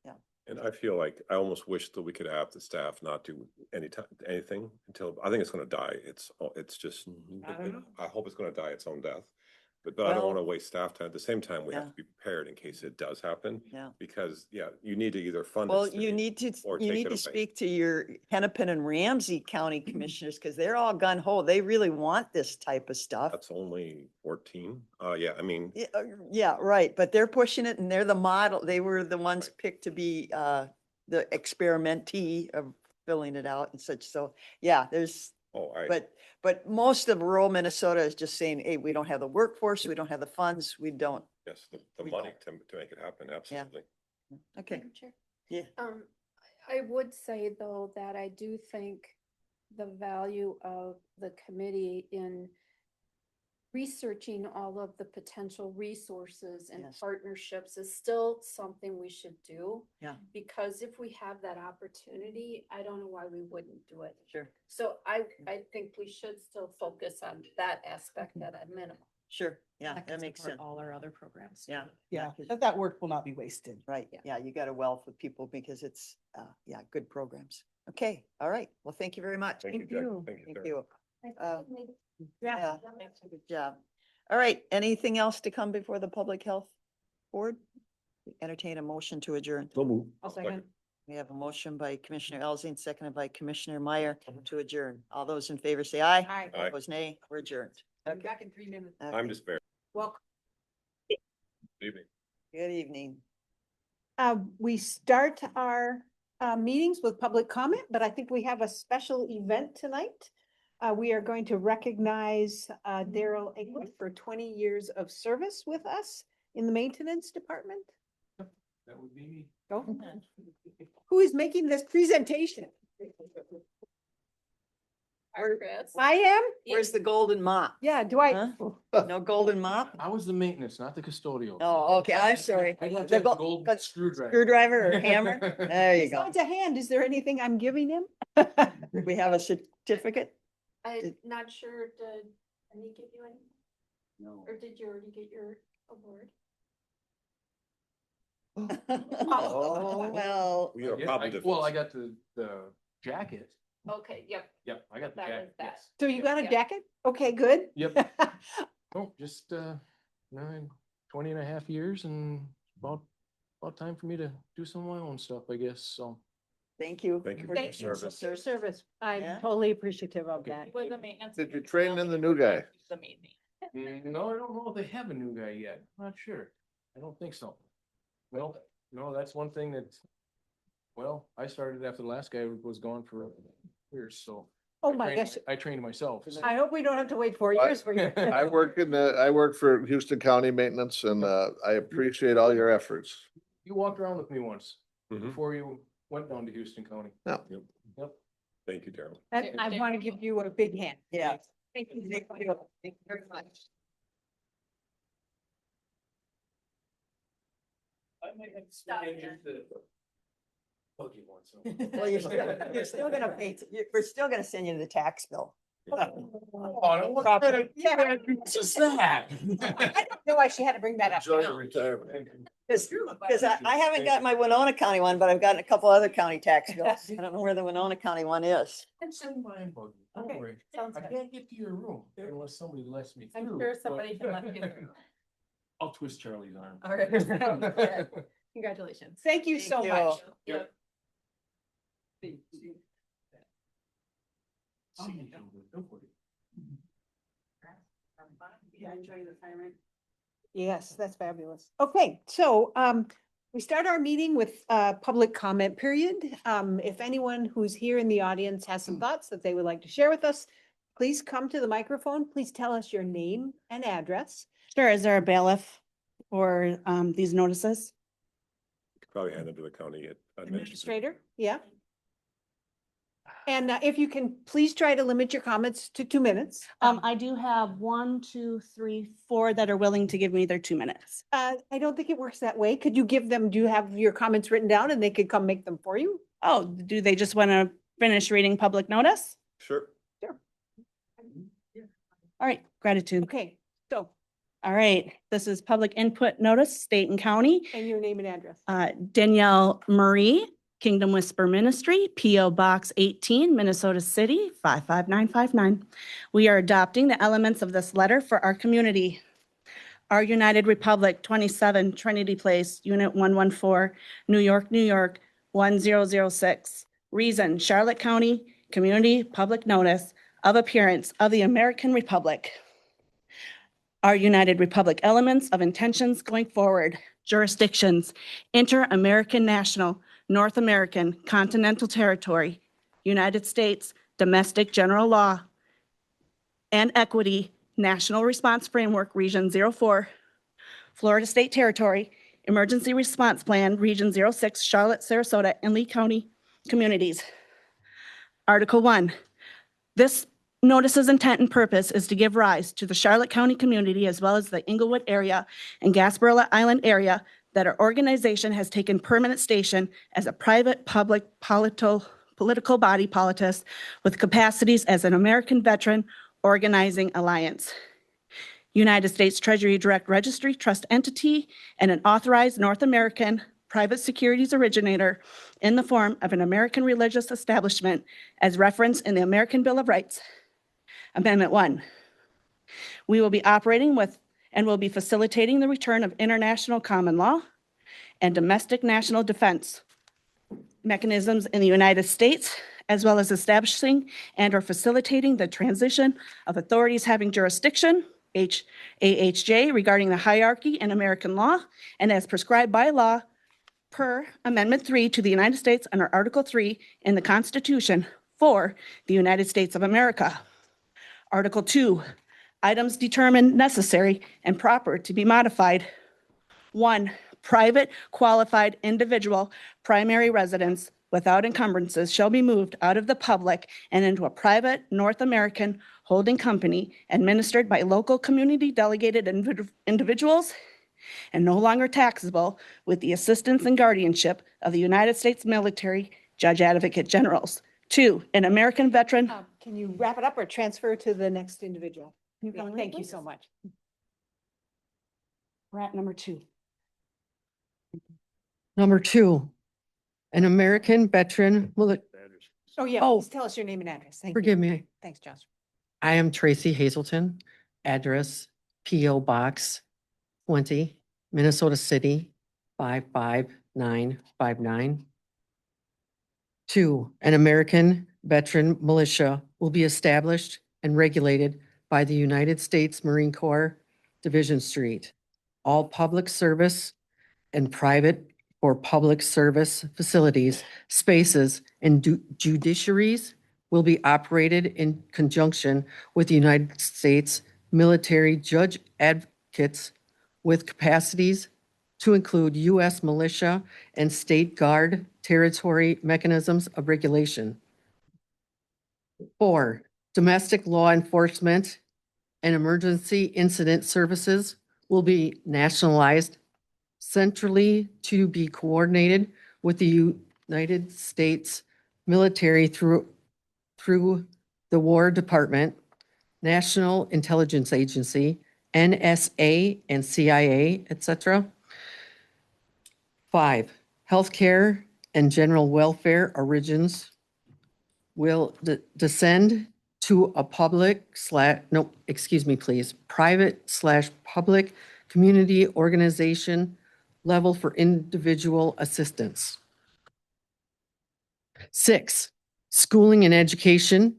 Yeah. And I feel like I almost wish that we could have the staff not do anything until, I think it's gonna die. It's just, I don't know. I hope it's gonna die its own death. But I don't Well, want to waste staff time. At the same time, we have yeah. to be prepared in case it does happen. Yeah. Because, yeah, you need to either fund it. Well, Steve, you need to, or you take need it to away. speak to your Hennepin and Ramsey County commissioners because they're all gun ho. They really want this type of stuff. That's only 14. Yeah, I mean, Yeah, yeah, right. But they're pushing it and they're the model. They were the ones picked to be the experimentee of filling it out and such. So, yeah, there's, oh, I, but most of rural Minnesota is just saying, hey, we don't have the workforce, we don't have the funds, we don't. yes, the we money to make it happen, absolutely. Okay, Madam Chair? yeah. I would say though that I do think the value of the committee in researching all of the potential resources and Yes. partnerships is still something we should do. Yeah. Because if we have that opportunity, I don't know why we wouldn't do it. Sure, So I think we should still focus on that aspect at a minimum. sure. Yeah, That that can makes support sense. all our other programs. Yeah. Yeah, 'cause- that work will not be wasted. Right, Yeah. yeah, you got a wealth of people because it's, yeah, good programs. Okay, all right. Well, thank you very much. Thank you, Jack. Thank you, Thank sir. you. Uh, Yeah. Good job. All right, anything else to come before the Public Health Board? Entertain a motion to adjourn. I'll second. We have a motion by Commissioner Elzing, seconded by Commissioner Meyer to adjourn. All those in favor say aye. Aye. Aye. Opposed, nay. We're adjourned. I'm back in 3 minutes. I'm Okay, just very, Welcome. good evening. good evening. We start our meetings with public comment, but I think we have a special event tonight. We are going to recognize Daryl England for 20 years of service with us in the maintenance department. That would be me. Go. Who is making this presentation? Chris. I am? Where's the golden mop? Yeah, do I? Huh? No golden mop? I was the maintenance, not the custodial. Oh, okay, I'm sorry. I got The that gold- gold got screwdriver. Screwdriver or hammer? There you go. Besides a hand, is there anything I'm giving him? We have a certificate? I'm not sure, did Annie give you any? No. Or did you already get your award? Oh, well, We are Yeah, probably. Well, I got the jacket. Okay, yep, Yep, I got the that was jacket, that. yes. So you got a Yeah. jacket? Okay, good. Yep. Oh, just 20 and a half years and about time for me to do some of my own stuff, I guess, so. thank you. Thank you for for your your service. Your service. I'm Yeah. totally appreciative of Okay. that. With the maintenance. Did you train in the new guy? It's amazing. No, I don't know if they have a new guy yet. I'm not sure. I don't think so. Well, no, that's one thing that, well, I started after the last guy was gone for years, so. Oh I my trained- gosh. I trained myself. so. I hope we don't have to wait 4 years for you. I work for Houston County Maintenance and I appreciate all your efforts. You walked around with me once Mhm. before you went down to Houston County. Yeah. Yep. Thank you, Daryl. And I want to give you a big hand. Yeah. Thank you. Thank you. Thank you very much. I might have to stop the buggy one, so. Well, you're still gonna pay, we're still gonna send you the tax bill. Oh, what Property. kind of, Yeah. is that? I don't know why she had to bring that up. Enjoy your retirement. Because I haven't got my Winona County one, but I've gotten a couple other county tax bills. I don't know where the Winona County one is. I'm sitting by a buggy, Okay, don't worry. sounds I good. can't get to your room unless somebody lets me through. I'm sure but- somebody can let you through. I'll twist Charlie's arm. All right. Sounds good. Congratulations. Thank you so Thank much. you. Yep. Yep. See you, don't worry. Yeah, enjoy the retirement. Yes, that's fabulous. Okay, so we start our meeting with a public comment period. If anyone who's here in the audience has some thoughts that they would like to share with us, please come to the microphone. Please tell us your name and address. Sure, is there a bailiff for these notices? Could probably hand them to the county Administrator, yeah. And if you can, please try to limit your comments to 2 minutes. I do have 1, 2, 3, 4 that are willing to give me their 2 minutes. I don't think it works that way. Could you give them, do you have your comments written down and they could come make them for you? Oh, do they just want to finish reading public notice? Sure. All right, gratitude. Okay, so, All right, this is public input notice, state and county. and your name and address. Danielle Marie, Kingdom Whisper Ministry, P.O. Box 18, Minnesota City, 55959. We are adopting the elements of this letter for our community. Our United Republic, 27 Trinity Place, Unit 114, New York, New York, 1006. Reason, Charlotte County Community Public Notice of Appearance of the American Republic. Our United Republic elements of intentions going forward. Jurisdictions, Inter-American National, North American, Continental Territory, United States, Domestic General Law and Equity, National Response Framework, Region 04, Florida State Territory, Emergency Response Plan, Region 06, Charlotte, Sarasota, and Lee County Communities. Article 1, this notice's intent and purpose is to give rise to the Charlotte County community as well as the Inglewood area and Gasparilla Island area that our organization has taken permanent station as a private public political body politis with capacities as an American veteran organizing alliance. United States Treasury Direct Registry Trust Entity and an authorized North American private securities originator in the form of an American religious establishment as referenced in the American Bill of Rights. Amendment 1. We will be operating with and will be facilitating the return of international common law and domestic national defense mechanisms in the United States, as well as establishing and or facilitating the transition of authorities having jurisdiction, AHJ, regarding the hierarchy in American law and as prescribed by law per Amendment 3 to the United States under Article 3 in the Constitution for the United States of America. Article 2, items determined necessary and proper to be modified. 1, private qualified individual primary residence without encumbrances shall be moved out of the public and into a private North American holding company administered by local community delegated individuals and no longer taxable with the assistance and guardianship of the United States military judge advocate generals. 2, an American veteran. Can you wrap it up or transfer to the next individual? You go, Thank you so much. We're at number 2. Number 2, an American veteran, Oh, yeah, Oh. please tell us your name and address. Thank you. forgive me, Thanks, Josh. I am Tracy Hazelton, address P.O. Box 20, Minnesota City, 55959. 2, an American veteran militia will be established and regulated by the United States Marine Corps, Division Street. All public service and private or public service facilities, spaces, and judiciaries will be operated in conjunction with the United States military judge advocates with capacities to include U.S. militia and state guard territory mechanisms of regulation. 4, domestic law enforcement and emergency incident services will be nationalized centrally to be coordinated with the United States military through the War Department, National Intelligence Agency, NSA and CIA, etc. 5, healthcare and general welfare origins will descend to a private/public community organization level for individual assistance. 6, schooling and education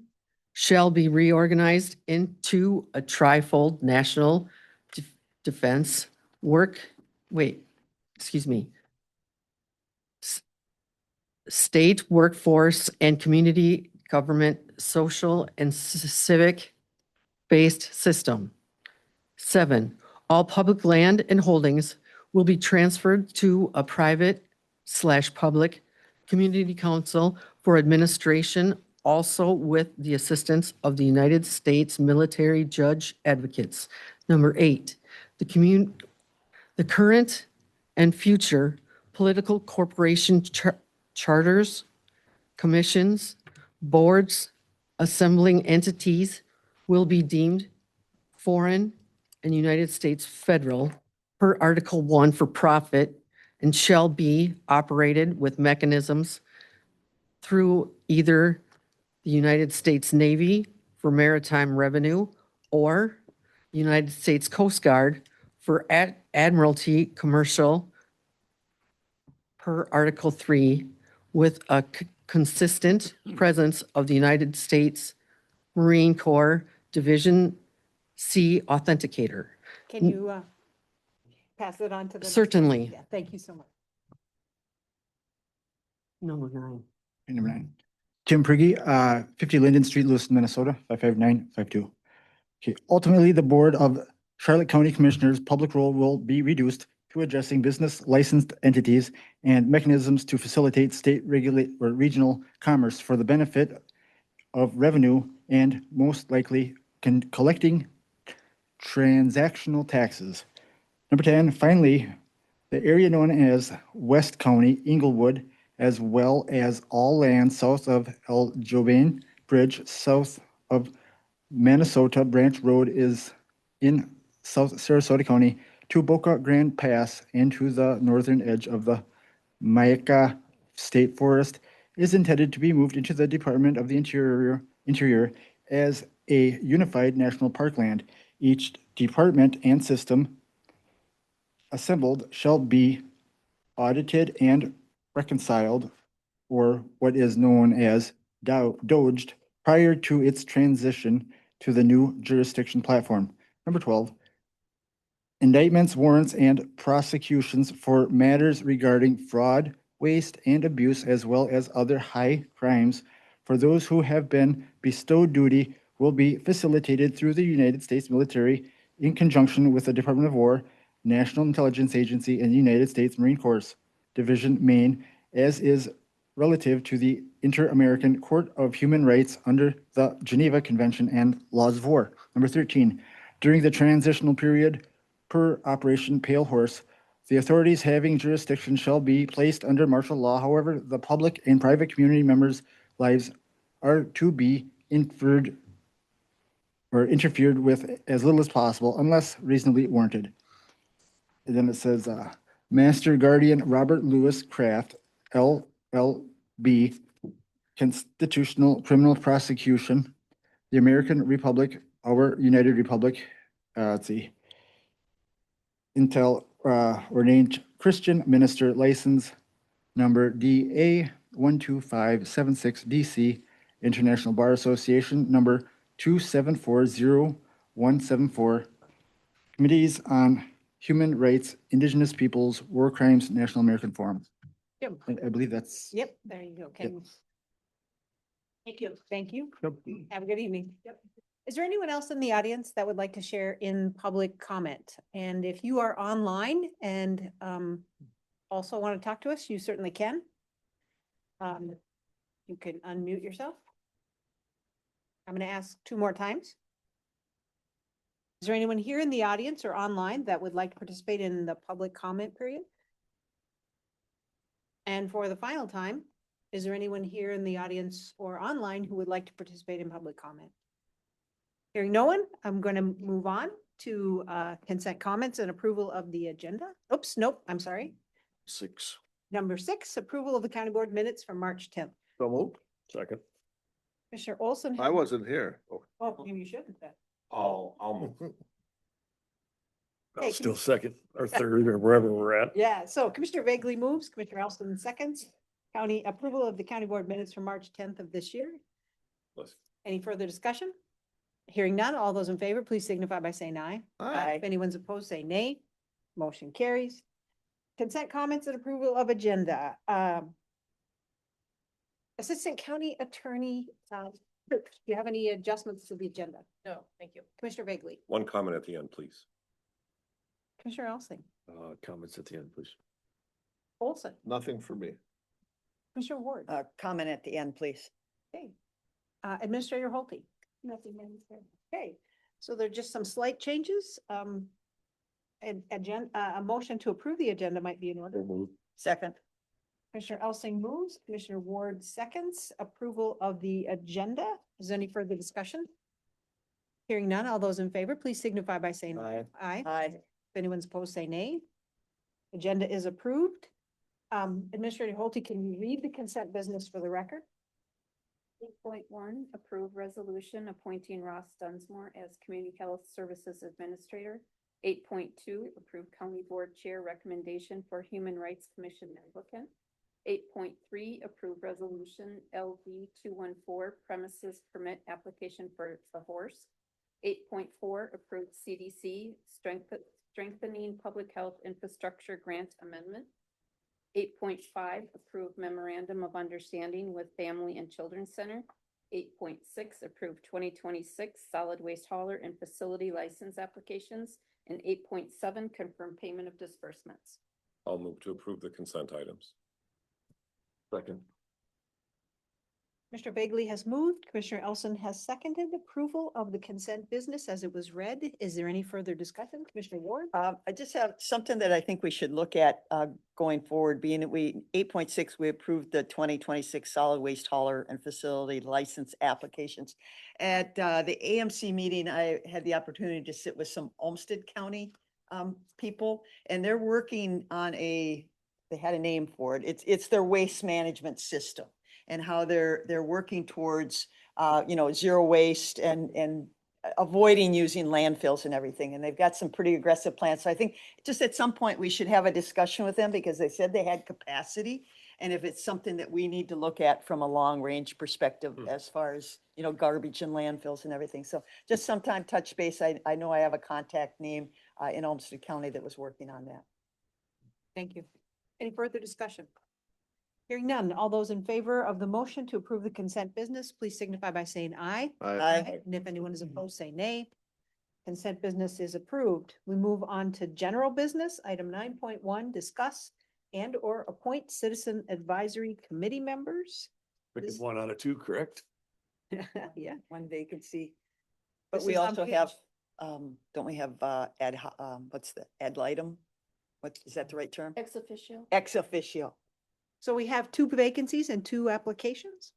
shall be reorganized into a trifold national defense state workforce and community government, social and civic-based system. 7, all public land and holdings will be transferred to a private/public community council for administration, also with the assistance of the United States military judge advocates. Number 8, the current and future political corporation charters, commissions, boards, assembling entities will be deemed foreign and United States federal per Article 1 for profit and shall be operated with mechanisms through either the United States Navy for maritime revenue or United States Coast Guard for Admiralty Commercial per Article 3 with a consistent presence of the United States Marine Corps Division C Authenticator. Can you pass it on to the? next Certainly. person? Yeah, thank you so much. Number 9. Number 9. Tim Priggy, 50 Linden Street, Lewiston, Minnesota, 55952. Okay, ultimately, the Board of Charlotte County Commissioners' public role will be reduced to addressing business licensed entities and mechanisms to facilitate state regulate or regional commerce for the benefit of revenue and most likely collecting transactional taxes. Number 10, finally, the area known as West County, Inglewood, as well as all land south of El Jobain Bridge, south of Minnesota Branch Road is in South Sarasota County to Boca Grande Pass and to the northern edge of the Mayaca State Forest is intended to be moved into the Department of the Interior as a unified national parkland. Each department and system assembled shall be audited and reconciled, or what is known as doged, prior to its transition to the new jurisdiction platform. Number 12, indictments, warrants, and prosecutions for matters regarding fraud, waste, and abuse, as well as other high crimes for those who have been bestowed duty will be facilitated through the United States military in conjunction with the Department of War, National Intelligence Agency, and the United States Marine Corps Division, Maine, as is relative to the Inter-American Court of Human Rights under the Geneva Convention and laws of war. Number 13, during the transitional period per Operation Pale Horse, the authorities having jurisdiction shall be placed under martial law. However, the public and private community members' lives are to be interfered with as little as possible unless reasonably warranted. And then it says, Master Guardian Robert Lewis Kraft, LLB, Constitutional Criminal Prosecution, the American Republic, our United Republic, let's see, Intel, ordained Christian Minister License Number DA 12576 DC, International Bar Association Number 2740174, Committees on Human Rights, Indigenous Peoples, War Crimes, National American Forum. Jim. I believe that's. Yep, there you go. Thank you. Thank you. Have a good evening. Yep. Is there anyone else in the audience that would like to share in public comment? And if you are online and also want to talk to us, you certainly can. You can unmute yourself. I'm going to ask 2 more times. Is there anyone here in the audience or online that would like to participate in the public comment period? And for the final time, is there anyone here in the audience or online who would like to participate in public comment? Hearing no one, I'm going to move on to consent comments and approval of the agenda. Oops, nope, I'm sorry. 6. Number 6, approval of the county board minutes from March 10th. So moved. Second. Commissioner Olson. I wasn't here. Oh, maybe you shouldn't then. I'll move. Hey, Still second or third or wherever we're at. Yeah, so Commissioner Vagley moves, Commissioner Olson seconds. County approval of the county board minutes from March 10th of this year. Any further discussion? Hearing none, all those in favor, please signify by saying aye. Aye. If anyone's opposed, say nay. Motion carries. Consent comments and approval of agenda. Assistant County Attorney, do you have any adjustments to the agenda? No, thank you. Commissioner Vagley, One comment at the end, please. Commissioner Elsing, Comments at the end, please. Olson, Nothing for me. Commissioner Ward. Comment at the end, please. Okay. Administrator Holte. Nothing. Okay, so there are just some slight changes. And a motion to approve the agenda might be in order. Second. Commissioner Elsing moves, Commissioner Ward seconds, approval of the agenda. Is there any further discussion? Hearing none, all those in favor, please signify by saying aye. Aye. Aye. If anyone's opposed, say nay. Agenda is approved. Administrator Holte, can you read the consent business for the record? 8.1, approve resolution appointing Ross Dunsmore as Community Health Services Administrator 8.2, approve county board chair recommendation for Human Rights Commission applicant. 8.3, approve resolution LV 214 premises permit application for the horse. 8.4, approve CDC strengthening public health infrastructure grant amendment. 8.5, approve memorandum of understanding with Family and Children's Center. 8.6, approve 2026 solid waste hauler and facility license applications. And 8.7, confirm payment of disbursements. I'll move to approve the consent items. Second. Commissioner Bagley has moved. Commissioner Elson has seconded approval of the consent business as it was read. Is there any further discussion? Commissioner Ward? I just have something that I think we should look at going forward, being that 8.6, we approved the 2026 solid waste hauler and facility license applications. At the AMC meeting, I had the opportunity to sit with some Olmsted County people, and they're working on they had a name for it. It's their waste management system, and how they're working towards zero waste and avoiding using landfills and everything. And they've got some pretty aggressive plans. So I think just at some point we should have a discussion with them, because they said they had capacity. And if it's something that we need to look at from a long range perspective, as far as, garbage and landfills and everything. So just sometime touch base. I know I have a contact name in Olmsted County that was working on that. Thank you. Any further discussion? Hearing none. All those in favor of the motion to approve the consent business, please signify by saying aye. Aye. And if anyone is opposed, say nay. Consent business is approved. We move on to general business. Item 9.1, discuss and or appoint citizen advisory committee members. Picking This- 1 out of 2, correct? Yeah. One vacancy. But This we is on also page- have, don't we have what's the ad litem? Is that the right term? Ex officio. Ex officio. So we have 2 vacancies and 2 applications.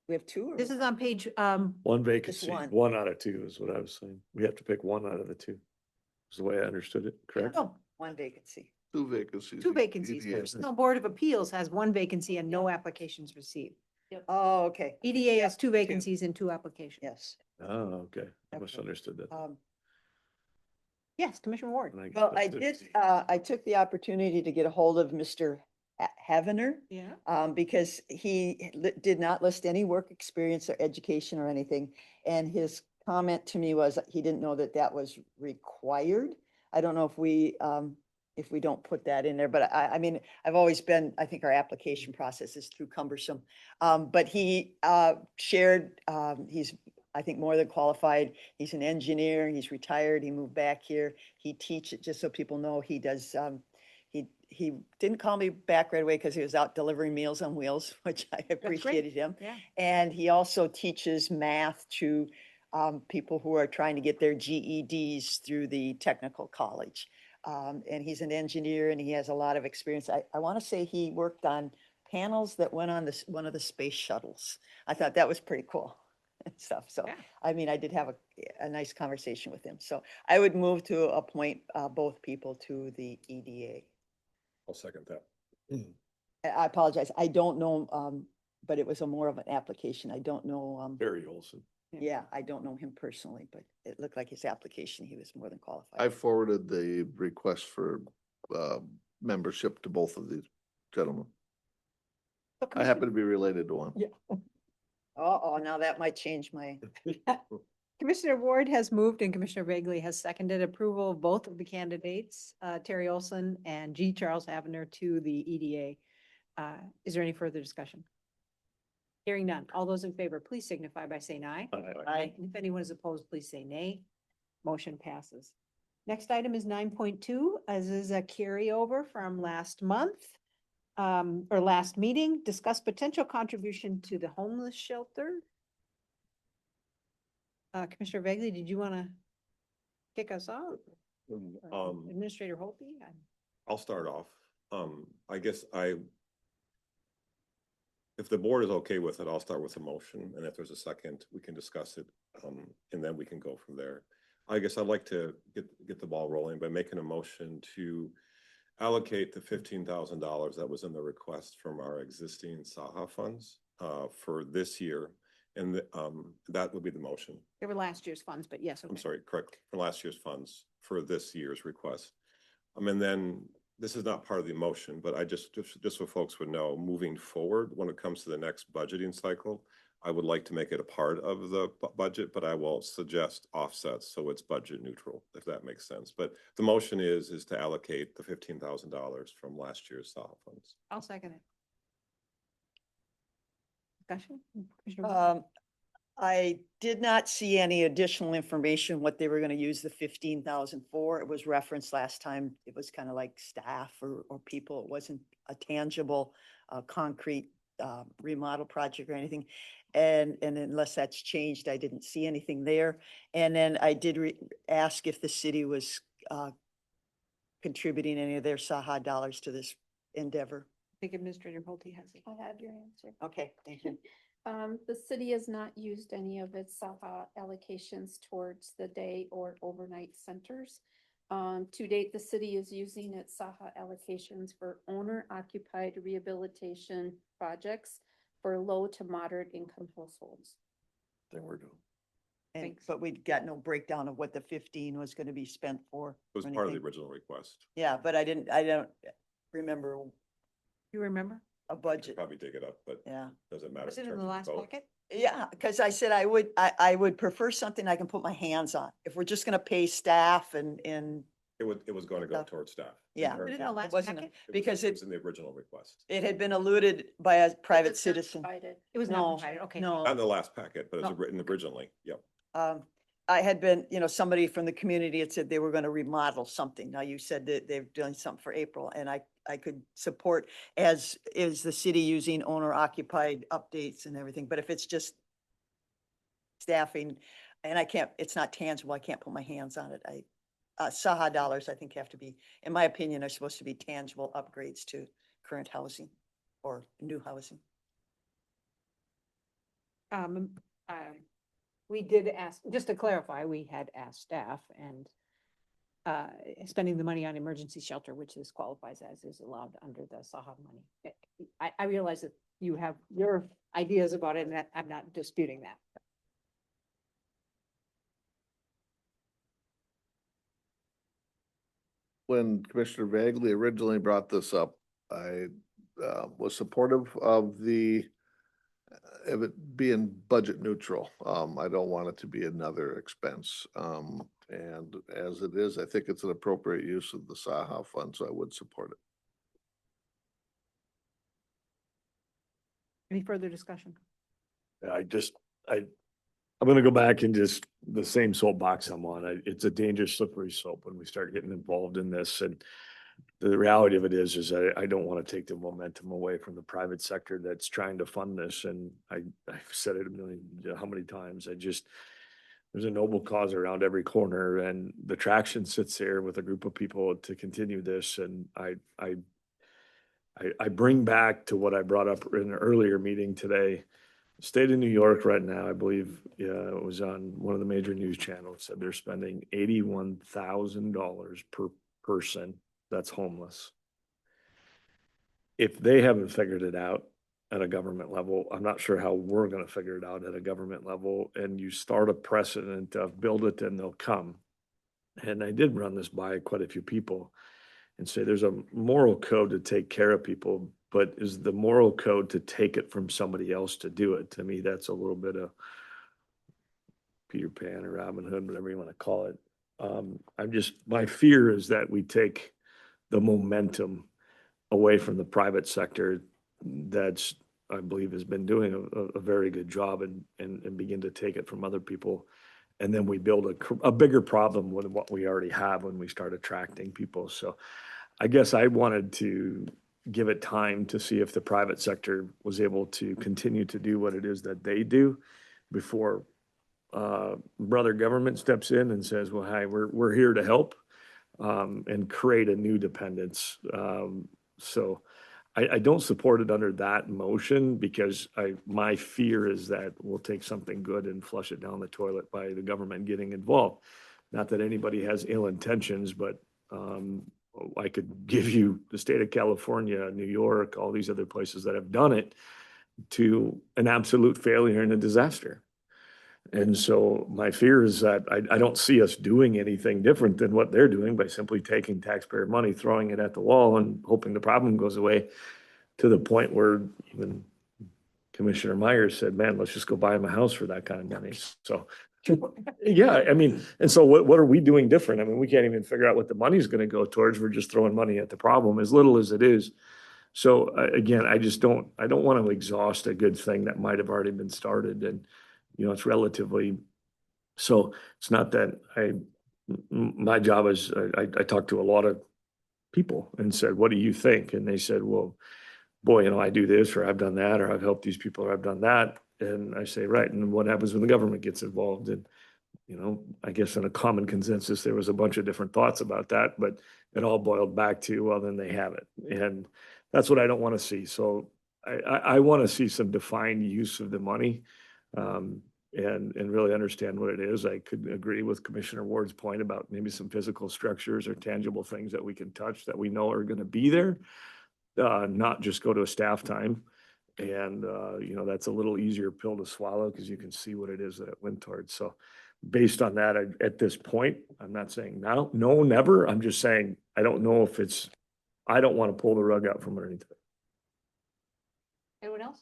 We have 2? This is on page, One vacancy, one. 1 out of 2 is what I was saying. We have to pick 1 out of the 2. Is the way I understood it, correct? oh, One vacancy. 2 vacancies. 2 vacancies. EDA. Personal Board of Appeals has 1 vacancy and no applications received. Oh, okay. EDA has 2 vacancies and 2 applications. Yes. Oh, okay. I Okay. misunderstood that. Yes, Commissioner Ward. And Well, guess I that's did, 50. I took the opportunity to get a hold of Mr. Havener, Yeah. because he did not list any work experience or education or anything. And his comment to me was he didn't know that that was required. I don't know if we don't put that in there, but I mean, I've always been, I think our application process is too cumbersome. But he shared, he's, I think, more than qualified. He's an engineer. He's retired. He moved back here. He teaches, just so people know, he does, he didn't call me back right away because he was out delivering Meals on Wheels, which I appreciated him. Yeah. And he also teaches math to people who are trying to get their GEDs through the technical college. And he's an engineer and he has a lot of experience. I want to say he worked on panels that went on one of the space shuttles. I thought that was pretty cool and stuff. So, Yeah. I mean, I did have a nice conversation with him. So I would move to appoint both people to the EDA. I'll second that. I apologize. I don't know, but it was more of an application. I don't know. Barry Olson. Yeah, I don't know him personally, but it looked like his application, he was more than qualified. I forwarded the request for membership to both of these gentlemen. So I happen to be related to one. Oh, now that might change my, Commissioner Ward has moved and Commissioner Bagley has seconded approval of both of the candidates, Terry Olson and G. Charles Havener, to the EDA. Is there any further discussion? Hearing none. All those in favor, please signify by saying aye. I, And if anyone is opposed, please say nay. Motion passes. Next item is 9.2, as is a carryover from last month, or last meeting. Discuss potential contribution to the homeless shelter. Commissioner Bagley, did you want to kick us off? Or Administrator Holtby? I'll start off. I guess if the board is okay with it, I'll start with a motion, and if there's a second, we can discuss it, and then we can go from there. I guess I'd like to get the ball rolling by making a motion to allocate the $15,000 that was in the request from our existing SAHA funds for this year And that would be the motion. They were last year's funds, but yes. I'm okay. sorry, correct, for last year's funds for this year's request. And then this is not part of the motion, but I just so folks would know, moving forward, when it comes to the next budgeting cycle, I would like to make it a part of the budget, but I will suggest offsets so it's budget neutral, if that makes sense. But the motion is to allocate the $15,000 from last year's SAHA funds. I'll second it. Discussion? Commissioner Wood? I did not see any additional information, what they were gonna use the 15,000 for. It was referenced last time. It was kind of like staff or people. It wasn't a tangible, concrete, remodel project or anything. And unless that's changed, I didn't see anything there. And then I did ask if the city was, contributing any of their SAHA dollars to this endeavor. I think Administrator Pulte has it. I have your answer. Okay, thank you. The city has not used any of its SAHA allocations towards the day or overnight centers. To date, the city is using its SAHA allocations for owner-occupied rehabilitation projects for low to moderate income households. Then we're doing. And, but we got no breakdown of what the 15 was gonna be spent for. It was or part of the anything. original request. Yeah, but I don't remember You remember? a I could budget. probably dig it up, but Yeah. doesn't matter. Was it in terms the of last vote. bucket? Yeah, because I said I would prefer something I can put my hands on. If we're just gonna pay staff and It was going to go Stuff. towards staff. Yeah. Put it in the it last wasn't, packet? because It was in the original request. it had been alluded by a private It's not citizen. provided. It was No, not provided, okay. No. Not in the last packet, but it was Oh, written originally. Yep. I had been, somebody from the community had said they were gonna remodel something. Now you said that they're doing something for April, and I could support, as is the city using owner occupied updates and everything, but if it's just staffing, and it's not tangible, I can't put my hands on it. SAHA dollars, I think, have to be, in my opinion, are supposed to be tangible upgrades to current housing or new housing. We did ask, just to clarify, we had asked staff and spending the money on emergency shelter, which is qualifies as is allowed under the SAHA money. I realize that you have your ideas about it, and that I'm not disputing that. When Commissioner Bagley originally brought this up, I was supportive of of it being budget neutral. I don't want it to be another expense. And as it is, I think it's an appropriate use of the SAHA fund, so I would support it. Any further discussion? I'm gonna go back and just the same soapbox I'm on. It's a dangerous slippery slope when we start getting involved in this. And the reality of it is I don't want to take the momentum away from the private sector that's trying to fund this. And I've said it how many times, there's a noble cause around every corner, and the traction sits there with a group of people to continue this. And I bring back to what I brought up in an earlier meeting today. State of New York right now, I believe, it was on one of the major news channels, said they're spending $81,000 per person that's homeless. If they haven't figured it out at a government level, I'm not sure how we're gonna figure it out at a government level. And you start a precedent of build it and they'll come. And I did run this by quite a few people and say there's a moral code to take care of people, but is the moral code to take it from somebody else to do it? To me, that's a little bit of Peter Pan or Robin Hood, whatever you want to call it. My fear is that we take the momentum away from the private sector that's, I believe, has been doing a very good job and begin to take it from other people. And then we build a bigger problem with what we already have when we start attracting people. So I guess I wanted to give it time to see if the private sector was able to continue to do what it is that they do before brother government steps in and says, well, hi, we're here to help and create a new dependence. So I don't support it under that motion because my fear is that we'll take something good and flush it down the toilet by the government getting involved. Not that anybody has ill intentions, but I could give you the state of California, New York, all these other places that have done it. to an absolute failure and a disaster. And so my fear is that I don't see us doing anything different than what they're doing by simply taking taxpayer money, throwing it at the wall and hoping the problem goes away, to the point where even Commissioner Myers said, man, let's just go buy him a house for that kind of money. So, yeah, I mean, and so what are we doing different? I mean, we can't even figure out what the money's going to go towards. We're just throwing money at the problem, as little as it is. So again, I don't want to exhaust a good thing that might have already been started. And, it's relatively, so it's not that my job is, I talked to a lot of people and said, what do you think? And they said, well, boy, I do this, or I've done that, or I've helped these people, or I've done that. And I say, right. And what happens when the government gets involved? And, I guess in a common consensus, there was a bunch of different thoughts about that, but it all boiled back to, well, then they have it. And that's what I don't want to see. So I want to see some defined use of the money, and really understand what it is. I could agree with Commissioner Ward's point about maybe some physical structures or tangible things that we can touch that we know are going to be there, not just go to a staff time. And, that's a little easier pill to swallow because you can see what it is that it went towards. So based on that, at this point, I'm not saying now, no, never. I'm just saying, I don't know if I don't want to pull the rug out from underneath it. Anyone else?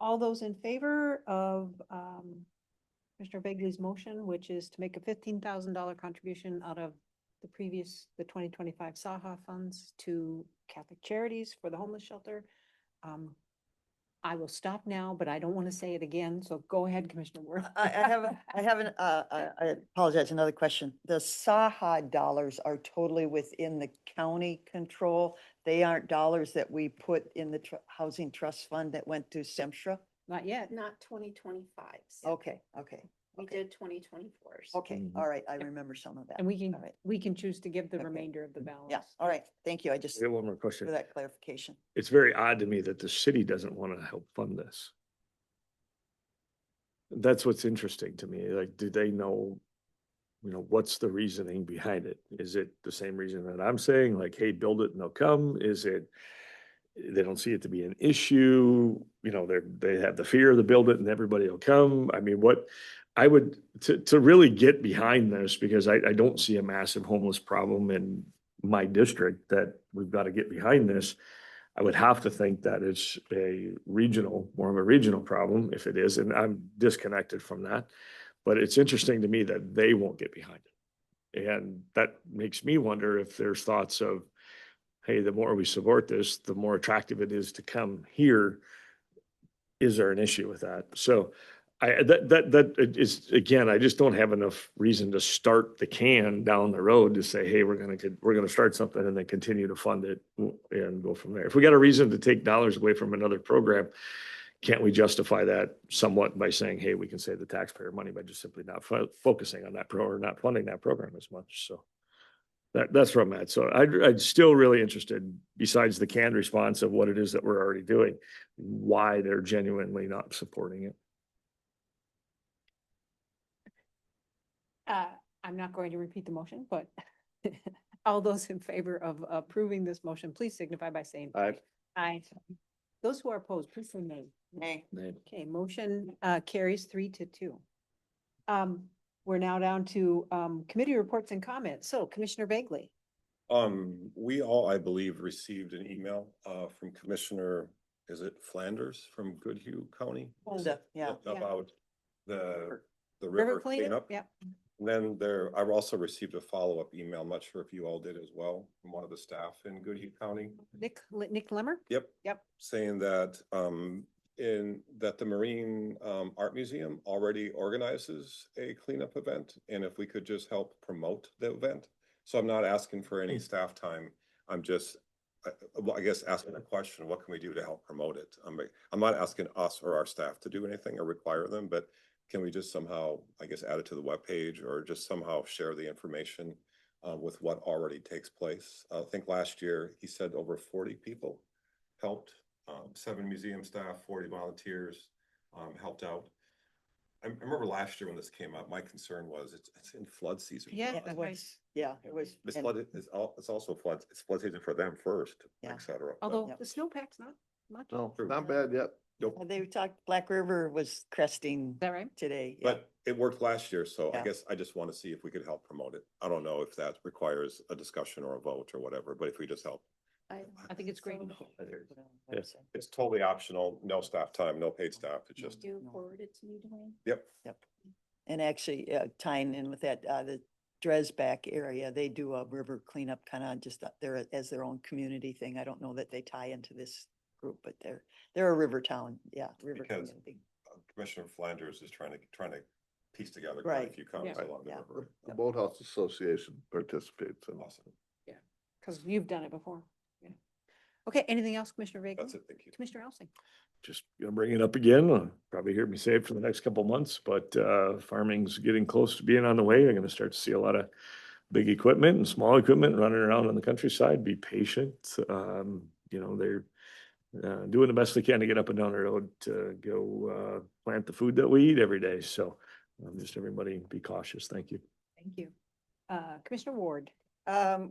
All those in favor of, Commissioner Begley's motion, which is to make a $15,000 contribution out of the 2025 SAHA funds to Catholic Charities for the homeless shelter. I will stop now, but I don't want to say it again. So go ahead, Commissioner Ward. I apologize, another question. The SAHA dollars are totally within the county control. They aren't dollars that we put in the housing trust fund that went to SEMSHRA? Not yet. Not 2025. Okay. We did 2024. Okay, all right, I remember some of that. And All right. we can choose to give the Okay. remainder of the balance. Yeah, all right, thank you. I just, I got one more question. for that clarification. It's very odd to me that the city doesn't want to help fund this. That's what's interesting to me. Like, do they know, what's the reasoning behind it? Is it the same reason that I'm saying, like, hey, build it and they'll come? Is it, they don't see it to be an issue? They have the fear of the build it and everybody will come. I mean, what I would, to really get behind this, because I don't see a massive homeless problem in my district that we've got to get behind this. I would have to think that it's more of a regional problem if it is, and I'm disconnected from that. But it's interesting to me that they won't get behind it. And that makes me wonder if there's thoughts of, hey, the more we support this, the more attractive it is to come here. Is there an issue with that? So that is, again, I just don't have enough reason to start the can down the road to say, hey, we're gonna start something and then continue to fund it and go from there. If we got a reason to take dollars away from another program, can't we justify that somewhat by saying, hey, we can save the taxpayer money by just simply not focusing on that or not funding that program as much? So that's where I'm at. So I'd still really interested, besides the canned response of what it is that we're already doing, why they're genuinely not supporting it. I'm not going to repeat the motion, but all those in favor of approving this motion, please signify by saying Aye. aye. Those who are opposed, please say nay. Nay. Okay, motion carries 3-2. We're now down to committee reports and comments. So Commissioner Begley. We all, I believe, received an email from Commissioner, is it Flanders from Goodhue County? Yeah. About the River river cleanup. Yep. And then I've also received a follow-up email. I'm not sure if you all did as well, from one of the staff in Goodhue County. Nick Lemmer? Yep. Yep. Saying that the Marine Art Museum already organizes a cleanup event, and if we could just help promote the event. So I'm not asking for any staff time. I'm just, I guess, asking a question: what can we do to help promote it? I'm not asking us or our staff to do anything or require them, but can we just somehow, I guess, add it to the webpage or just somehow share the information with what already takes place? I think last year he said over 40 people helped, 7 museum staff, 40 volunteers helped out. I remember last year when this came up, my concern was it's in flood season. for Yeah, us. It that's right. was, yeah, it was. It's and- flooded, it's also floods, it's flood season for them first, Yeah. et cetera. but- Although Yep. the snowpack's not much. Is No, True. not bad yet. Nope. They talked, Black River was cresting that right? today. Yeah. But it worked last year, so I Yeah. guess I just want to see if we could help promote it. I don't know if that requires a discussion or a vote or whatever, but if we just help. I think it's great. It's totally optional, no staff time, no paid staff, it's just, Do forward it to me, Dwayne. yep. And actually, tying in with that, the Dresbach area, they do a river cleanup kind of just up there as their own community thing. I don't know that they tie into this group, but they're a river town. Yeah, river Because- community. Commissioner Flanders is trying to piece together quite a Right. few comments Yeah. along the Yeah. river. The Boathouse Association participates in. Awesome. Because you've done it before. Yeah. Okay, anything else, Commissioner Vega? That's it, thank you. Commissioner Elsing? Just gonna bring it up again, probably hear me say it for the next couple months, but farming's getting close to being on the way. You're gonna start to see a lot of big equipment and small equipment running around on the countryside. Be patient. They're doing the best they can to get up and down the road to go plant the food that we eat every day. So just everybody be cautious. Thank you. Thank you. Commissioner Ward?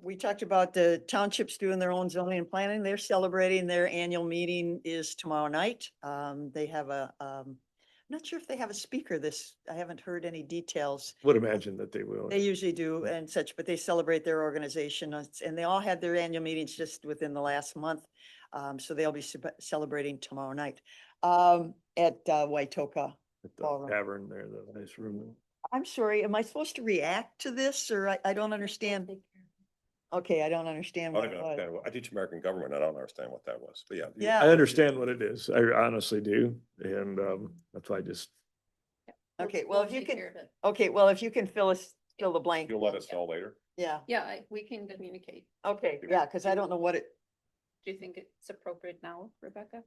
We talked about the townships doing their own zoning and planning. They're celebrating their annual meeting is tomorrow night. They have I'm not sure if they have a speaker I haven't heard any details. Would imagine that they will. They usually do and such, but they celebrate their organization and they all had their annual meetings just within the last month. So they'll be celebrating tomorrow night at Waitoka. At the Ballroom. tavern there, the nice room. I'm sorry, am I supposed to react to this or I don't understand? Okay, I don't understand I what don't it even was. understand I teach American government, I don't understand what that was, but yeah. Yeah. I understand what it is. I honestly do. And that's why I just, Okay, well, if you take can, care of it. okay, well, if you can fill the blank. You'll let us know later. Yeah, Yeah, we can communicate. okay, yeah, because I don't know what it, Do you think it's appropriate now, Rebecca?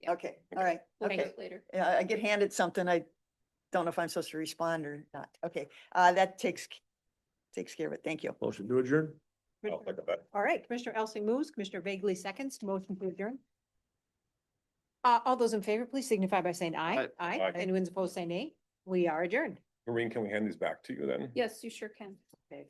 okay, all right, We'll take okay. it later. Yeah, I get handed something, I don't know if I'm supposed to respond or not. Okay, that takes care of it. Thank you. motion to adjourn. I'll think of that. All right, Commissioner Elsing moves, Commissioner Vagley seconds, motion to adjourn. All those in favor, please signify by saying aye. Aye. Anyone's opposed, say nay. We are adjourned. Maureen, can we hand these back to you then? Yes, you sure can. Okay.